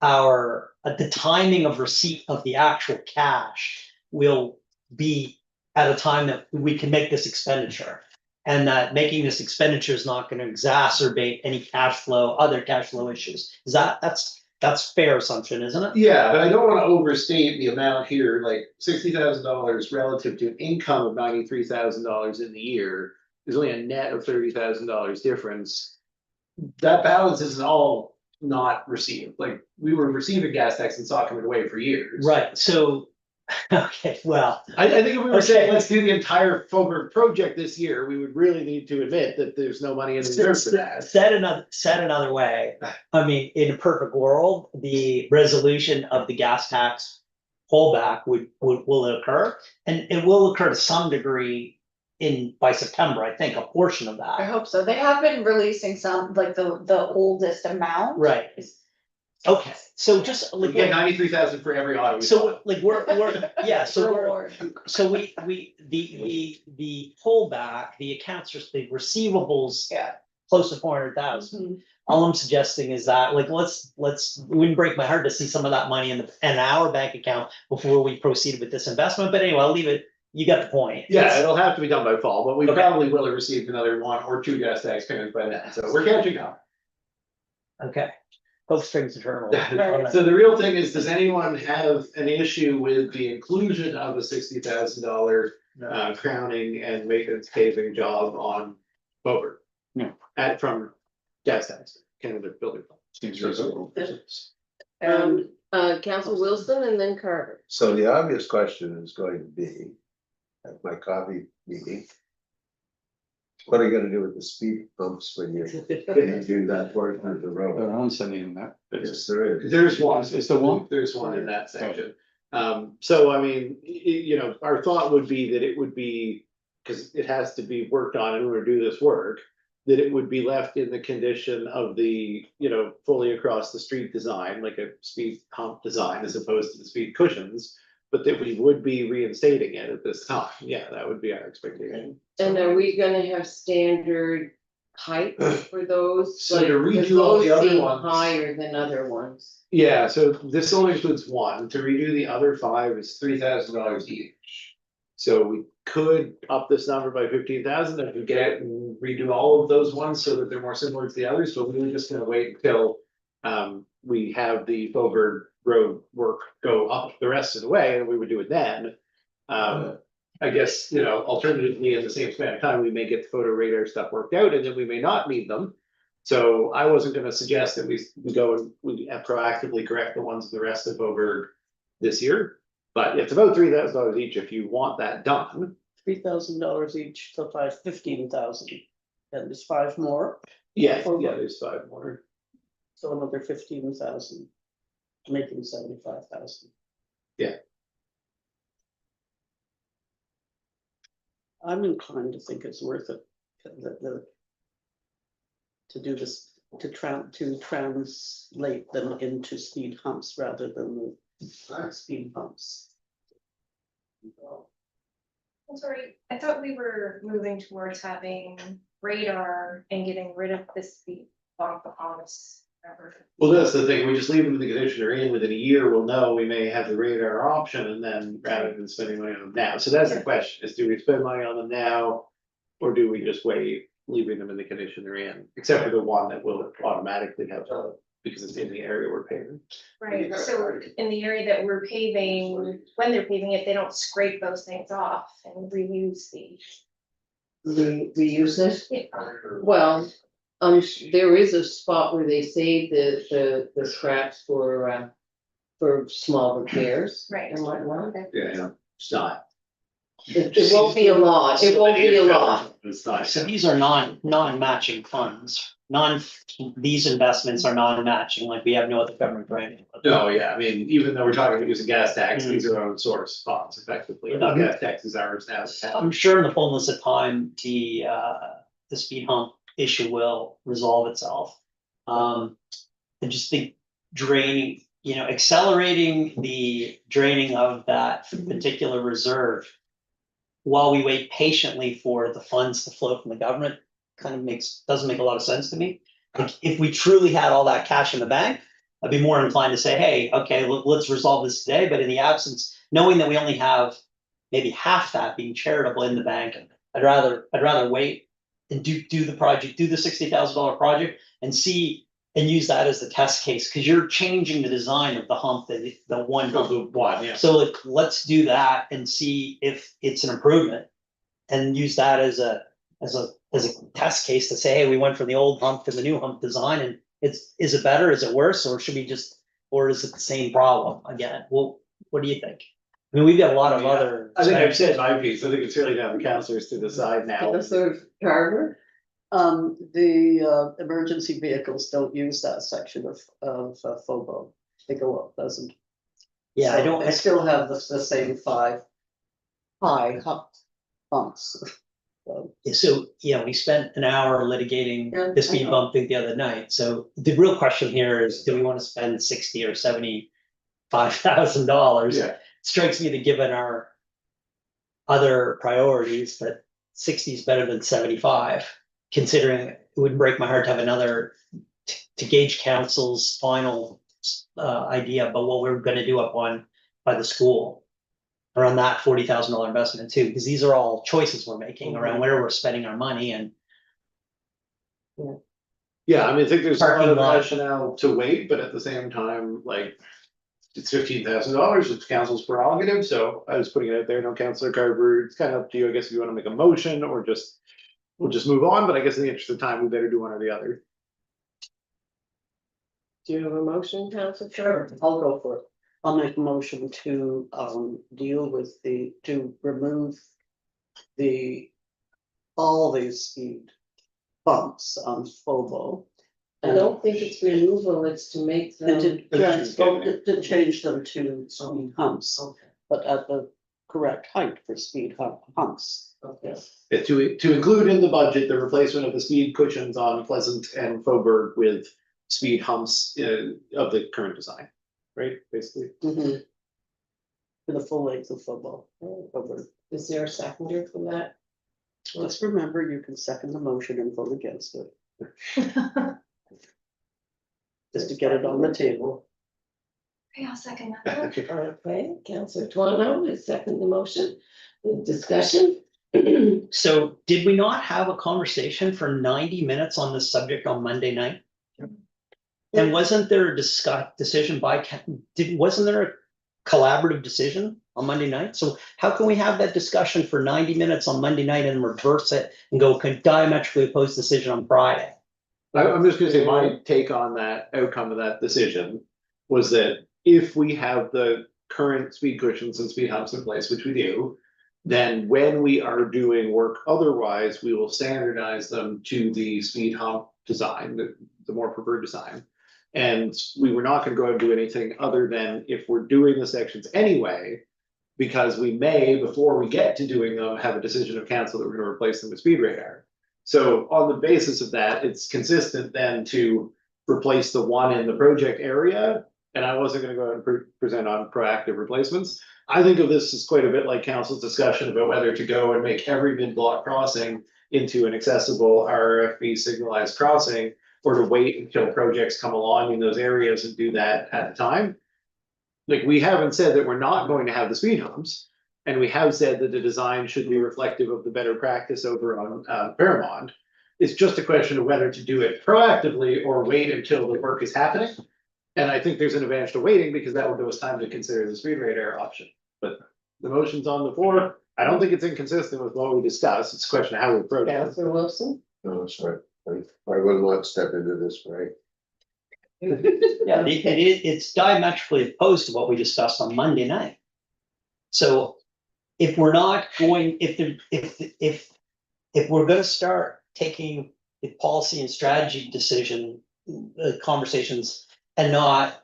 the timing of receipt of the actual cash will be at a time that we can make this expenditure. And that making this expenditure is not going to exacerbate any other cash flow issues. That's fair assumption, isn't it? Yeah, but I don't wanna overstate the amount here, like $60,000 relative to an income of $93,000 in the year is only a net of $30,000 difference. That balance isn't all not received, like, we were receiving gas tax and saw it coming away for years. Right, so, okay, well, I think if we were saying, Okay. let's do the entire Faubourg project this year, we would really need to admit that there's no money in the reserve for that. said another way, I mean, in a perfect world, the resolution of the gas tax pullback will occur, and it will occur to some degree by September, I think, a portion of I that. hope so. They have been releasing some, like the oldest amount. Right. Okay, so just We like, get 93,000 for every auto we so sell. like we're, yeah, so we're. Reward. So the pullback, the receivables. Yeah. Close to 400,000. All I'm suggesting is that, like, it wouldn't break my heart to see some of that money in our bank account before we proceed with this investment, but anyway, I'll leave it, you got the point. Yeah, it'll have to be done by fall, but we Okay. probably will have received another 1 or 2 gas tax payments by then, so we're catching up. Okay, hope strings eternal. So the real thing is, does anyone have an issue with the inclusion of a $60,000 crowning and maintenance paving job on Faubourg? No. From gas tax, Canada Building Fund. Seems reasonable. Councillor Wilson and then Carter. So the obvious question is going to be, at my coffee meeting. What are you gonna do with the speed bumps when you do that portion of the There road? aren't any in that. Yes, there is. There's one. Is there one? There's one in that section. So I mean, you know, our thought would be that it would be, because it has to be worked on in order to do this work. That it would be left in the condition of the, you know, fully across the street design, like a speed hump design as opposed to the speed cushions. But that we would be reinstating it at this time. Yeah, that would be our expectation. And are we gonna have standard heights for those? So to Like, 'cause redo all the those other seem ones- higher than other ones. Yeah, so this only includes one. To redo the other 5 is $3,000 each. So we could up this number by 15,000 if we get it and redo all of those ones so that they're more similar to the others, but we were just gonna wait until. We have the Faubourg Road work go up the rest of the way and we would do it then. I guess, you know, alternatively, in the same span of time, we may get the photo radar stuff worked out and then we may not need them. So I wasn't gonna suggest that we go and we proactively correct the ones in the rest of Faubourg this year. But it's about $3,000 each if you want that done. $3,000 each, so 15,000. And there's 5 more, Yeah, there's 5 more. so another 15,000, making 75,000. Yeah. I'm inclined to think it's worth it, to do this, to translate them into speed humps rather than the speed bumps. I'm sorry, I thought we were moving towards having radar and getting rid of the speed bump on this. Well, that's the thing, we just leave them in the condition they're in, within a year, we'll know we may have the radar option, and then rather than spending money on them now, so that's the question, is do we spend money on them now? Or do we just wait, leaving them in the condition they're in, except for the one that will automatically have, because it's in the area we're paving. Right, so in the area that we're paving, when they're paving it, they don't scrape those things off and reuse the. Reuse it? Yeah. Well, there is a spot where they save the scraps for small repairs. Right. And whatnot. Yeah, it's not. It won't be a lot, it won't be a lot. It's not. So these are non-matching funds, these investments are non-matching, like we have no other government grant. No, yeah, I mean, even though we're talking about using gas tax, these are own source funds effectively, the gas tax is ours now. I'm sure in the fullness of time, the speed hump issue will resolve itself. I just think draining, accelerating the draining of that particular reserve while we wait patiently for the funds to flow from the government kind of doesn't make a lot of sense to me. Like, if we truly had all that cash in the bank, I'd be more inclined to say, hey, okay, let's resolve this today, but in the absence, knowing that we only have maybe half that being charitable in the bank, I'd rather wait and do the project, do the $60,000 project and see and use that as the test case, because you're changing the design of the hump, the one hump. Yeah. So like, let's do that and see if it's an improvement and use that as a test case to say, hey, we went from the old hump to the new hump design, and is it better? Is it worse? Or should we or is it the same problem again? Well, what do you think? I mean, we've got a lot of other. I think I've said my piece, I think it's really down to councillors to decide now. Councillor Carver? The emergency vehicles don't use that section of FOBO. They go up, doesn't. Yeah, I So don't, They still have the same 5 high bumps. so, we spent an hour litigating Yeah, the speed I know. bump thing the other night. So the real question here is, do we want to spend $60,000 or $75,000? Yeah. Strikes me that given our other priorities, that 60 is better than 75, considering it wouldn't break my heart to have another to gauge council's final idea about what we're going to do by the school around that $40,000 investment too, because these are all choices we're making around where we're spending our money. And Yeah, I mean, I think there's a lot Parking of lot. rationale to wait, but at the same time, like, it's $15,000, it's council's prerogative, so I was putting it out there, no, Councillor Carver, it's kind of up to you, I guess, if you wanna make a motion or we'll just move on, but I guess in the interest of time, we better do one or the other. Do you have a motion, Councillor? Sure, I'll go for it. I'll make a motion to deal with to remove all these speed bumps on FOBO. I don't think it's removal, it's to make them. To change them to speed humps, Okay, but at the correct height for speed humps. okay. Yeah, to include in the budget, the replacement of the speed cushions on Pleasant and Faubourg with speed humps of the current design, right, basically. For the full length of FOBO. Is there a seconder for that? Let's remember, you can second the motion and vote against it, just to get it on the table. Okay, I'll second that. Okay, Councillor Twano has seconded the motion. Discussion? so did we not have a conversation for 90 minutes on this subject on Monday night? And wasn't there a decision wasn't there a collaborative decision on Monday night? So how can we have that discussion for 90 minutes on Monday night and reverse it and go diametrically opposed decision on Friday? I'm just gonna say my take on that outcome of that decision was that if we have the current speed cushions and speed humps in place, which we do, then when we are doing work otherwise, we will standardize them to the speed hump design, the more preferred design. And we were not gonna go out and do anything other than if we're doing the sections anyway, because we may, before we get to doing them, have a decision of council that we're gonna replace them with speed radar. So on the basis of that, it's consistent then to replace the one in the project area. And I wasn't gonna go out and present on proactive replacements. I think of this as quite a bit like council's discussion about whether to go and make every mid-block crossing into an accessible RFB signalized crossing, or to wait until projects come along in those areas and do that at the time. Like, we haven't said that we're not going to have the speed humps, and we have said that the design should be reflective of the better practice over on Paramount. It's just a question of whether to do it proactively or wait until the work is happening. And I think there's an advantage to waiting, because that will give us time to consider the speed radar option. But the motion's on the floor. I don't think it's inconsistent with what we discussed. It's a question of how we approach it. Councillor Wilson? No, that's right. I wouldn't want to step into this, right? Yeah, it's diametrically opposed to what we discussed on Monday night. So if we're not going, if we're gonna start taking the policy and strategy decision, conversations and not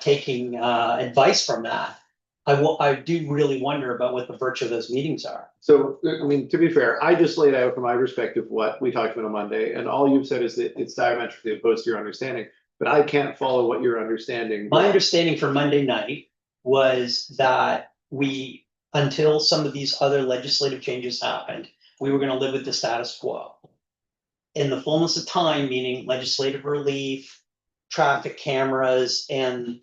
taking advice from that, I do really wonder about what the virtue of those meetings are. So, I mean, to be fair, I just laid out from my perspective what we talked about on Monday, and all you've said is that it's diametrically opposed to your understanding, but I can't follow what your understanding. My understanding for Monday night was that we, until some of these other legislative changes happened, we were gonna live with the status quo. In the fullness of time, meaning legislative relief, traffic cameras, and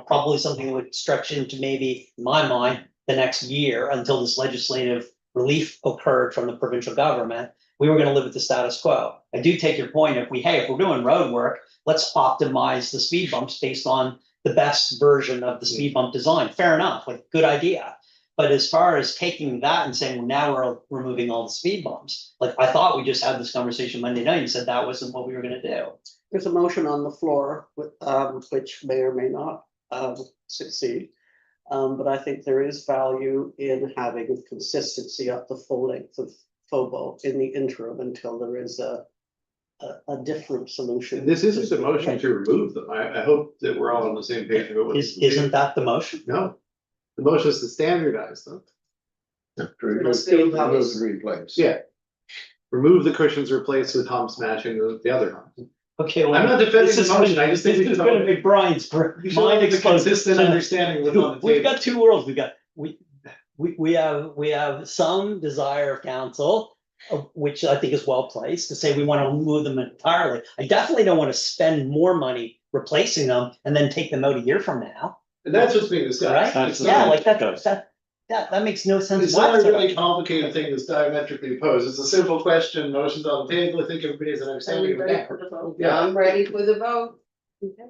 probably something would stretch into maybe, in my mind, the next year until this legislative relief occurred from the provincial government. We were gonna live with the status quo. I do take your point, if we're doing road work, let's optimize the speed bumps based on the best version of the speed bump design. Fair enough, like, good idea. But as far as taking that and saying, well, now we're removing all the speed bumps, like, I thought we just had this conversation Monday night and said that wasn't what we were gonna do. There's a motion on the floor with, which may or may not, succeed. But I think there is value in having consistency up the full length of FOBO in the interim until there is a different solution. This isn't a motion to remove them. I hope that we're all on the same page about what. Isn't that the motion? No, the motion is to standardize them. Replace. Yeah. Remove the cushions, replace with humps matching the other humps. Okay, well. I'm not defending this the is motion, gonna- I just think This we is should- gonna be Brian's We should mind have the explosive. consistent understanding what's on the We've table. got two worlds. We have some desire of council, which I think is well placed, to say we want to remove them entirely. I definitely don't want to spend more money replacing them and then take them out a year from now, And that's what's being discussed. right? It's Yeah, not- like that makes no sense. It's not a really whatsoever. complicated thing that's diametrically opposed. It's a simple question, motions on the table. I think everybody has an Are understanding we of ready that. for the vote? Yeah. I'm ready for the vote.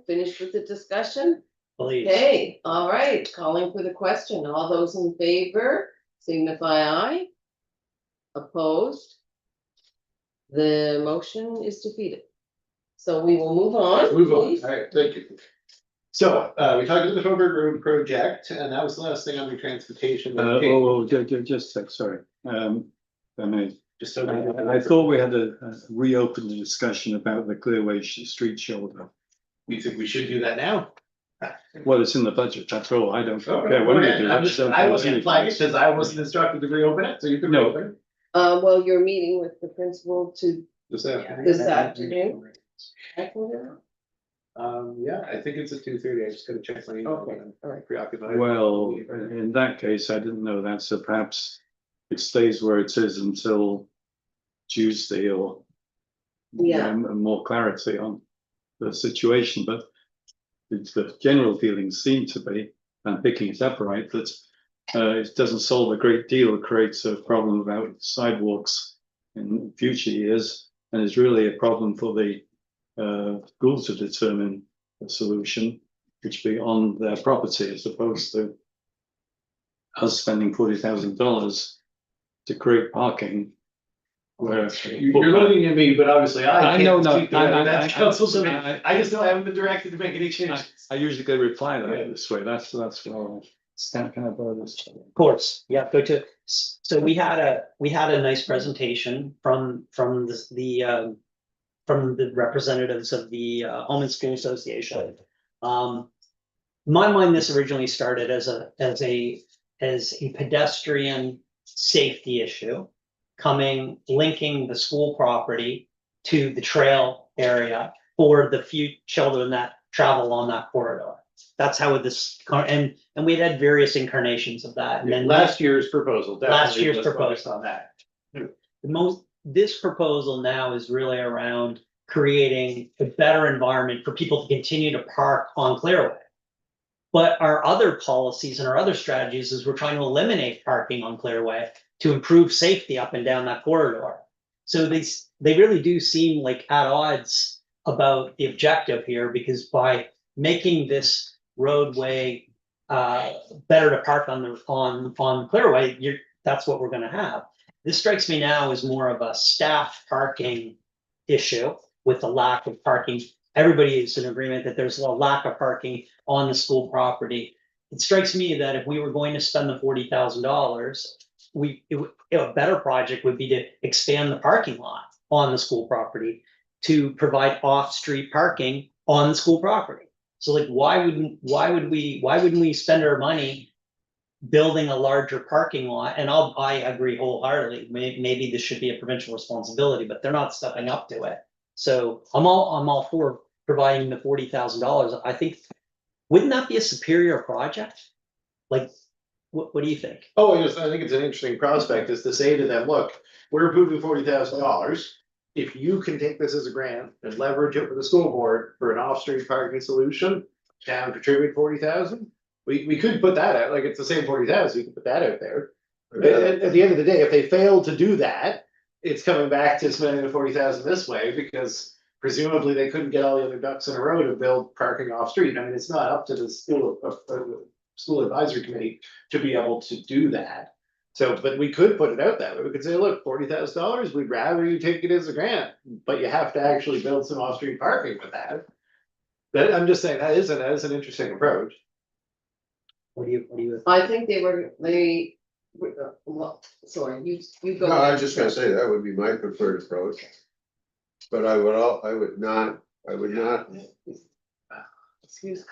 Finished with the discussion? Please. Okay, all right, calling for the question. All those in favor signify aye. Opposed? The motion is defeated. So we will move on. Move on, please. all right, thank you. So, we talked about the Faubourg Road project, and that was the last thing on the transportation. Just a sec, sorry. I mean, Just so. I thought we had reopened the discussion about the Clearway Street shoulder. You think we should do that now? Well, it's in the budget, that's all. I don't Okay, care what go we ahead. do. I'm just, I wasn't flagging because I wasn't instructed to reopen it, so you can No. reopen it. Well, you're meeting with the principal to. This afternoon. This afternoon? Yeah, I think it's at 2:30. I just gotta check my email. Okay, I'm all right. Preoccupied. Well, in that case, I didn't know that, so perhaps it stays where it is until Tuesday or. Yeah. More clarity on the situation, but the general feeling seemed to be, and picking it up right, that it doesn't solve a great deal, it creates a problem about sidewalks in future years, and it's really a problem for the schools to determine a solution, which be on their property as opposed to us spending $40,000 to create parking. Where You're looking at me, but obviously I I know, can't no, speak to whether that's I- council's I- opinion. I just know I haven't been directed to make any changes. I usually get a reply that this way, that's what I stand kind of this. Of course, yeah, go to, so we had a nice presentation from the representatives of the Home and School Association. My mind, this originally started as a pedestrian safety issue, linking the school property to the trail area for the few children that travel on that corridor. that's how and we had various incarnations of that, and then Last year's proposal. Last definitely year's was focused proposal. on that. this proposal now is really around creating a better environment for people to continue to park on Clearway. But our other policies and our other strategies is we're trying to eliminate parking on Clearway to improve safety up and down that corridor. So they really do seem like at odds about the objective here, because by making this roadway better to park on Clearway, that's what we're gonna have. This strikes me now as more of a staff parking issue with the lack of parking. Everybody is in agreement that there's a lack of parking on the school property. It strikes me that if we were going to spend the $40,000, a better project would be to expand the parking lot on the school property to provide off-street parking on the school property. So like, why wouldn't we spend our money building a larger parking lot? And I agree wholeheartedly, maybe this should be a provincial responsibility, but they're not stepping up to it. So I'm all for providing the $40,000. I think, wouldn't that be a superior project? Like, what do you think? Oh, yes, I think it's an interesting prospect is to say to them, look, we're approving $40,000. If you can take this as a grant and leverage it with the school board for an off-street parking solution, town contribute 40,000. We could put that out, like it's the same 40,000, we could put that out there. At the end of the day, if they fail to do that, it's coming back to spending the 40,000 this way, because presumably they couldn't get all the other ducks in a row to build parking off street. I mean, it's not up to the school advisory committee to be able to do that. So, but we could put it out that way. We could say, look, $40,000, we'd rather you take it as a grant, but you have to actually build some off-street parking with that. But I'm just saying that is an interesting approach. What do you? I think well, sorry, you go. No, I was just gonna say, that would be my preferred approach. But I would not. Excuse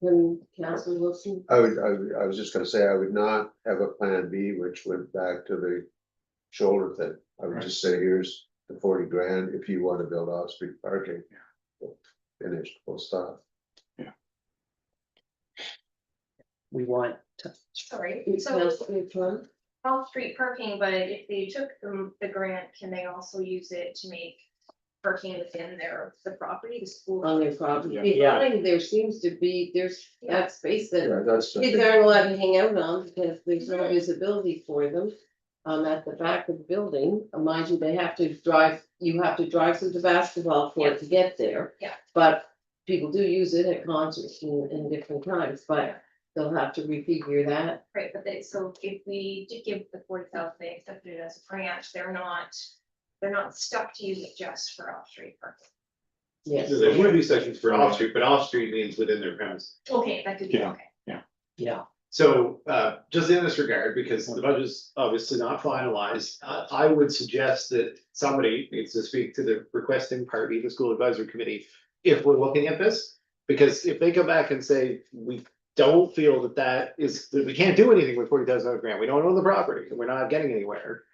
me, Councilor Wilson. I was just gonna say, I would not have a plan B, which went back to the shoulder thing. I would just say, here's the 40 grand if you wanna build off-street parking. Finished, full stop. We want to. Sorry, so Councilor Trump? off-street parking, but if they took the grant, can they also use it to make parking within the property, the school? On their property, Yeah. behind, there seems to be, there's that space that Yeah, that's. kids aren't allowed to hang out on because there's no visibility for them. At the back of the building, mind you, you have to drive through the basketball court to get there. Yeah. But people do use it at concerts in different times, but they'll have to refigure that. Right, but so if we did give the 40,000, they accepted it as a grant, they're not stuck to use it just for off-street parking. Yes. There would be sections for off-street, but off-street means within their premise. Okay, that could be, Yeah. okay. Yeah, So, just in this regard, because the budget's obviously not finalized, I would suggest that somebody needs to speak to the requesting party, the school advisory committee, if we're looking at this. Because if they come back and say, we don't feel that we can't do anything with $40,000 grant, we don't own the property, and we're not getting anywhere.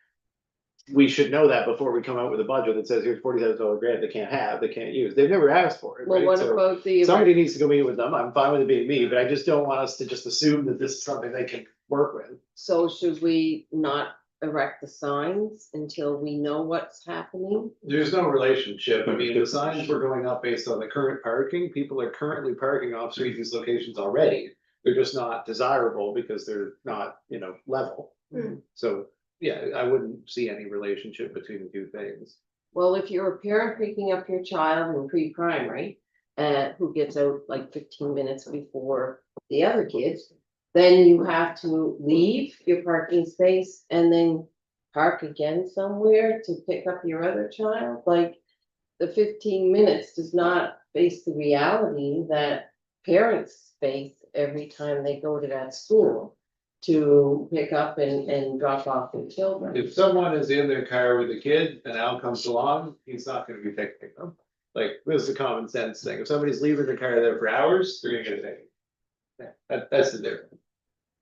We should know that before we come out with a budget that says here's $40,000 grant they can't use. They've never asked for it, Well, right? what So about the, somebody needs to go meet with them. I'm fine with it being me, but I just don't want us to just assume that this is something they can work with. so should we not erect the signs until we know what's happening? There's no relationship. I mean, the signs were going up based on the current parking. People are currently parking off street these locations already. They're just not desirable because they're not, level. Hmm. So, yeah, I wouldn't see any relationship between the two things. Well, if you're a parent picking up your child in pre-primary, who gets out like 15 minutes before the other kids, then you have to leave your parking space and then park again somewhere to pick up your other child. Like, the 15 minutes does not face the reality that parents face every time they go to that school to pick up and drop off their children. If someone is in their car with a kid and Al comes along, he's not gonna be picking them. Like, this is a common sense thing. If somebody's leaving their car there for hours, they're gonna get a ticket. That's the difference.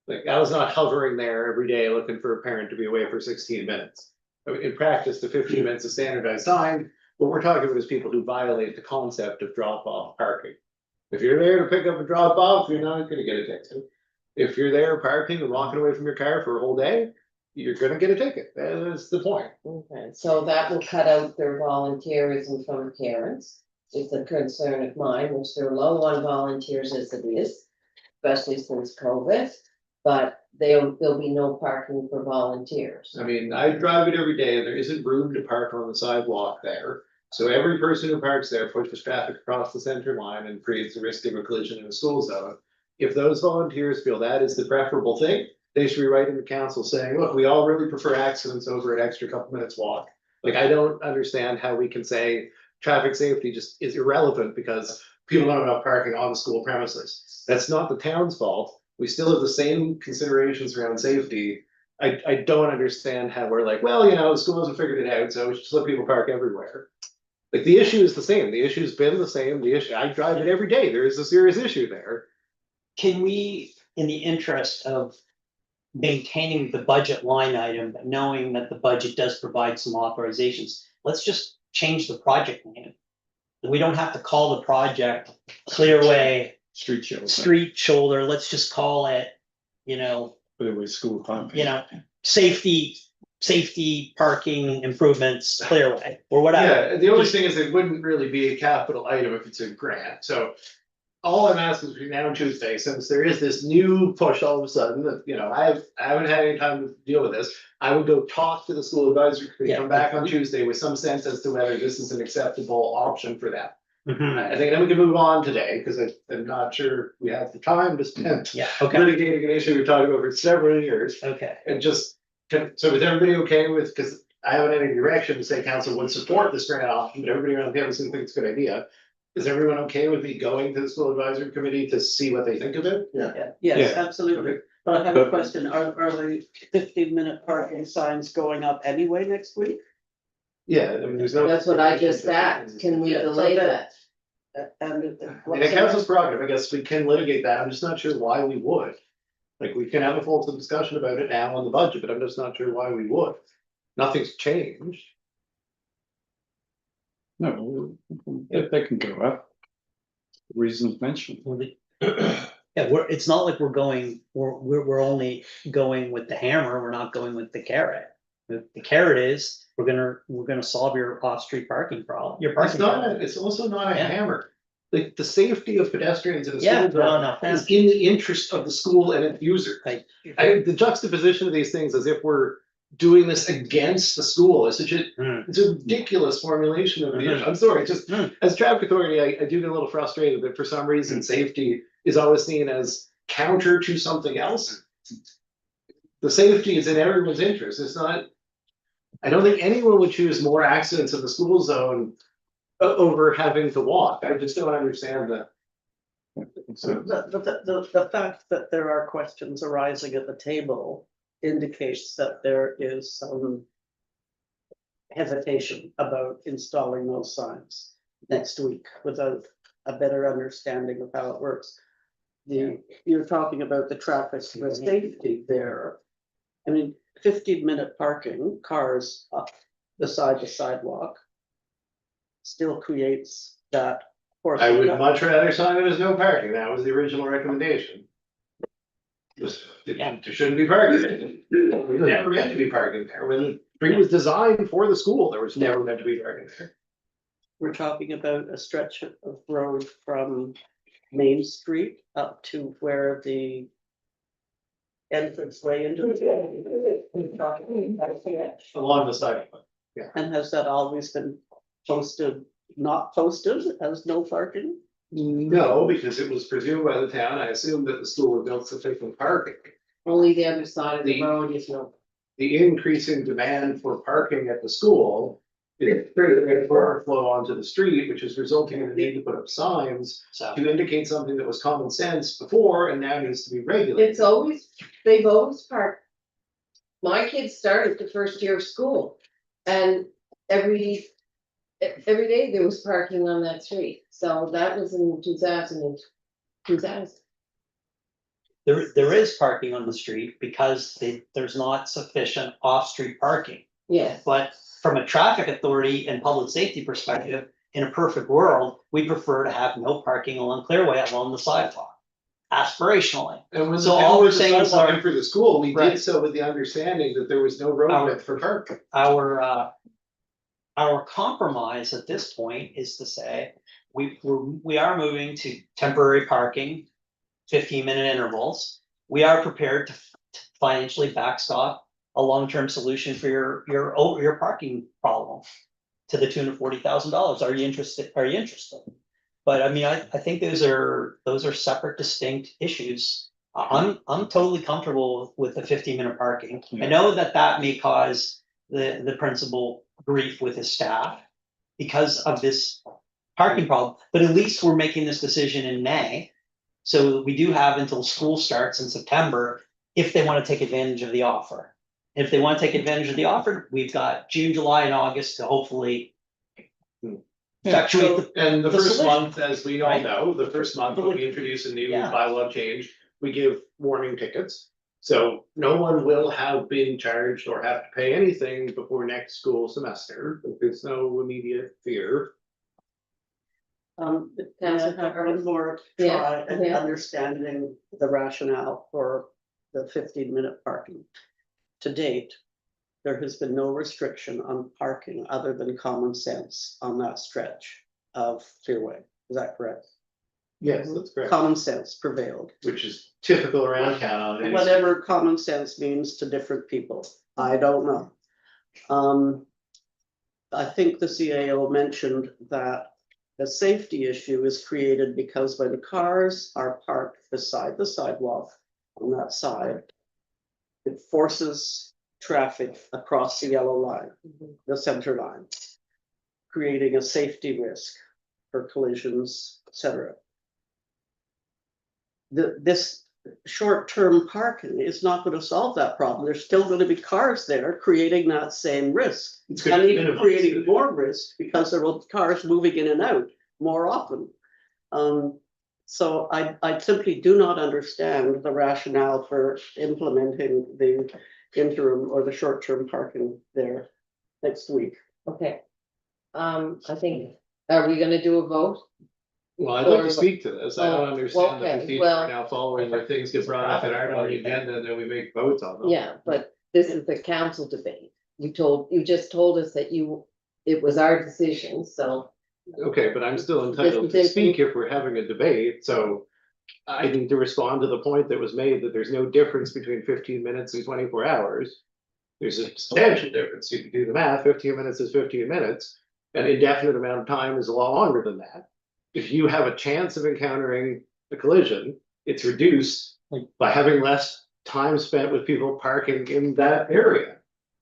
Like, Al's not hovering there every day looking for a parent to be away for 16 minutes. I mean, in practice, the 15 minutes is standardized time. What we're talking about is people who violate the concept of drop-off parking. If you're there to pick up a drop off, you're not gonna get a ticket. If you're there parking and walking away from your car for a whole day, you're gonna get a ticket. That's the point. Okay, so that will cut out their volunteerism from parents. It's a concern of mine, which they're low on volunteers as it is, especially since COVID. But there'll be no parking for volunteers. I mean, I drive it every day and there isn't room to park on the sidewalk there. So every person who parks there pushes traffic across the center line and creates the risk of a collision in a school zone. If those volunteers feel that is the preferable thing, they should be writing to council saying, look, we all really prefer accidents over an extra couple minutes walk. Like, I don't understand how we can say traffic safety just is irrelevant because people don't have parking on the school premises. That's not the town's fault. We still have the same considerations around safety. I don't understand how we're like, well, the school hasn't figured it out, so we should just let people park everywhere. Like, the issue is the same. The issue's been the same. The issue, I drive it every day. There is a serious issue there. Can we, in the interest of maintaining the budget line item, but knowing that the budget does provide some authorizations, let's just change the project name. We don't have to call the project Clearway Street show. Street Shoulder, let's just call it, Clearway School Parking. Safety parking improvements Clearway, or whatever. Yeah, the only thing is it wouldn't really be a capital item if it's a grant, so. All I'm asking is between now and Tuesday, since there is this new push all of a sudden that, I haven't had any time to deal with this. I would go talk to the school advisory committee, come back on Tuesday with some sense as to whether this is an acceptable option for them. Mhm. I think then we can move on today, because I'm not sure we have the time to spend Yeah, okay, litigating an issue we've talked about for several years. okay. And just, so is everybody okay with, because I haven't had any direction to say council would support this grant option, but everybody around campus thinks it's a good idea. Is everyone okay with me going to the school advisory committee to see what they think of it? Yes, Yeah. absolutely. But I have a question. Are the 15-minute parking signs going up anyway next week? Yeah, I mean, there's no. That's what I just asked. Can we Yeah, so delay that- that? And. In a council's prerogative, I guess we can litigate that. I'm just not sure why we would. Like, we can have a full discussion about it now on the budget, but I'm just not sure why we would. Nothing's changed. No, if they can go up. Reasons mentioned. Yeah, it's not like we're only going with the hammer, we're not going with the carrot. The carrot is, we're gonna solve your off-street parking problem, your It's parking not, problem. it's also not a Yeah. hammer. Like, the safety of pedestrians in a Yeah, school zone no, is in the interest of the school and its users. The juxtaposition of these things as if we're doing this against the school is such a, Hmm. it's a ridiculous formulation of the Mhm. issue. I'm sorry, just Hmm. as traffic authority, I do get a little frustrated that for some reason safety is always seen as counter to something else. The safety is in everyone's interest. It's not, I don't think anyone would choose more accidents in the school zone over having to walk. I just don't understand that. So, The fact that there are questions arising at the table indicates that there is some hesitation about installing those signs next week without a better understanding of how it works. You're talking about the traffic, the safety there. I mean, 15-minute parking, cars up beside the sidewalk still creates that. I would much rather sign it as no parking. That was the original recommendation. There shouldn't be parking. There was never meant to be parking there. When the street was designed for the school, there was never meant to be parking there. We're talking about a stretch of road from Main Street up to where the entrance way into the. Along the sidewalk. And has that always been posted, not posted as no parking? No, because it was presumed by the town. I assumed that the school would build sufficient parking. Only the other side of the The- road is no. The increasing demand for parking at the school is creating a flow onto the street, which is resulting in the need to put up signs So, to indicate something that was common sense before and now needs to be regulated. It's always, they've always parked. My kids started the first year of school and every day there was parking on that street. So that was in 2000. there is parking on the street because there's not sufficient off-street parking. Yes, But from a traffic authority and public safety perspective, in a perfect world, we prefer to have no parking along Clearway along the sidewalk. Aspirationally. And when So all we're saying is our for the school, we Right. did so with the understanding that there was no road Our- width for parking. Our compromise at this point is to say, we are moving to temporary parking, 15-minute intervals. We are prepared to financially backstop a long-term solution for your parking problem to the tune of $40,000. Are you interested? Are you interested? But I mean, I think those are separate, distinct issues. I'm totally comfortable with the 15-minute parking. I know that may cause the principal grief with his staff because of this parking problem, but at least we're making this decision in May. So we do have until school starts in September if they want to take advantage of the offer. If they want to take advantage of the offer, we've got June, July, and August to hopefully effectuate the And the The first solution. month, as we all Right. know, the first month when we introduce a new Yeah. bylaw change, we give warning tickets. So no one will have been charged or have to pay anything before next school semester. There's no immediate fear. May I have one more Yeah, try at yeah. understanding the rationale for the 15-minute parking. To date, there has been no restriction on parking other than common sense on that stretch of Clearway. Is that correct? Yes, that's correct. Common sense prevailed. Which is typical around town. Whatever common sense means to different people, I don't know. I think the CAO mentioned that the safety issue is created because when cars are parked beside the sidewalk on that side, it forces traffic across the yellow line, the center line, creating a safety risk for collisions, etc. This short-term parking is not going to solve that problem. There's still going to be cars there creating that same risk. It's gonna And even minimize creating it. more risk because there will be cars moving in and out more often. So I simply do not understand the rationale for implementing the interim or the short-term parking there next week. Okay. I think, are we gonna do a vote? Well, I'd like Or- to speak to this. I don't Oh, understand the okay, procedure well- now following where things get brought up and aren't on the agenda and then we make votes on them. Yeah, but this is the council debate. You just told us that it was our decision, so. Okay, but I'm still entitled to This- speak if we're having a debate, so. I need to respond to the point that was made that there's no difference between 15 minutes and 24 hours. There's a substantial difference. You can do the math, 15 minutes is 15 minutes. An indefinite amount of time is a lot longer than that. If you have a chance of encountering a collision, it's reduced by having less time spent with people parking in that area.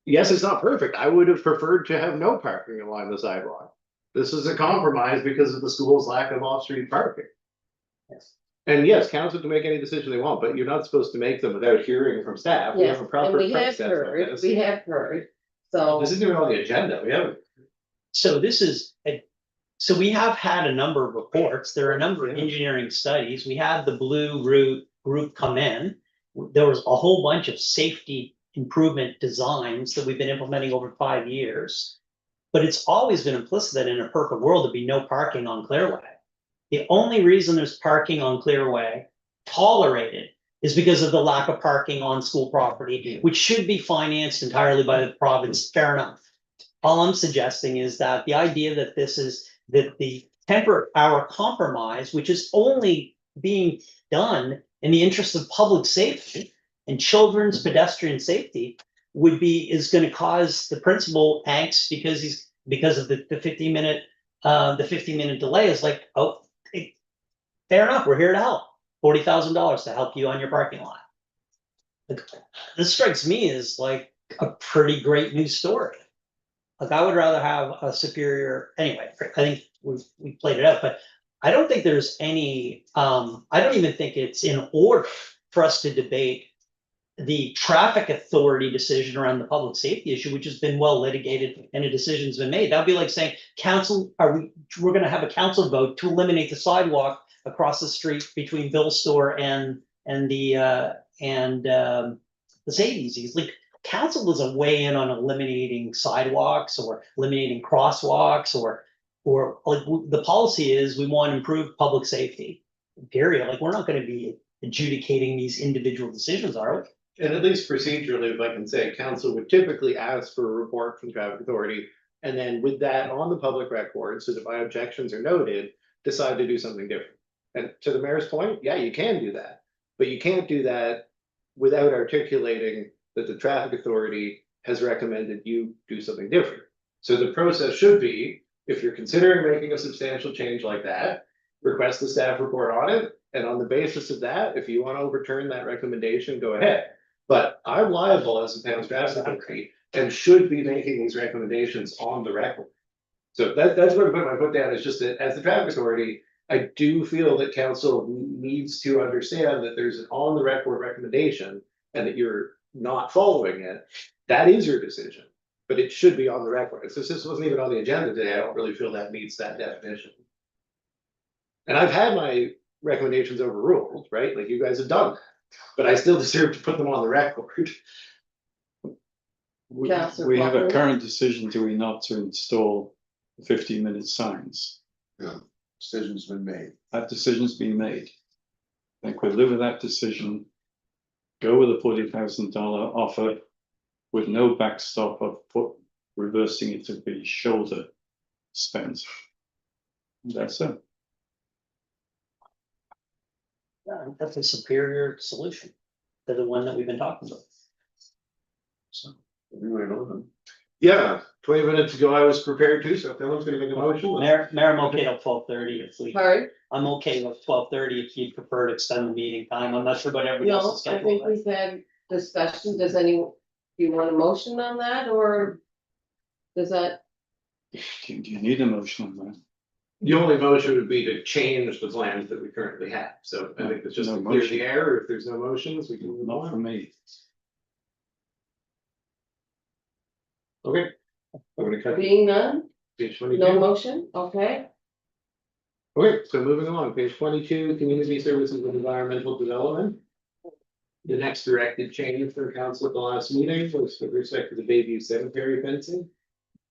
Yes, it's not perfect. I would have preferred to have no parking along the sidewalk. This is a compromise because of the school's lack of off-street parking. Yes. And yes, council can make any decision they want, but you're not supposed to make them without hearing from staff. We Yes, have a and proper we have process on heard, this. we have heard, so. This isn't even on the agenda. We haven't. So so we have had a number of reports. There are a number of Yeah. engineering studies. We had the Blue Route group come in. There was a whole bunch of safety improvement designs that we've been implementing over 5 years. But it's always been implicit that in a perfect world, there'd be no parking on Clearway. The only reason there's parking on Clearway tolerated is because of the lack of parking on school property, which should be financed entirely by the province. Fair enough. All I'm suggesting is that the idea that the our compromise, which is only being done in the interest of public safety and children's pedestrian safety, is going to cause the principal angst because of the 15-minute delay is like, oh, fair enough, we're here to help. $40,000 to help you on your parking lot. This strikes me as like a pretty great news story. Like I would rather have a superior, anyway, I think we played it out, but I don't think there's any, I don't even think it's in order for us to debate the traffic authority decision around the public safety issue, which has been well litigated and a decision's been made. That'd be like saying, we're gonna have a council vote to eliminate the sidewalk across the street between Bill's store and the Sadie's. Like council doesn't weigh in on eliminating sidewalks or eliminating crosswalks or or like, the policy is we want improved public safety, period. Like, we're not gonna be adjudicating these individual decisions, are we? And at least procedurally, if I can say, council would typically ask for a report from traffic authority. And then with that on the public record, so that my objections are noted, decide to do something different. And to the mayor's point, yeah, you can do that, but you can't do that without articulating that the traffic authority has recommended you do something different. So the process should be, if you're considering making a substantial change like that, request the staff report on it. And on the basis of that, if you want to overturn that recommendation, go ahead. But I'm liable as a town traffic authority and should be making these recommendations on the record. So that's where I put my foot down, is just that as the traffic authority, I do feel that council needs to understand that there's an on the record recommendation and that you're not following it. That is your decision, but it should be on the record. Since this wasn't even on the agenda today, I don't really feel that meets that definition. And I've had my recommendations overruled, right? Like, you guys have done that, but I still deserve to put them on the record. Councillor We have a Buckland? current decision, do we not, to install 15-minute signs? Yeah, decision's been made. That decision's been made. I think we'll live with that decision. Go with a $40,000 offer with no backstop of reversing it to be shoulder spent. That's it. Yeah, that's a superior solution to the one that we've been talking about. So, Anyway, no, Yeah, 20 minutes ago, I was prepared to, so if anyone's gonna make a motion. Mayor, I'm okay till 12:30 if we, Pardon? I'm okay with 12:30 if you prefer to extend the meeting time. I'm not sure about everybody No, else's I think schedule. we've had discussion. Does anyone, do you want a motion on that, or does that, do you need a motion on that? The only motion would be to change the plans that we currently have, so I think it's just No to clear motion. the air. If there's no motions, we can move Not for on. me. Okay. I'm gonna cut being none, page no 22. motion, okay? Okay, so moving along, page 22, community services and environmental development. The next directed change for council at the last meeting was with respect to the Bayview Cemetery fencing.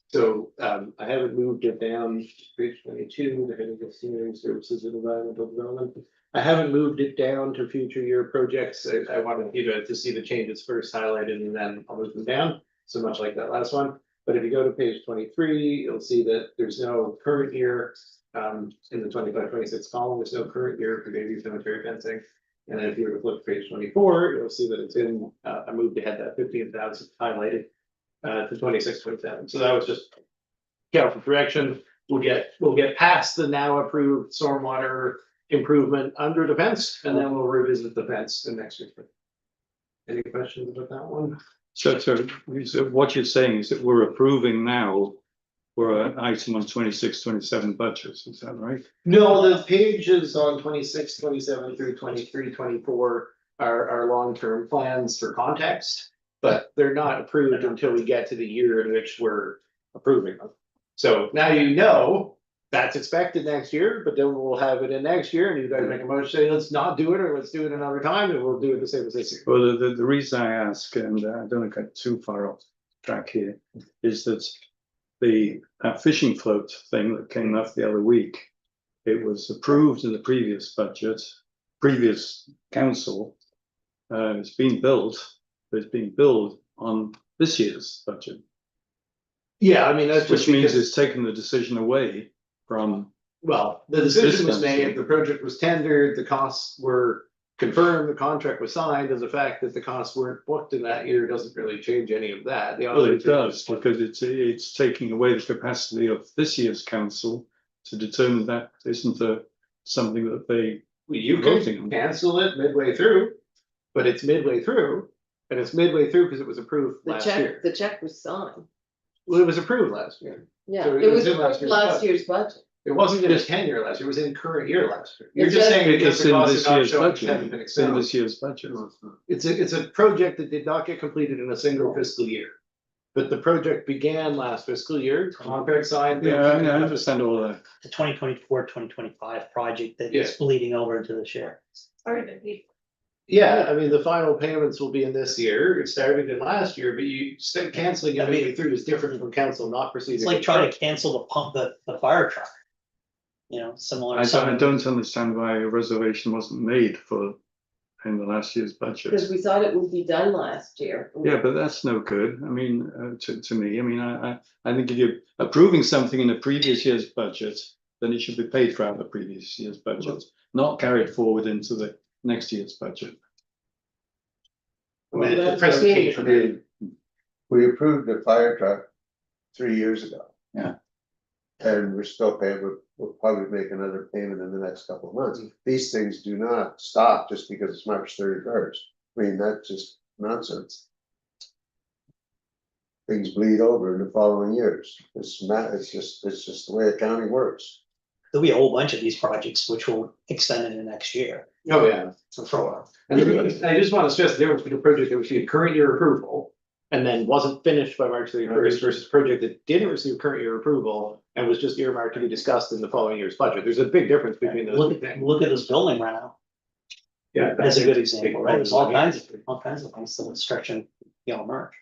So I haven't moved it down to page 22, the heading of community services and environmental development. I haven't moved it down to future year projects. I wanted you to see the changes first highlighted and then I'll move them down. So much like that last one. But if you go to page 23, you'll see that there's no current year in the 25-26 column, there's no current year for Bayview Cemetery fencing. And then if you were to flip to page 24, you'll see that it's in, I moved ahead that 15,000 highlighted to 26.7. So that was just careful correction. We'll get past the now approved stormwater improvement under the fence, and then we'll revisit the fence in next week. Any questions about that one? So what you're saying is that we're approving now for an item on 26, 27 budgets, is that right? No, the pages on 26, 27 through 23, 24 are long-term plans for context, but they're not approved until we get to the year in which we're approving them. So now you know that's expected next year, but then we'll have it in next year and you guys make a motion, say, let's not do it, or let's do it another time, and we'll do it the same as this year. Well, the reason I ask, and I don't want to get too far off track here, is that that fishing float thing that came up the other week, it was approved in the previous budget, previous council. It's been built, but it's being billed on this year's budget, Yeah, I mean, that's which just means because, it's taken the decision away from. well, the decision was This made, council. the project was tendered, the costs were confirmed, the contract was signed, and the fact that the costs weren't booked in that year doesn't really change any of that. The Well, only it thing does, is- because it's taking away the capacity of this year's council to determine that isn't something that they. You voting can on. cancel it midway through, but it's midway through, and it's midway through because it was approved The last check, year. the check was signed, Well, it was approved last year. yeah, So it was in last approved year's last budget. year's budget. It wasn't in his tenure last year, it was in current year last year. You're It's just just- saying because It's the in costs this are not year's showing, budget, haven't been it's in accepted. this year's budget. It's a project that did not get completed in a single fiscal year. But the project began last fiscal year, contract signed. Yeah, I understand all that. The 2024-2025 project that Yeah. is bleeding over into this year. Already been paid. Yeah, I mean, the final payments will be in this year, it started in last year, but you canceling it midway through is different from council not proceeding. It's like trying to cancel the pump, the fire truck. You know, similar. I don't understand why a reservation wasn't made for in the last year's budget. Because we thought it would be done last year. Yeah, but that's no good. I mean, to me, I mean, I think if you're approving something in the previous year's budget, then it should be paid for out of the previous year's budget, not carried forward into the next year's budget. I mean, Well, the that's presentation, We approved the fire truck 3 years ago. Yeah. And we're still paying, we'll probably make another payment in the next couple of months. These things do not stop just because it's March 31st. I mean, that's just nonsense. Things bleed over in the following years. It's not, it's just the way accounting works. There'll be a whole bunch of these projects which will extend into next year. oh, yeah. So for a while. And I just want to stress the difference between a project that received current year approval and then wasn't finished by March 31st versus a project that didn't receive current year approval and was just earmarked to be discussed in the following year's budget. There's a big difference between those two Look things. at this building right now. Yeah, That's a good big example, one. right? There's all kinds of things that would stretch and, you know, merge.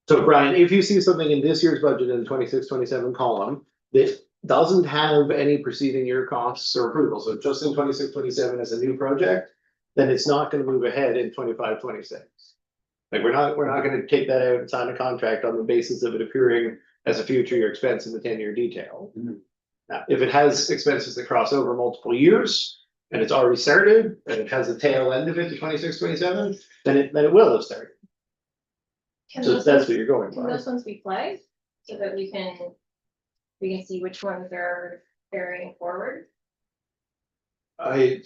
So Brian, if you see something in this year's budget in the 26-27 column that doesn't have any preceding year costs or approvals, so just in 26-27 as a new project, then it's not gonna move ahead in 25-26. Like, we're not gonna take that out and sign a contract on the basis of it appearing as a future year expense in the 10-year detail. Now, if it has expenses that cross over multiple years and it's already started and it has a tail end of it to 26-27, then it will have started. Can So those that's ones- what you're going Can by. those ones be flagged so that we can see which ones are carrying forward? The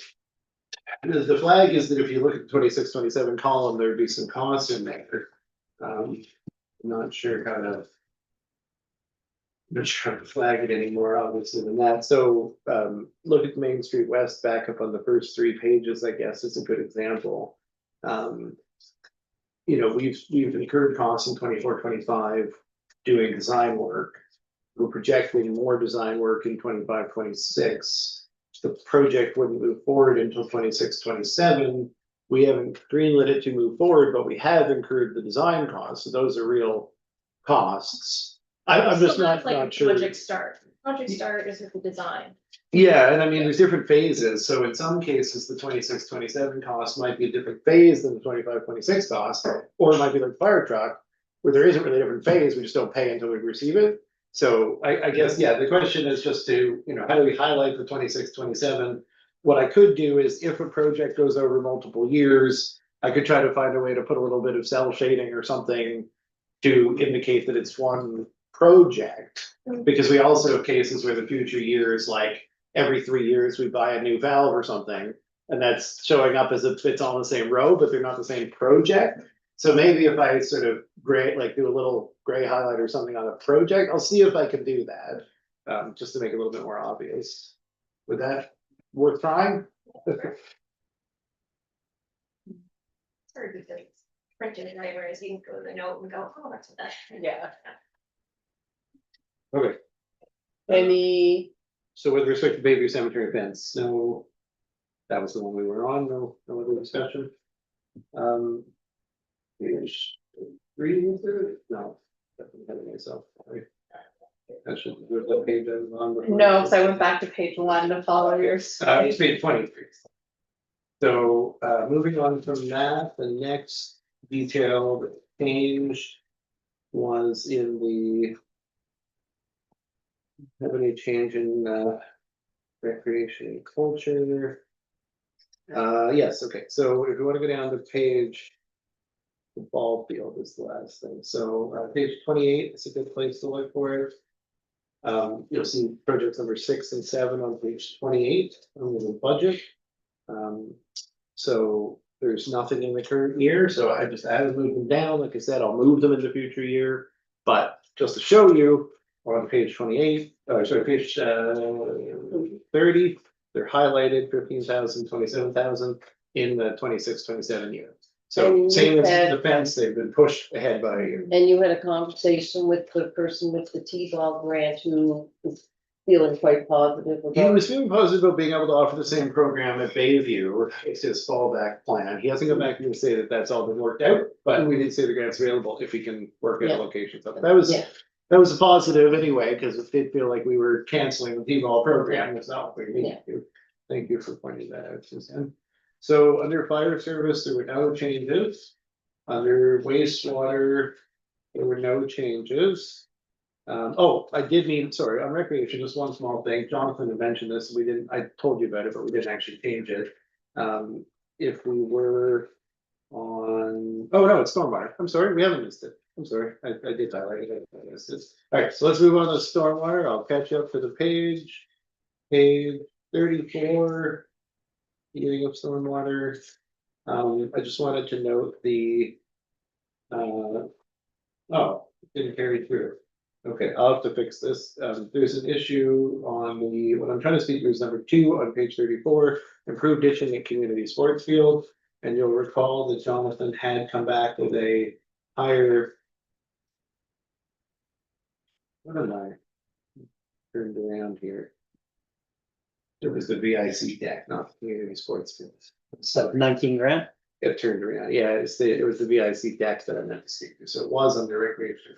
flag is that if you look at the 26-27 column, there'd be some costs in there. I'm not sure how to. Not sure how to flag it anymore, obviously, than that, so, look at Main Street West back up on the first 3 pages, I guess, is a good example. You know, we've incurred costs in 24-25 doing design work. We're projecting more design work in 25-26. The project wouldn't move forward until 26-27. We haven't greenlit it to move forward, but we have incurred the design costs, so those are real costs. I'm just So not that's like sure. Project start. Project start is with the design. Yeah, and I mean, there's different phases, so in some cases, the 26-27 cost might be a different phase than the 25-26 cost. Or it might be like fire truck, where there isn't really a different phase, we just don't pay until we receive it. So I guess, yeah, the question is just to, you know, how do we highlight the 26-27? What I could do is if a project goes over multiple years, I could try to find a way to put a little bit of cell shading or something to indicate that it's one project. Because we also have cases where the future years, like every 3 years, we buy a new valve or something. And that's showing up as if it's on the same row, but they're not the same project. So maybe if I sort of do a little gray highlight or something on a project, I'll see if I can do that. Just to make it a little bit more obvious. Would that worth trying? It's hard because it's printed, right, whereas you can go to the note and go, oh, that's what that. Yeah. Okay, Any, so with respect to Bayview Cemetery fence, no. That was the one we were on, no other discussion. Page 3, no. Definitely had it myself, sorry. I should, there's that page I was on before. No, because I went back to page 1 to follow yours. It's page 23. So, moving on from that, the next detailed change was in the. Have any change in, recreation and culture? Yes, okay, so if you wanna go down to page. The ball field is the last thing, so, page 28 is a good place to look for it. You'll see projects number 6 and 7 on page 28 under the budget. So there's nothing in the current year, so I just added move them down, like I said, I'll move them in the future year. But just to show you, we're on page 28, sorry, page 30, they're highlighted 15,000, 27,000 in the 26-27 year. So And same you as said- the fence, they've been pushed ahead by a year. and you had a conversation with the person with the T-ball grant who feeling quite positive He about. was feeling positive about being able to offer the same program at Bayview. It's his fallback plan. He hasn't come back to say that that's all been worked out, but we did say the grant's available if he can work Yeah. at locations. So that was, Yeah. that was a positive anyway, because it did feel like we were canceling the T-ball program. It's not what we need to. Thank you for pointing that out, Suzanne. So under fire service, there were no changes. Under wastewater, there were no changes. Oh, I did mean, sorry, on recreation, just one small thing. Jonathan had mentioned this, we didn't, I told you about it, but we didn't actually change it. If we were on, oh no, it's stormwater. I'm sorry, we haven't missed it. I'm sorry, I did highlight it. I missed it. All right, so let's move on to stormwater. I'll catch up to the page. Page 34. Heating of stormwater. I just wanted to note the. Oh, it didn't carry through. Okay, I'll have to fix this. There's an issue on the, what I'm trying to speak to is number 2 on page 34, improved ditching at community sports field. And you'll recall that Jonathan had come back with a higher. What am I? Turned around here. It was the VIC deck, not the community sports field. So 19 grand. It turned around, yeah, it was the VIC deck that I meant to speak to, so it was under recreation.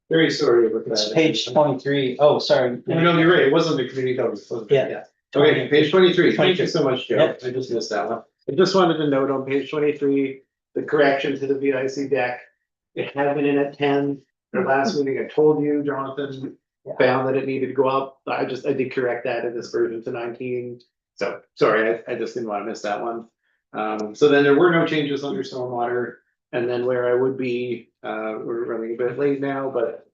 Very sorry about that. It's page 23. Oh, sorry. No, you're right, it was on the community notice. Yeah. Okay, page 23. Thank you 23. so much, Joe. Yep. I just missed that one. I just wanted to note on page 23, the correction to the VIC deck. It had been in at 10. The last meeting, I told you, Jonathan found that it needed to go up. I did correct that in this version to 19. So, sorry, I just didn't want to miss that one. So then there were no changes under stormwater. And then where I would be, we're running a bit late now, but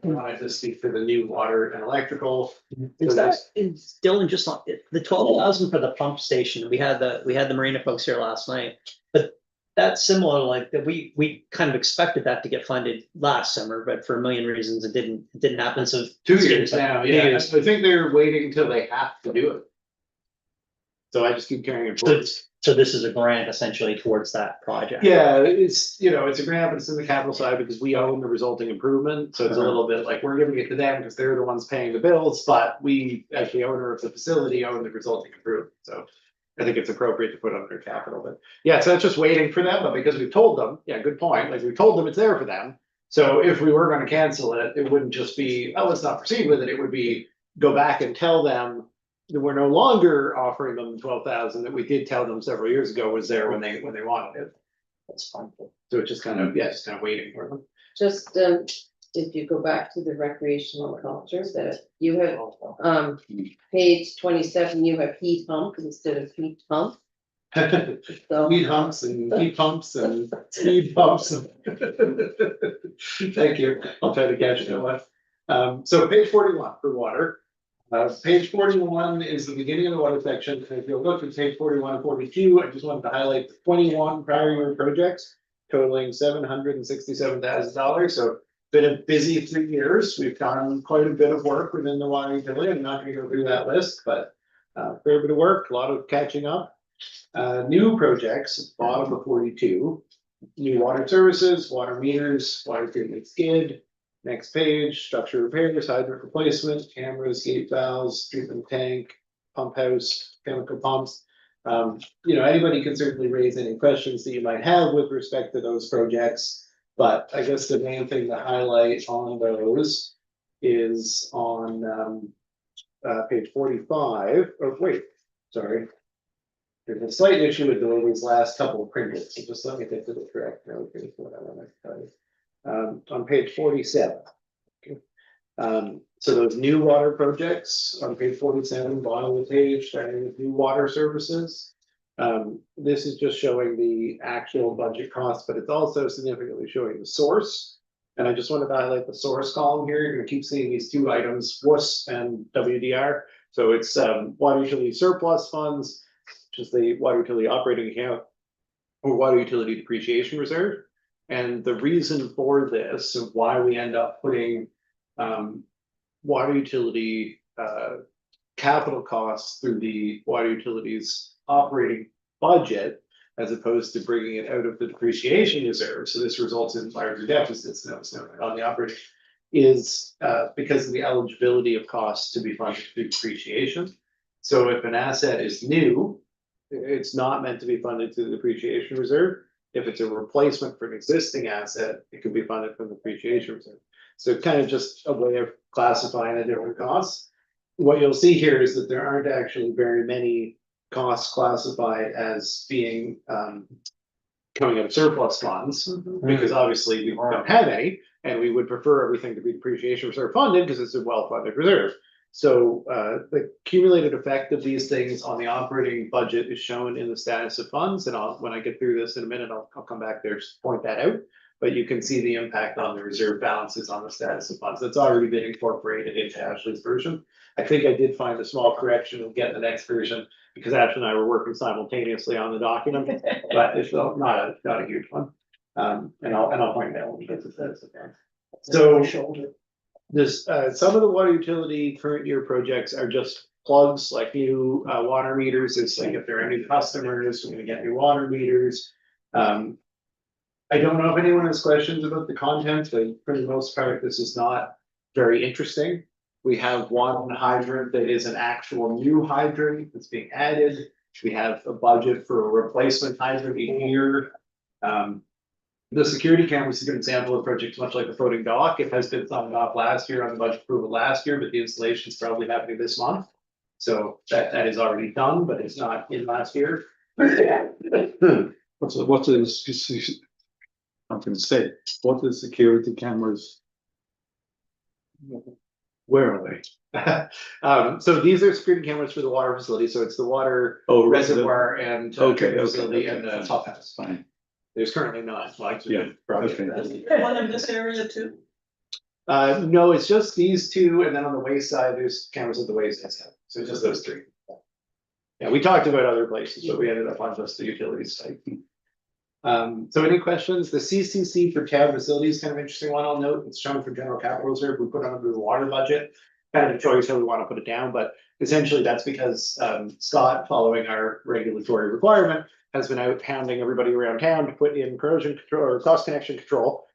I wanted to speak for the new water and electrical. Is that, is Dylan just on, the 12,000 for the pump station, we had the Marina folks here last night. But that's similar, like that we kind of expected that to get funded last summer, but for a million reasons it didn't happen, so. 2 years now, yeah, I Years. think they're waiting until they have to do it. So I just keep carrying it So, forward. so this is a grant essentially towards that project. Yeah, it's, it's a grant, but it's in the capital side because we own the resulting improvement, so it's a little bit like we're giving it to them because they're the ones paying the bills, but we, as the owner of the facility, own the resulting improvement, so. I think it's appropriate to put under capital, but yeah, so that's just waiting for them, but because we told them, yeah, good point, like we told them it's there for them. So if we were gonna cancel it, it wouldn't just be, oh, let's not proceed with it, it would be, go back and tell them. That we're no longer offering them 12,000 that we did tell them several years ago was there when they wanted it. That's fine. So it's just kind of, yeah, just kind of waiting for them. Just, if you go back to the recreational culture, that you have, page 27, you have heat pump instead of heat pump. So, Heat humps and heat pumps and speed pumps. Thank you. I'll try to catch that one. So page 41 for water. Page 41 is the beginning of the water section. And if you'll look at page 41 and 42, I just wanted to highlight the 21 prior year projects totaling $767,000. So been a busy 3 years. We've done quite a bit of work within the water utility. I'm not going to go through that list, but fair bit of work, a lot of catching up. New projects, bottom of 42, new water services, water meters, water treatment skid. Next page, structure repairs, hydrant replacement, cameras, gate valves, treatment tank, pump house, chemical pumps. Anybody can certainly raise any questions that you might have with respect to those projects. But I guess the main thing to highlight on those is on page 45, or wait, sorry. There's a slight issue with these last couple of printed, so just let me get to the correct note. Here's what I want to tell you. On page 47. Okay. So those new water projects on page 47, bottom of the page, starting with new water services. This is just showing the actual budget cost, but it's also significantly showing the source. And I just wanted to highlight the source column here. You're gonna keep seeing these two items, WUS and WDR. So it's water utility surplus funds, which is the water utility operating account or water utility depreciation reserve. And the reason for this, of why we end up putting water utility capital costs through the water utilities operating budget, as opposed to bringing it out of the depreciation reserve. So this results in larger deficits on the operating, is because of the eligibility of costs to be funded through depreciation. So if an asset is new, it's not meant to be funded through the depreciation reserve. If it's a replacement for an existing asset, it could be funded from the depreciation reserve. So kind of just a way of classifying the different costs. What you'll see here is that there aren't actually very many costs classified as being coming out of surplus funds, because obviously we don't have any, and we would prefer everything to be depreciation reserve funded because it's a well-funded reserve. So the cumulative effect of these things on the operating budget is shown in the status of funds, and when I get through this in a minute, I'll come back there to point that out. But you can see the impact on the reserve balances on the status of funds. That's already been incorporated into Ashley's version. I think I did find a small correction. We'll get the next version because Ashley and I were working simultaneously on the document, but it's not a huge one. And I'll point that when we get to status of funds. So this, some of the water utility current year projects are just plugs, like new water meters. It's like if there are any customers, we're gonna get new water meters. I don't know if anyone has questions about the content, but for the most part, this is not very interesting. We have one hydrant that is an actual new hydrant that's being added. We have a budget for a replacement hydrant each year. The security camera is a good example of projects much like the floating dock. It has been signed off last year on the budget approval last year, but the installation is probably happening this month. So that is already done, but it's not in last year. What's the, I'm gonna say, what are the security cameras? Where are they? So these are security cameras for the water facility. So it's the water Oh, reservoir and Okay, facility okay, and the okay, pump house. fine. There's currently not. Like, Yeah, okay. One in this area too? No, it's just these two, and then on the waste side, there's cameras at the waste side. So it's just those three. Yeah, we talked about other places, but we ended up on just the utilities site. So any questions? The CCC for town facilities, kind of interesting one I'll note. It's shown for general capital reserve. We put it under the water budget. Kind of a choice how we want to put it down, but essentially that's because Scott, following our regulatory requirement, has been out hounding everybody around town to put in corrosion control or cross connection control.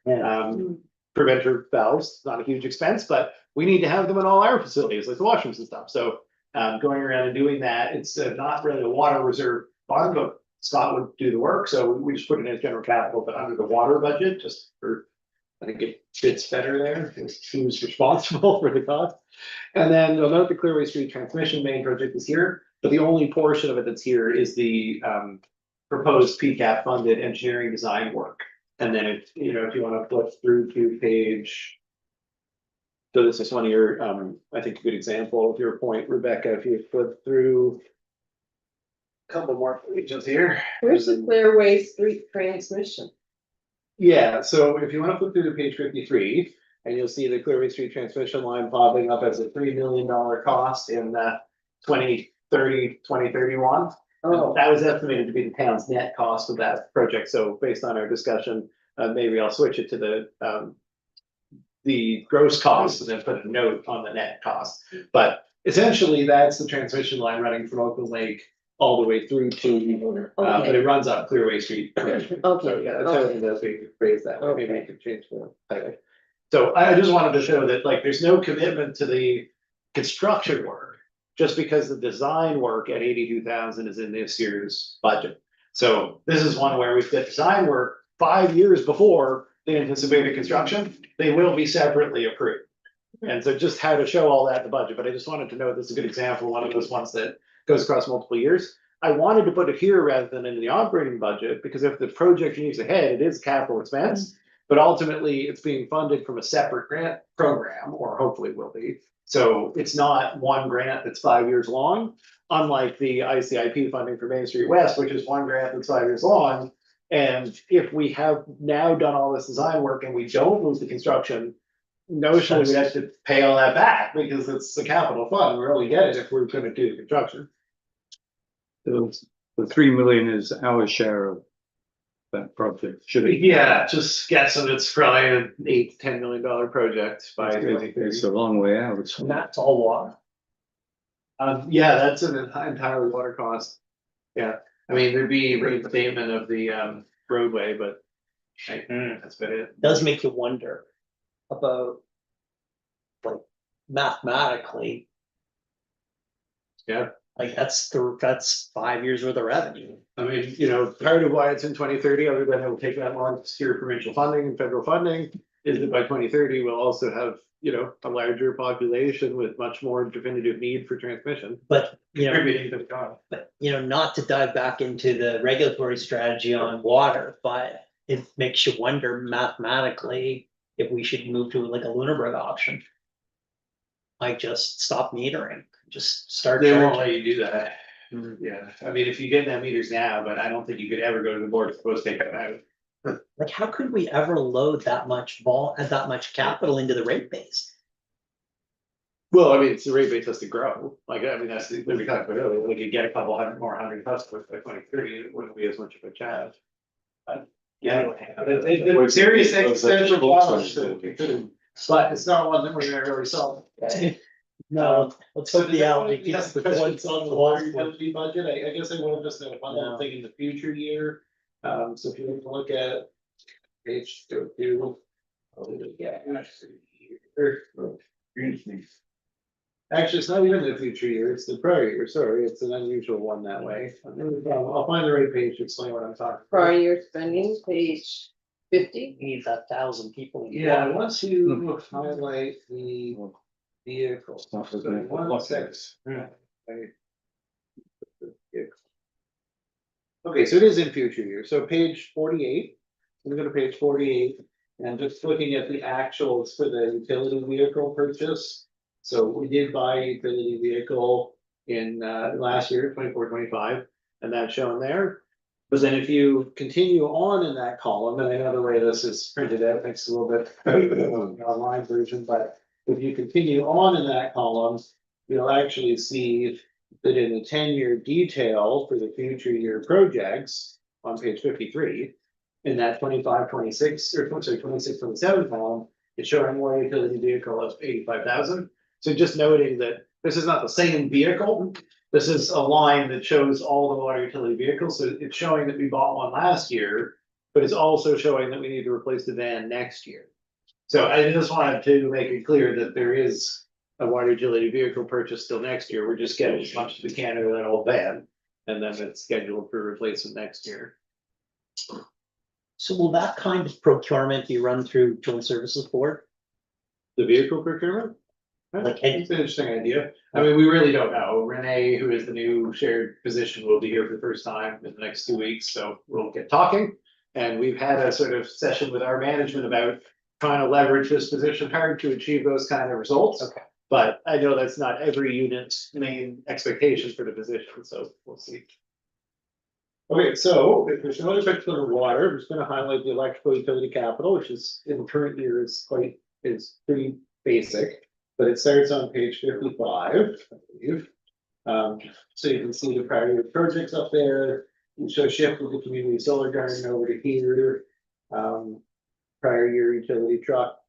Preventer valves, not a huge expense, but we need to have them in all our facilities, like the washrooms and stuff. So going around and doing that, it's not really a water reserve fund, but Scott would do the work. So we just put it in general capital, but under the water budget, just for, I think it fits better there. It's who's responsible for the cost. And then you'll note the Clearway Street transmission main project is here, but the only portion of it that's here is the proposed PCAP funded engineering design work. And then if you want to flip through to page. So this is one of your, I think a good example of your point, Rebecca, if you flip through. A couple more pages here. Where's the Clearway Street transmission? Yeah, so if you want to flip through to page 53, and you'll see the Clearway Street transmission line popping up as a $3 million cost in 2030, 2031. Oh, That was estimated to be the town's net cost of that project, so based on our discussion, maybe I'll switch it to the gross cost and then put a note on the net cost. But essentially, that's the transmission line running from Oakland Lake all the way through to, but it runs up Clearway Street. Okay, So, yeah, that's how it does be phrased that way, maybe I Okay. could change the title. So I just wanted to show that, like, there's no commitment to the construction work, just because the design work at 82,000 is in this year's budget. So this is one where we've got design work 5 years before the anticipated construction, they will be separately approved. And so just how to show all that in the budget, but I just wanted to know this is a good example, one of those ones that goes across multiple years. I wanted to put it here rather than in the operating budget, because if the project moves ahead, it is capital expense. But ultimately, it's being funded from a separate grant program, or hopefully will be. So it's not one grant that's 5 years long, unlike the ICIP funding for Main Street West, which is one grant that's 5 years long. And if we have now done all this design work and we don't move the construction, notionally we have to pay all that back because it's a capital fund. We only get it if we're gonna do the construction. The 3 million is our share of that project, should it? Yeah, just guessing it's probably an $8 to $10 million project by It's 2030. a long way out. And that's all water. Yeah, that's an entirely water cost. Yeah, I mean, there'd be reinstatement of the roadway, but that's about it. Does make you wonder about mathematically. Yeah. Like that's 5 years worth of revenue. I mean, you know, part of why it's in 2030, other than it will take that long to secure provincial funding and federal funding, is that by 2030, we'll also have, you know, a larger population with much more definitive need for transmission. But, you know, Contributing to the cost. but, you know, not to dive back into the regulatory strategy on water, but it makes you wonder mathematically if we should move to like a Lunenburg option. Like just stop metering, just start They won't charging. let you do that. Yeah, I mean, if you get them meters now, but I don't think you could ever go to the board to take them out. Like, how could we ever load that much that much capital into the rate base? Well, I mean, it's the rate base has to grow, like, I mean, that's the, we talked about earlier, like you get a couple hundred customers by 2030, it wouldn't be as much of a challenge. But, yeah, it's serious existential challenge, but it's not one that we're gonna really solve. No, let's So hope the alley yes, keeps the points on the water wall. utility budget, I guess I want to just know one little thing in the future year. So if you want to look at page two. Actually, it's not even the future year, it's the prior year, sorry, it's an unusual one that way. I'll find the right page to explain what I'm talking Prior about. year spending, page 50. We need that 1,000 people. in Yeah, I water. want to highlight the vehicle. Stop So looking at the one block sec. heads. Okay, so it is in future years, so page 48, I'm gonna go to page 48, and just looking at the actuals for the utility vehicle purchase. So we did buy a utility vehicle in last year, 24-25, and that's shown there. But then if you continue on in that column, and I know the way this is printed out makes it a little bit online version, but if you continue on in that column, you'll actually see that in the 10-year detail for the future year projects on page 53, in that 25-26, or sorry, 26-27 column, it's showing more utility vehicle of 85,000. So just noting that this is not the same vehicle. This is a line that shows all the water utility vehicles. So it's showing that we bought one last year, but it's also showing that we need to replace the van next year. So I just wanted to make it clear that there is a water utility vehicle purchase still next year. We're just getting as much as we can out of that old van. And then it's scheduled for replacement next year. So will that kind of procurement be run through joint services board? The vehicle procurement? Like, It's an interesting idea. I mean, we really don't know. Renee, who is the new shared position, will be here for the first time in the next 2 weeks, so we'll get talking. And we've had a sort of session with our management about trying to leverage this position hard to achieve those kind of results. Okay. But I know that's not every unit's main expectation for the position, so we'll see. Okay, so if there's no other questions on water, I'm just gonna highlight the electrical utility capital, which is in the current year is pretty basic. But it starts on page 55, I believe. So you can see the prior year projects up there. You show shift with the community solar garden over to here. Prior year utility truck,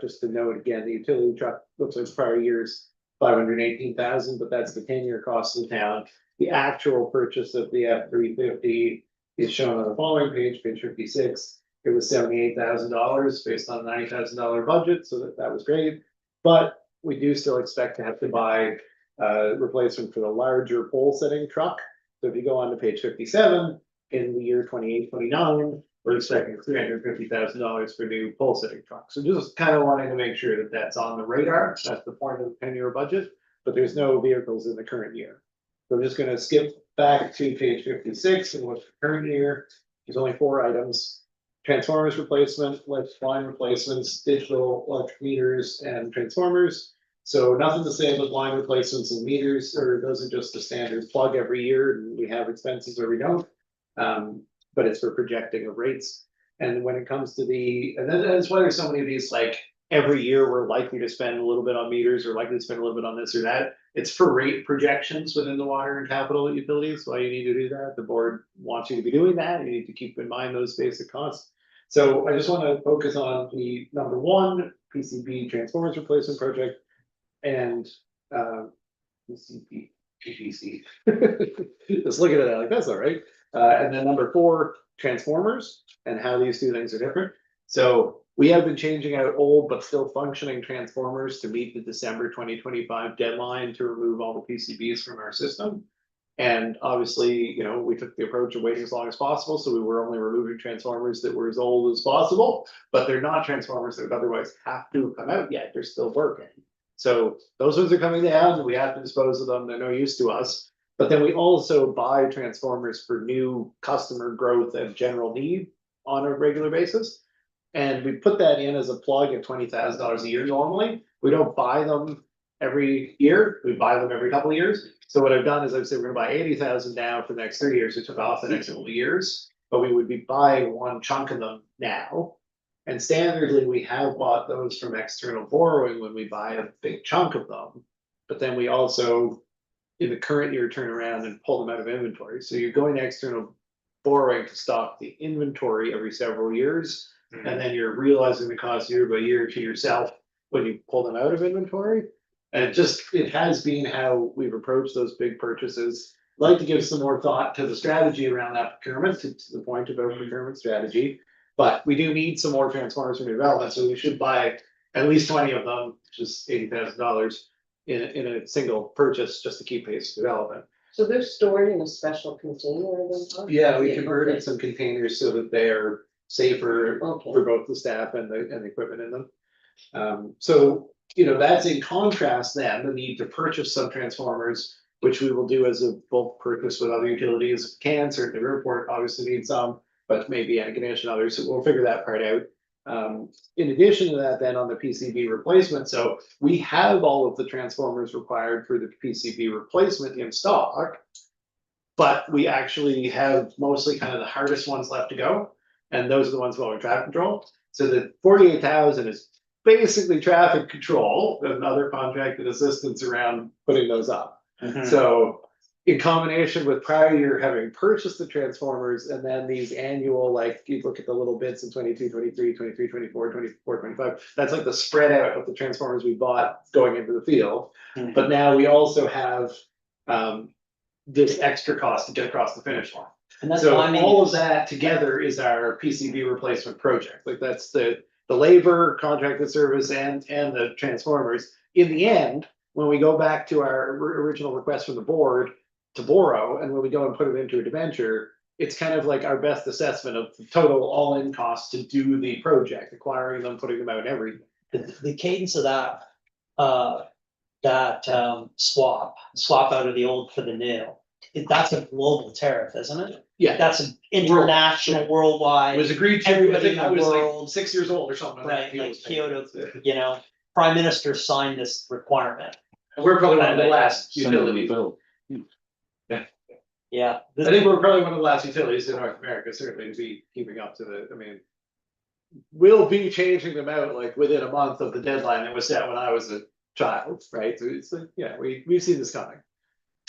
just to note again, the utility truck looks like prior year's 518,000, but that's the 10-year cost of the town. The actual purchase of the F-350 is shown on the following page, page 56. It was $78,000 based on a $90,000 budget, so that was great. But we do still expect to have to buy replacement for the larger pole setting truck. So if you go on to page 57, in the year 28-29, we're expecting $350,000 for new pole setting trucks. So just kind of wanting to make sure that that's on the radar. That's the point of the 10-year budget, but there's no vehicles in the current year. So I'm just gonna skip back to page 56 and what's the current year. There's only 4 items. Transformers replacement, lift line replacements, digital electric meters and transformers. So nothing to say about line replacements and meters, or those are just the standard plug every year, and we have expenses or we don't. But it's for projecting of rates. And when it comes to and then that's why there's so many of these, like, every year we're likely to spend a little bit on meters or likely to spend a little bit on this or that. It's for rate projections within the water and capital utilities, why you need to do that. The board wants you to be doing that. You need to keep in mind those basic costs. So I just want to focus on the number 1 PCB transformers replacement project and PCB. Just looking at that like that's all right. And then number 4, transformers and how these 2 things are different. So we have been changing out old but still functioning transformers to meet the December 2025 deadline to remove all the PCBs from our system. And obviously, you know, we took the approach of waiting as long as possible, so we were only removing transformers that were as old as possible. But they're not transformers that would otherwise have to come out yet, they're still working. So those ones are coming down, we have to dispose of them, they're no use to us. But then we also buy transformers for new customer growth and general need on a regular basis. And we put that in as a plug at $20,000 a year normally, we don't buy them every year, we buy them every couple of years. So what I've done is I've said we're gonna buy 80,000 now for the next 3 years, we took off the next couple of years. But we would be buying one chunk of them now. And standardly, we have bought those from external borrowing when we buy a big chunk of them. But then we also, in the current year, turn around and pull them out of inventory. So you're going to external borrowing to stock the inventory every several years. And then you're realizing the cost year by year to yourself when you pull them out of inventory. And it has been how we've approached those big purchases. Like to give some more thought to the strategy around that procurement, to the point of our procurement strategy. But we do need some more transformers for new development, so we should buy at least 20 of them, which is $80,000 in a single purchase, just to keep pace with development. So they're stored in a special container? Are they not? Yeah, we Okay. converted some containers so that they're safer Okay. for both the staff and the equipment in them. So, you know, that's in contrast then, the need to purchase some transformers, which we will do as a bulk purchase with other utilities if we can. Certainly Riverport obviously needs some, but maybe Antigonish and others, so we'll figure that part out. In addition to that, then on the PCB replacement, so we have all of the transformers required for the PCB replacement in stock. But we actually have mostly kind of the hardest ones left to go, and those are the ones involving traffic control. So the 48,000 is basically traffic control and other contracted assistance around putting those up. So in combination with prior year having purchased the transformers and then these annual, like you look at the little bits in 22, 23, 23, 24, 24, 25, that's like the spread out of the transformers we bought going into the field. But now we also have this extra cost to get across the finish line. And that's So timing all of is- that together is our PCB replacement project, like that's the labor, contracted service and the transformers. In the end, when we go back to our original request from the board to borrow, and when we go and put it into a debenture, it's kind of like our best assessment of the total all-in cost to do the project, acquiring them, putting them out and everything. The cadence of that swap out of the old for the new, that's a global tariff, isn't it? Yeah, That's an international, it worldwide, was agreed to, I everybody think in I the was like world, 6 years old or something. when that right, deal like was Kyoto, taken. you know, prime minister signed this requirement. And we're probably one of the Right. last Send them the utilities. bill. Yeah. I think we're probably one of the last utilities in North America, certainly to be keeping up to the, I mean. We'll be changing them out like within a month of the deadline that was set when I was a child, right? So it's like, yeah, we've seen this coming.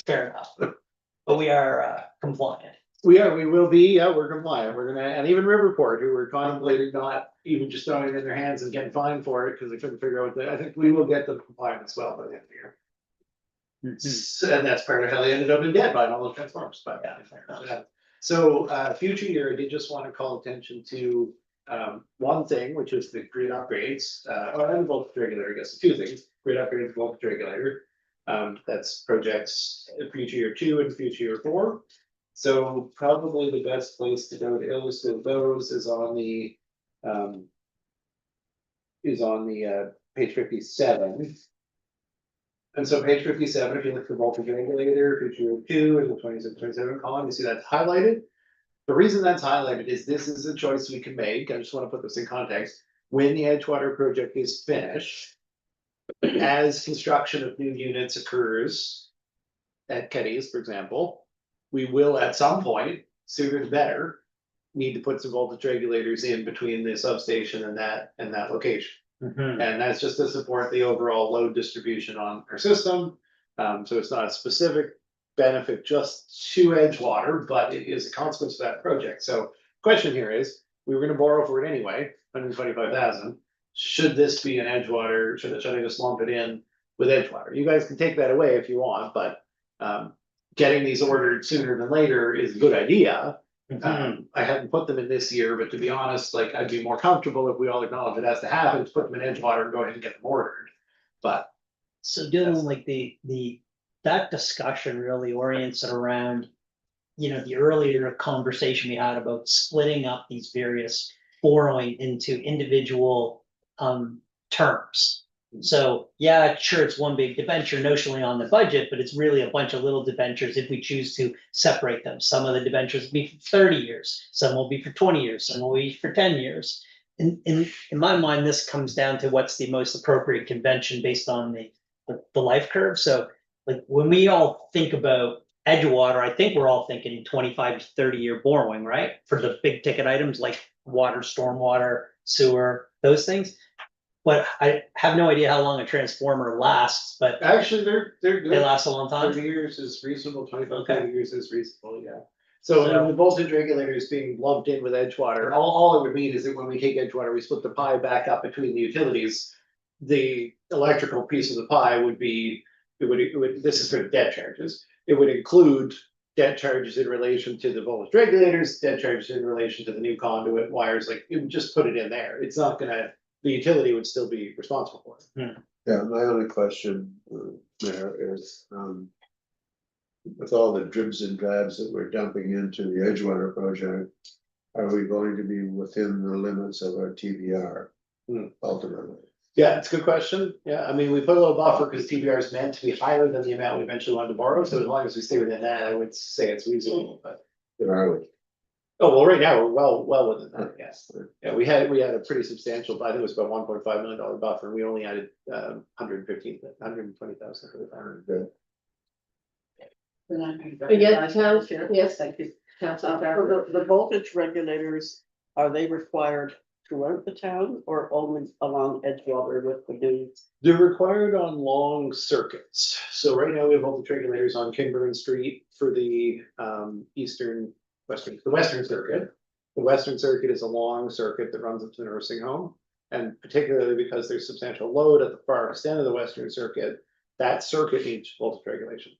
Fair enough, but we are compliant. We will be, yeah, we're compliant, we're gonna, and even Riverport, who were contemplating not even just throwing it in their hands and getting fined for it, because they couldn't figure out what I think we will get them compliant as well by the end of the year. And that's part of how they ended up in debt buying all those transformers, but yeah. So, future year, I did just want to call attention to, one thing, which is the grid upgrades, and voltage regulator, I guess, two things, grid upgrades, voltage regulator. That's projects in future year 2 and future year 4. So probably the best place to go to illustrate those is on the page 57. And so page 57, if you look at the voltage regulator, future year 2 and the 26, 27 column, you see that's highlighted. The reason that's highlighted is this is a choice we can make. I just want to put this in context. When the Edgewater project is finished, as construction of new units occurs at Keddies, for example, we will at some point, sooner the better, need to put some voltage regulators in between the substation and that location. And that's just to support the overall load distribution on our system. So it's not a specific benefit just to Edgewater, but it is a consequence of that project. So question here is, we were gonna borrow for it anyway, 125,000. Should this be an Edgewater, should I just lump it in with Edgewater? You guys can take that away if you want, but getting these ordered sooner than later is a good idea. I hadn't put them in this year, but to be honest, like, I'd be more comfortable if we all acknowledge it has to happen, to put them in Edgewater and go ahead and get them ordered. But So doing like that discussion really orients it around, the earlier conversation we had about splitting up these various borrowing into individual terms. So, yeah, sure, it's one big debenture notionally on the budget, but it's really a bunch of little debentures if we choose to separate them. Some of the debentures will be for 30 years, some will be for 20 years, some will be for 10 years. In my mind, this comes down to what's the most appropriate convention based on the life curve. So like when we all think about Edgewater, I think we're all thinking 25 to 30-year borrowing, right? For the big ticket items like water, stormwater, sewer, those things. But I have no idea how long a transformer lasts, but actually, they're they good. last a long time. 30 years is reasonable, 25, Okay. 30 years is reasonable, yeah. So the voltage regulators being lumped in with Edgewater, all it would mean is that when we take Edgewater, we split the pie back up between the utilities. The electrical piece of the pie would be, it would, this is for debt charges. It would include debt charges in relation to the voltage regulators, debt charges in relation to the new conduit wires, like, it would just put it in there. It's not gonna, the utility would still be responsible for it. Yeah, my only question, Mayor, is, with all the dribs and drabs that we're dumping into the Edgewater project, are we going to be within the limits of our TBR ultimately? Yeah, it's a good question. Yeah, I mean, we put a little buffer because TBR is meant to be higher than the amount we eventually wanted to borrow, so as long as we stay within that, I would say it's reasonable, but. Where are we? Oh, well, right now, we're well within that, yes. Yeah, we had a pretty substantial, I think it was about $1.5 million buffer, and we only added 120,000 for the fire. Good. Yes, Council, yes, thank you. Council. The voltage regulators, are they required throughout the town or only along Edgewater with the new? They're required on long circuits. So right now we have voltage regulators on Kinburn Street for the western circuit. The western circuit is a long circuit that runs up to the nursing home. And particularly because there's substantial load at the far extent of the western circuit, that circuit needs voltage regulation.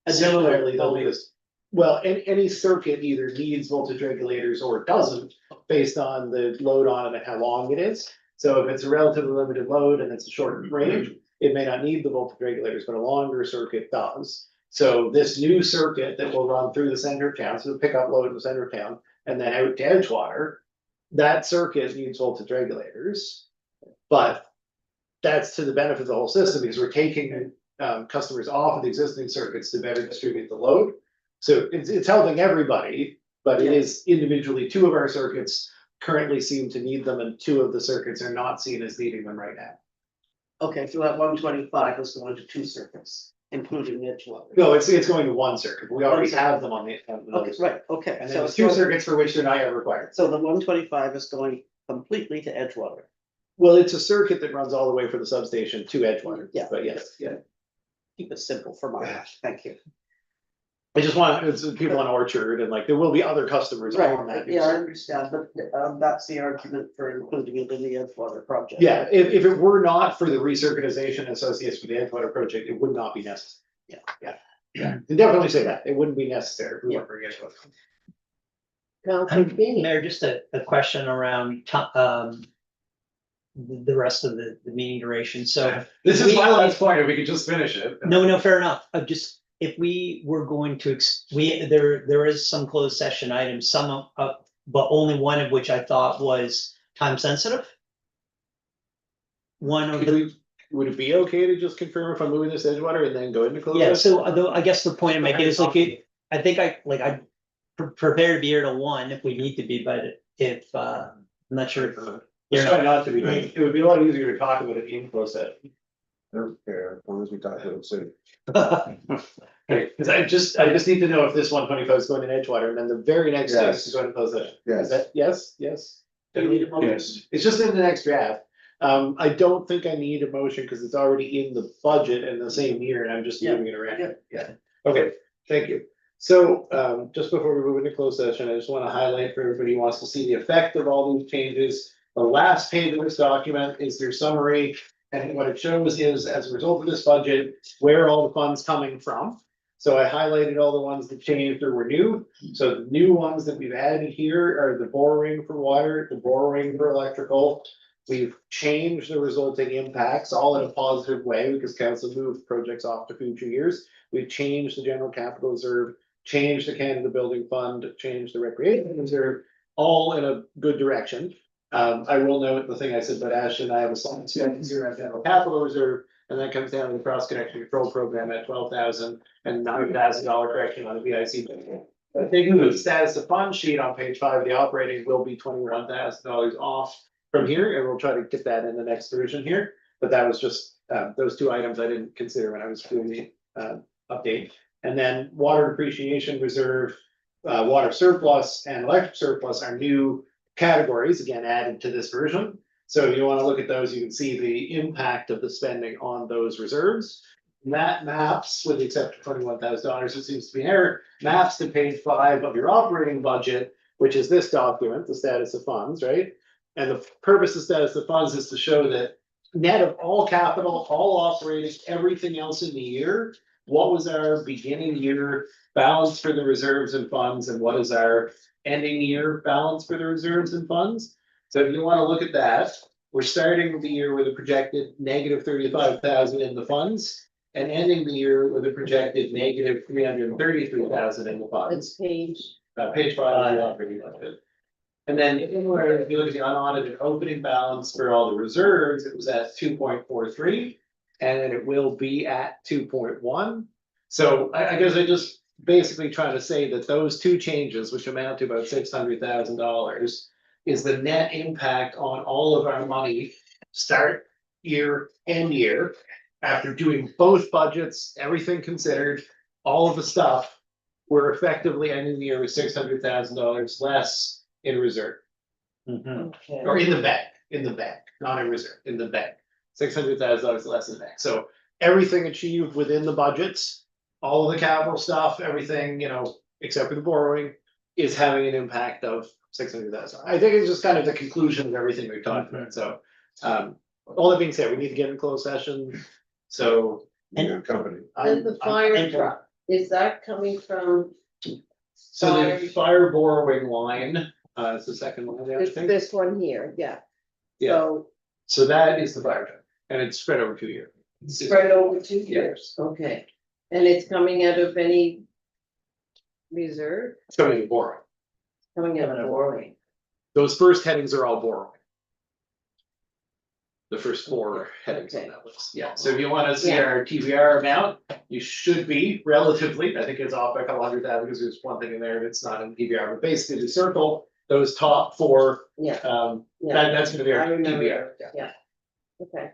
Similarly, there'll be this, well, any circuit either needs voltage regulators or doesn't, based on the load on it and how long it is. So if it's a relatively limited load and it's a short range, it may not need the voltage regulators, but a longer circuit does. So this new circuit that will run through the center of town, so it'll pick up load in the center of town and then out to Edgewater, that circuit needs voltage regulators. But that's to the benefit of the whole system because we're taking customers off of the existing circuits to better distribute the load. So it's helping everybody, but it is individually, two of our circuits currently seem to need them and two of the circuits are not seen as needing them right now. Okay, so that 125 is going to two circuits, including Edgewater. No, it's going to one circuit, but we already have them on the. Okay, right, okay. And then So there's two circuits for which they're not yet required. So the 125 is going completely to Edgewater. Well, it's a circuit that runs all the way from the substation to Edgewater. Yeah. But yes, yeah. Keep it simple for my, thank you. I just want, it's people on Orchard and like, there will be other customers on that. Right, yeah, I understand, but that's the argument for including it in the Edgewater project. Yeah, if it were not for the recircutization associated with the Edgewater project, it would not be necessary. Yeah, they definitely say that, it wouldn't be necessary. If we weren't bringing Edgewater. Council Feeney. Mayor, just a question around the rest of the meeting duration. So This is my last point, if we could just finish it. no, fair enough. Just if we were going to, there is some closed session items, some but only one of which I thought was time sensitive. One of Would it be okay to just confirm if I'm moving this to Edgewater and then go into closed? yeah, session? so I guess the point I'm making is like, I think I prepared to be here till 1 if we need to be, but if, I'm not sure. It's try not to be, it would be a lot easier to talk about it in closed session. I don't care, as long as we talk about it soon. Okay, because I just need to know if this 125 is going in Edgewater and then the very next step Yes. is going to close session. Is Yes. that, yes? Do you need a motion? Yes. It's just in the next draft. I don't think I need a motion because it's already in the budget in the same year and I'm just Yeah. moving it around. Yeah, okay, thank you. So, just before we move into closed session, I just want to highlight for everybody who wants to see the effect of all these changes. The last page of this document is their summary, and what it shows is, as a result of this budget, where all the funds coming from. So I highlighted all the ones that changed or were new. So the new ones that we've added here are the borrowing for water, the borrowing for electrical. We've changed the resulting impacts, all in a positive way, because council moved projects off to future years. We've changed the general capital reserve, changed the Canada Building Fund, changed the recreation reserve, all in a good direction. I will note the thing I said, but Ashton, I have a slide here at general capital reserve, and that comes down to the cross connection control program at 12,000 and $9,000 correction on the VIC. I think the status of fund sheet on page 5 of the operating will be $21,000 off from here, and we'll try to get that in the next version here. But that was just those two items I didn't consider when I was doing the update. And then water depreciation reserve, water surplus and electric surplus are new categories, again, added to this version. So if you want to look at those, you can see the impact of the spending on those reserves. And that maps, with the exception of $21,000, it seems to be an error, maps to page 5 of your operating budget, which is this document, the status of funds, right? And the purpose of status of funds is to show that net of all capital, all operating, everything else in the year, what was our beginning year balance for the reserves and funds, and what is our ending year balance for the reserves and funds? So if you want to look at that, we're starting the year with a projected negative 35,000 in the funds, and ending the year with a projected negative 333,000 in the It's funds. page 5 of the operating budget. And then if you look at the unaudited opening balance for all the reserves, it was at 2.43. And then it will be at 2.1. So I guess I just basically trying to say that those two changes, which amount to about $600,000, is the net impact on all of our money, start year, end year, after doing both budgets, everything considered, all of the stuff, we're effectively ending the year with $600,000 less in reserve, Mhm. Okay. or in the bank, not in reserve, in the bank. $600,000 less in the bank. So everything achieved within the budgets, all of the capital stuff, everything, except for the borrowing, is having an impact of 600,000. I think it's just kind of the conclusion of everything we've talked about. So, all that being said, we need to get in closed session. So Your company. And the fire truck, is that coming from, So the fire borrowing line, is the second one, I it's think. this one here, yeah. Yeah. So So that is the fire truck, and it's spread over 2 years. spread over 2 Yeah. years, okay. And it's coming out of any reserve, It's coming to borrowing. coming out of borrowing. Those first headings are all borrowing. The first 4 headings on that list, yeah, so if you wanna see Yeah. our TBR amount, you should be relatively, I think it's off by a couple $100,000, because there's one thing in there that's not in TBR, but basically the circle, those top 4, Yeah, that, that's gonna be I our remember, TBR. yeah, okay.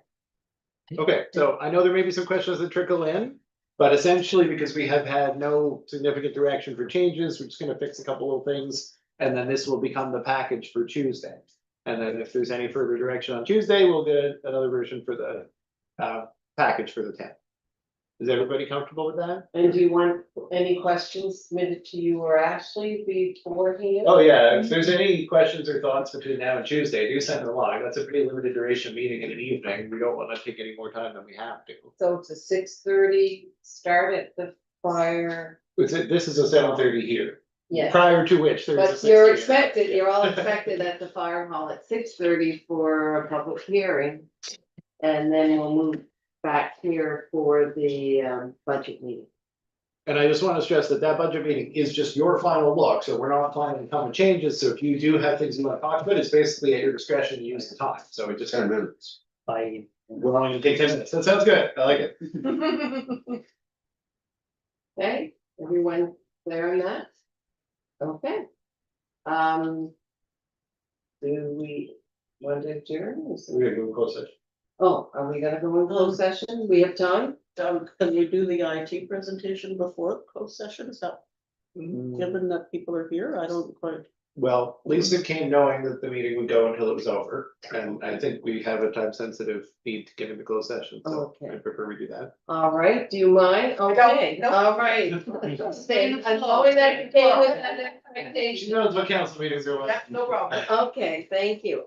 Okay, so I know there may be some questions that trickle in, but essentially because we have had no significant direction for changes, we're just gonna fix a couple of things. And then this will become the package for Tuesday. And then if there's any further direction on Tuesday, we'll get another version for the package for the 10th. Is everybody comfortable with that? And do you want any questions submitted to you or Ashley beforehand? Oh, yeah, if there's any questions or thoughts between now and Tuesday, do send them along. That's a pretty limited duration meeting in an evening. We don't wanna take any more time than we have to. So it's a 6:30 start at the fire, This is a 7:30 here. yeah. Prior to which there is a But you're 6:30. expected, you're all expected at the fire hall at 6:30 for a public hearing. And then we'll move back here for the budget meeting. And I just want to stress that that budget meeting is just your final look, so we're not planning to come with changes, so if you do have things you want to talk about, it's basically at your discretion to use the time, so it just. 10 minutes. We're only gonna take 10 minutes, that sounds good, I like it. Okay, everyone clear on that? Okay. Do we want to adjourn? We're gonna go close session. Oh, are we gonna go in closed session? We have time? Can we do the IT presentation before the closed session? Is that, given that people are here? I don't quite. Well, Lisa came knowing that the meeting would go until it was over, and I think we have a time sensitive need to get into closed session, so I Okay. prefer we do that. All right, do you mind? Okay, no. all right. Stay, I'm going that you came with that expectation. She knows what council meetings are like. no problem. Okay, thank you.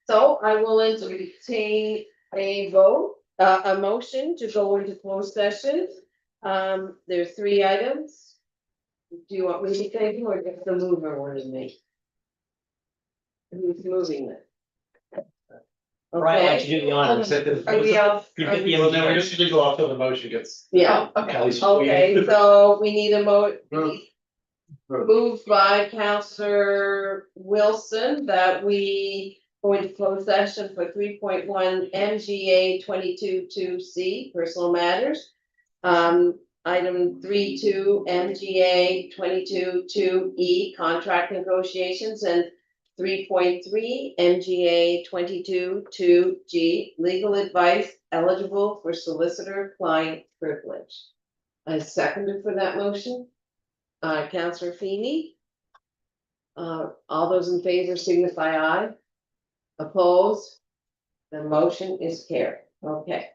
So I will entertain a vote, a motion to go into closed session There's 3 items. Do you want me to take them or just the mover wanted me? Who's moving it? Brian, why don't Okay, you do the honors? Are we all? You are get the we- Well, then we usually go off till the motion gets. yeah, Oh, okay. Kelly's okay, waiting. so we need a Move. moved by Counselor Wilson that we go into closed session for 3.1 MGA 22-2C, personal matters. Item 3.2 MGA 22-2E, contract negotiations, and 3.3 MGA 22-2G, legal advice eligible for solicitor-client privilege. I seconded for that motion. Counselor Feeney. All those in favor signify aye. Opposed? The motion is carried. Okay.